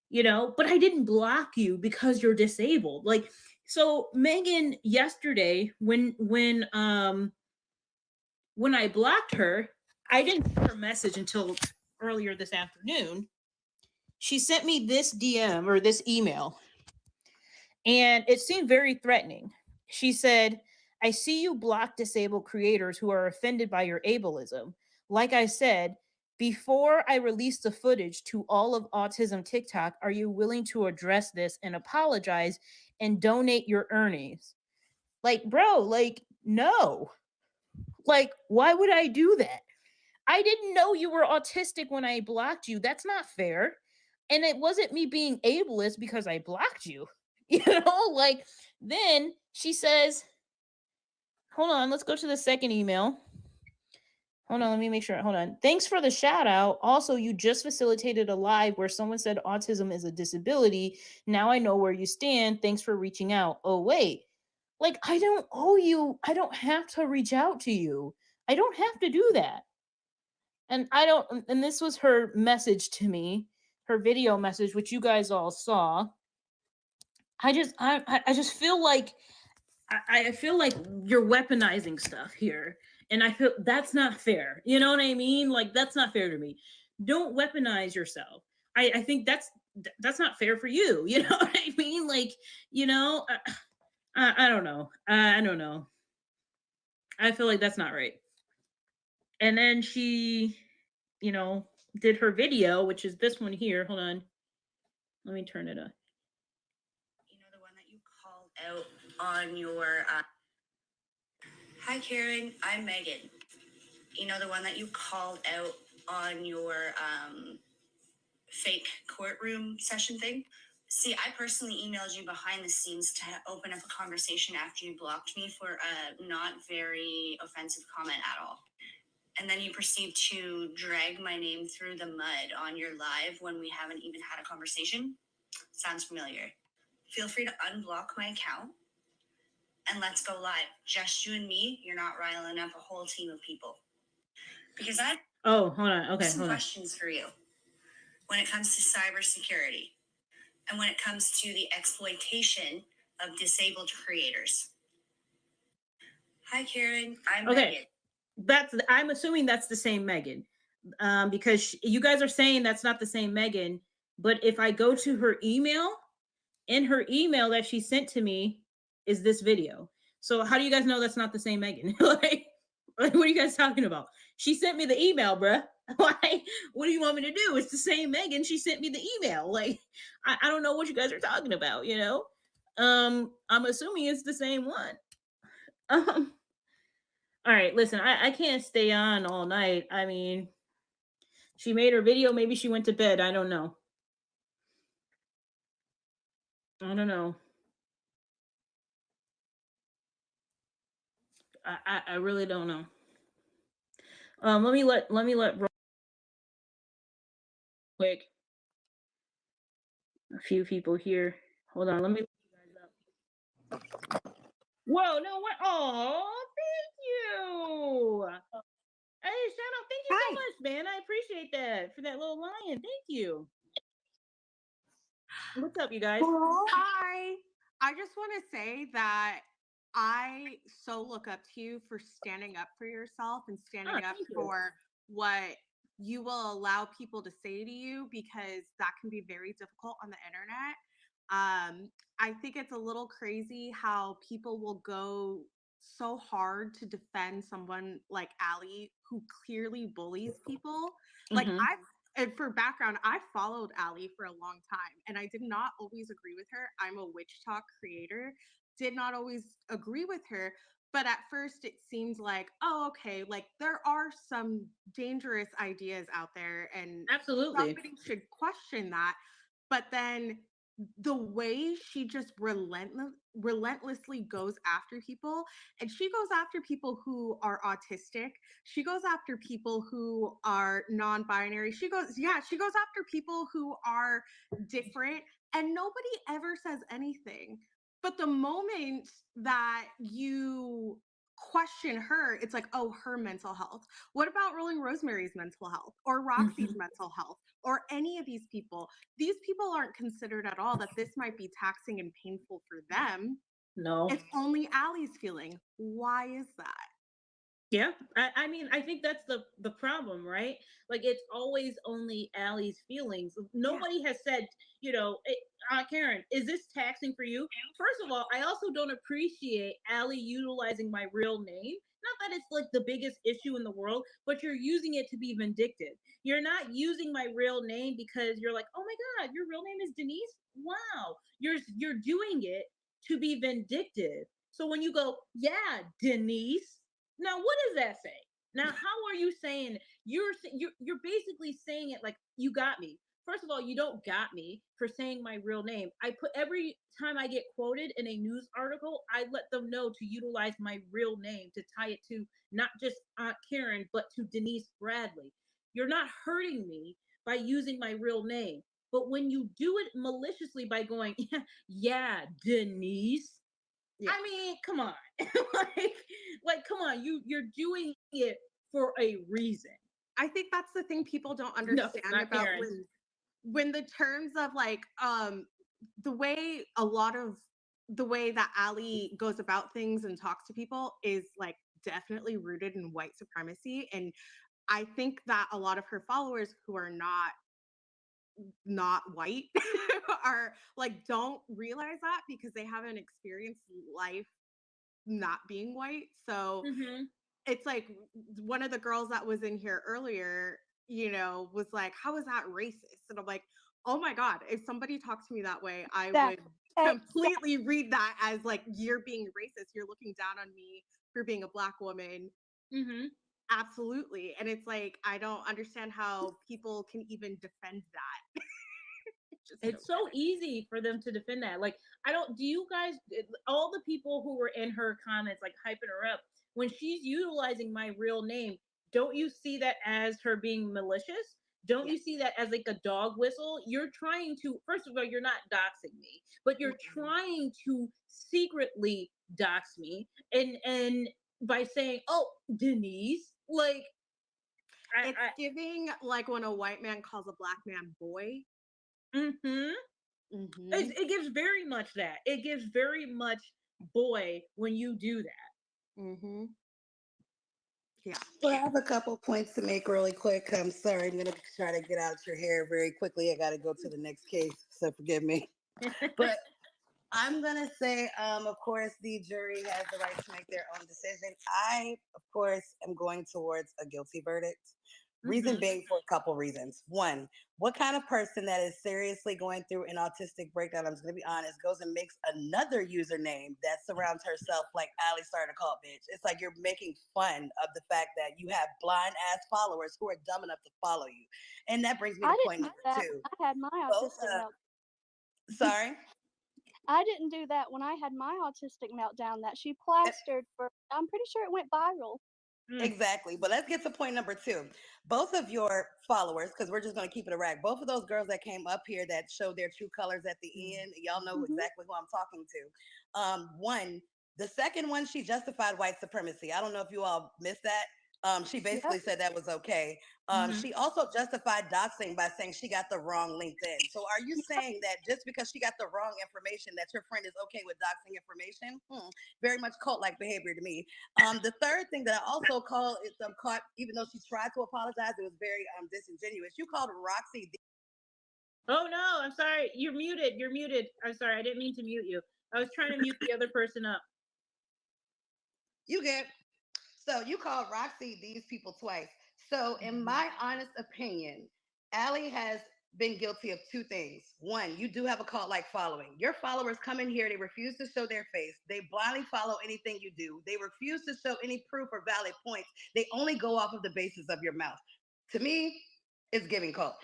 You know, but I didn't block you because you're disabled. Like, so Megan yesterday, when I blocked her, I didn't see her message until earlier this afternoon. She sent me this DM or this email, and it seemed very threatening. She said, I see you block disabled creators who are offended by your ableism. Like I said, before I release the footage to all of Autism TikTok, are you willing to address this and apologize and donate your earnings? Like, bro, like, no. Like, why would I do that? I didn't know you were autistic when I blocked you. That's not fair. And it wasn't me being ableist because I blocked you. You know, like then she says, hold on, let's go to the second email. Hold on, let me make sure. Hold on. Thanks for the shout out. Also, you just facilitated a live where someone said autism is a disability. Now I know where you stand. Thanks for reaching out. Oh, wait. Like, I don't owe you. I don't have to reach out to you. I don't have to do that. And I don't, and this was her message to me, her video message, which you guys all saw. I just feel like I feel like you're weaponizing stuff here, and I feel that's not fair. You know what I mean? Like that's not fair to me. Don't weaponize yourself. I think that's not fair for you. You know what I mean? Like you know, I don't know. I don't know. I feel like that's not right. And then she, you know, did her video, which is this one here. Hold on. Let me turn it up. You know, the one that you called out on your hi Karen, I'm Megan. You know, the one that you called out on your fake courtroom session thing. See, I personally emailed you behind the scenes to open up a conversation after you blocked me for a not very offensive comment at all. And then you proceed to drag my name through the mud on your live when we haven't even had a conversation. Sounds familiar. Feel free to unblock my account and let's go live. Just you and me. You're not riling up a whole team of people. Because I hold on. Okay, some hold on. questions for you when it comes to cybersecurity and when it comes to the exploitation of disabled creators. Hi, Karen. I'm Megan. I'm assuming that's the same Megan, because you guys are saying that's not the same Megan. But if I go to her email, in her email that she sent to me is this video. So how do you guys know that's not the same Megan? like what are you guys talking about? She sent me the email, bruh. Like, what do you want me to do? It's the same Megan. She sent me the email. Like, I don't know what you guys are talking about, you know? I'm assuming it's the same one. All right, listen, I can't stay on all night. I mean, she made her video. Maybe she went to bed. I don't know. I don't know. I really don't know. Let me let quick a few people here. Hold on, let me. Whoa, no, what? Oh, thank you. Hey, shout out. Thank you so much, man. I appreciate that for that little lion. Thank you. What's up, you guys? Hi. I just want to say that I so look up to you for standing up for yourself and standing up for what you will allow people to say to you, because that can be very difficult on the internet. I think it's a little crazy how people will go so hard to defend someone like Allie, who clearly bullies people. Like and for background, I followed Allie for a long time and I did not always agree with her. I'm a witch talk creator, did not always agree with her. But at first it seemed like, oh, okay, like there are some dangerous ideas out there and absolutely somebody should question that. But then the way she just relentlessly goes after people, and she goes after people who are autistic, she goes after people who are non-binary, she goes after people who are different, and nobody ever says anything. But the moment that you question her, it's like, oh, her mental health. What about Rolling Rosemary's mental health, or Roxy's mental health, or any of these people? These people aren't considered at all that this might be taxing and painful for them. No. It's only Allie's feeling. Why is that? Yeah, I mean, I think that's the problem, right? Like, it's always only Allie's feelings. Nobody has said, you know, Karen, is this taxing for you? First of all, I also don't appreciate Allie utilizing my real name. Not that it's like the biggest issue in the world, but you're using it to be vindictive. You're not using my real name because you're like, oh my God, your real name is Denise? Wow. You're doing it to be vindictive. So when you go, yeah, Denise, now what does that say? Now, how are you saying you're basically saying it like you got me? First of all, you don't got me for saying my real name. I put every time I get quoted in a news article, I let them know to utilize my real name to tie it to not just Aunt Karen, but to Denise Bradley. You're not hurting me by using my real name. But when you do it maliciously by going, yeah, Denise, Yeah. I mean, come on. Come on, you're doing it for a reason. I think that's the thing people don't No, understand not about Karen. when the terms of like the way a lot of the way that Allie goes about things and talks to people is like definitely rooted in white supremacy. And I think that a lot of her followers who are not white are like don't realize that because they haven't experienced life not being white. So Mm-hmm. it's like one of the girls that was in here earlier, was like, how is that racist? And I'm like, oh my God, if somebody talked to me that way, I would completely read that as like, you're being racist. You're looking down on me for being a Black woman. Mm-hmm. Absolutely. And it's like, I don't understand how people can even defend that. It's so easy for them to defend that. Like, I don't, do you guys, all the people who were in her comments, like hyping her up, when she's utilizing my real name, don't you see that as her being malicious? Don't you see that as like a dog whistle? You're trying to, first of all, you're not doxing me, but you're trying to secretly dox me. And by saying, oh, Denise, like, it's giving like when a white man calls a Black man boy. Mm-hmm. It gives very much that. It gives very much boy when you do that. Mm-hmm. Yeah. Well, I have a couple points to make really quick. I'm sorry, I'm going to try to get out your hair very quickly. I got to go to the next case, so forgive me. But I'm going to say, of course, the jury has the right to make their own decision. I, of course, am going towards a guilty verdict. Reason being for a couple reasons. One, what kind of person that is seriously going through an autistic breakdown, I'm just going to be honest, goes and makes another username that surrounds herself like Allie started to call bitch. It's like you're making fun of the fact that you have blind ass followers who are dumb enough to follow you. And that brings me to point number two. I had my Both, autistic meltdown. sorry? I didn't do that when I had my autistic meltdown that she plastered for, I'm pretty sure it went viral. Exactly. But let's get to point number two. Both of your followers, because we're just going to keep it a rag, both of those girls that came up here that showed their true colors at the end, y'all know exactly who I'm talking to. One, the second one, she justified white supremacy. I don't know if you all missed that. She basically said that was okay. She also justified doxing by saying she got the wrong LinkedIn. So are you saying that just because she got the wrong information that your friend is okay with doxing information? Very much cult-like behavior to me. The third thing that I also call is caught, even though she tried to apologize, it was very disingenuous. You called Roxy. Oh no, I'm sorry. You're muted. You're muted. I'm sorry. I didn't mean to mute you. I was trying to mute the other person up. You get. So you called Roxy these people twice. So in my honest opinion, Allie has been guilty of two things. One, you do have a cult-like following. Your followers come in here, they refuse to show their face. They blindly follow anything you do. They refuse to show any proof or valid points. They only go off of the basis of your mouth. To me, it's giving cult.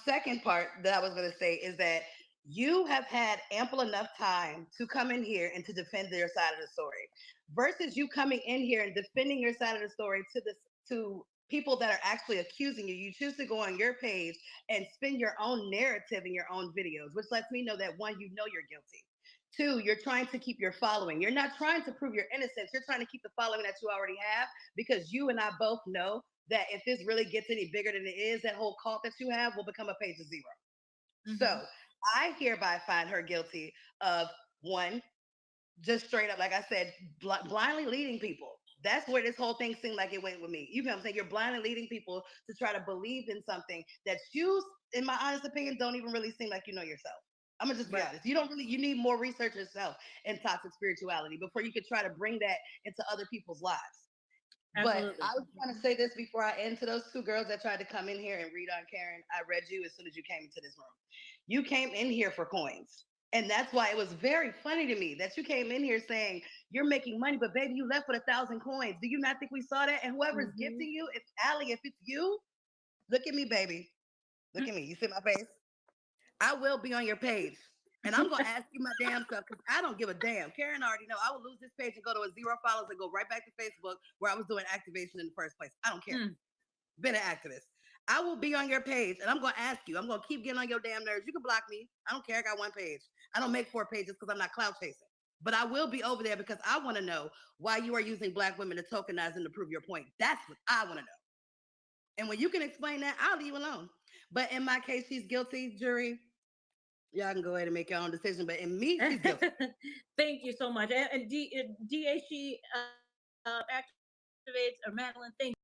Second part that I was going to say is that you have had ample enough time to come in here and to defend your side of the story versus you coming in here and defending your side of the story to people that are actually accusing you. You choose to go on your page and spin your own narrative in your own videos, which lets me know that one, you know you're guilty. Two, you're trying to keep your following. You're not trying to prove your innocence. You're trying to keep the following that you already have because you and I both know that if this really gets any bigger than it is, that whole cult that you have will become a page of zero. So I hereby find her guilty of one, just straight up, like I said, blindly leading people. That's where this whole thing seemed like it went with me. You know what I'm saying? You're blindly leading people to try to believe in something that you, in my honest opinion, don't even really seem like you know yourself. I'm gonna just be honest. You don't really, you need more research yourself in toxic spirituality before you could try to bring that into other people's lives. Absolutely. But I was trying to say this before I end to those two girls that tried to come in here and read on Karen. I read you as soon as you came into this room. You came in here for coins. And that's why it was very funny to me that you came in here saying you're making money, but baby, you left with 1,000 coins. Do you not think we saw that? And whoever's gifting you, if Allie, if it's you, look at me, baby. Look at me. You see my face? I will be on your page. And I'm gonna ask you my damn stuff because I don't give a damn. Karen already know I will lose this page and go to a 0 followers and go right back to Facebook where I was doing activation in the first place. I don't care. Been an activist. I will be on your page and I'm gonna ask you. I'm gonna keep getting on your damn nerves. You can block me. I don't care. I got 1 page. I don't make 4 pages because I'm not cloud chasing. But I will be over there because I want to know why you are using Black women to tokenize and to prove your point. That's what I want to know. And when you can explain that, I'll leave you alone. But in my case, she's guilty, jury. Y'all can go ahead and make your own decision. But in me, she's guilty. Thank you so much. And DA, she activates, or Madeline, thank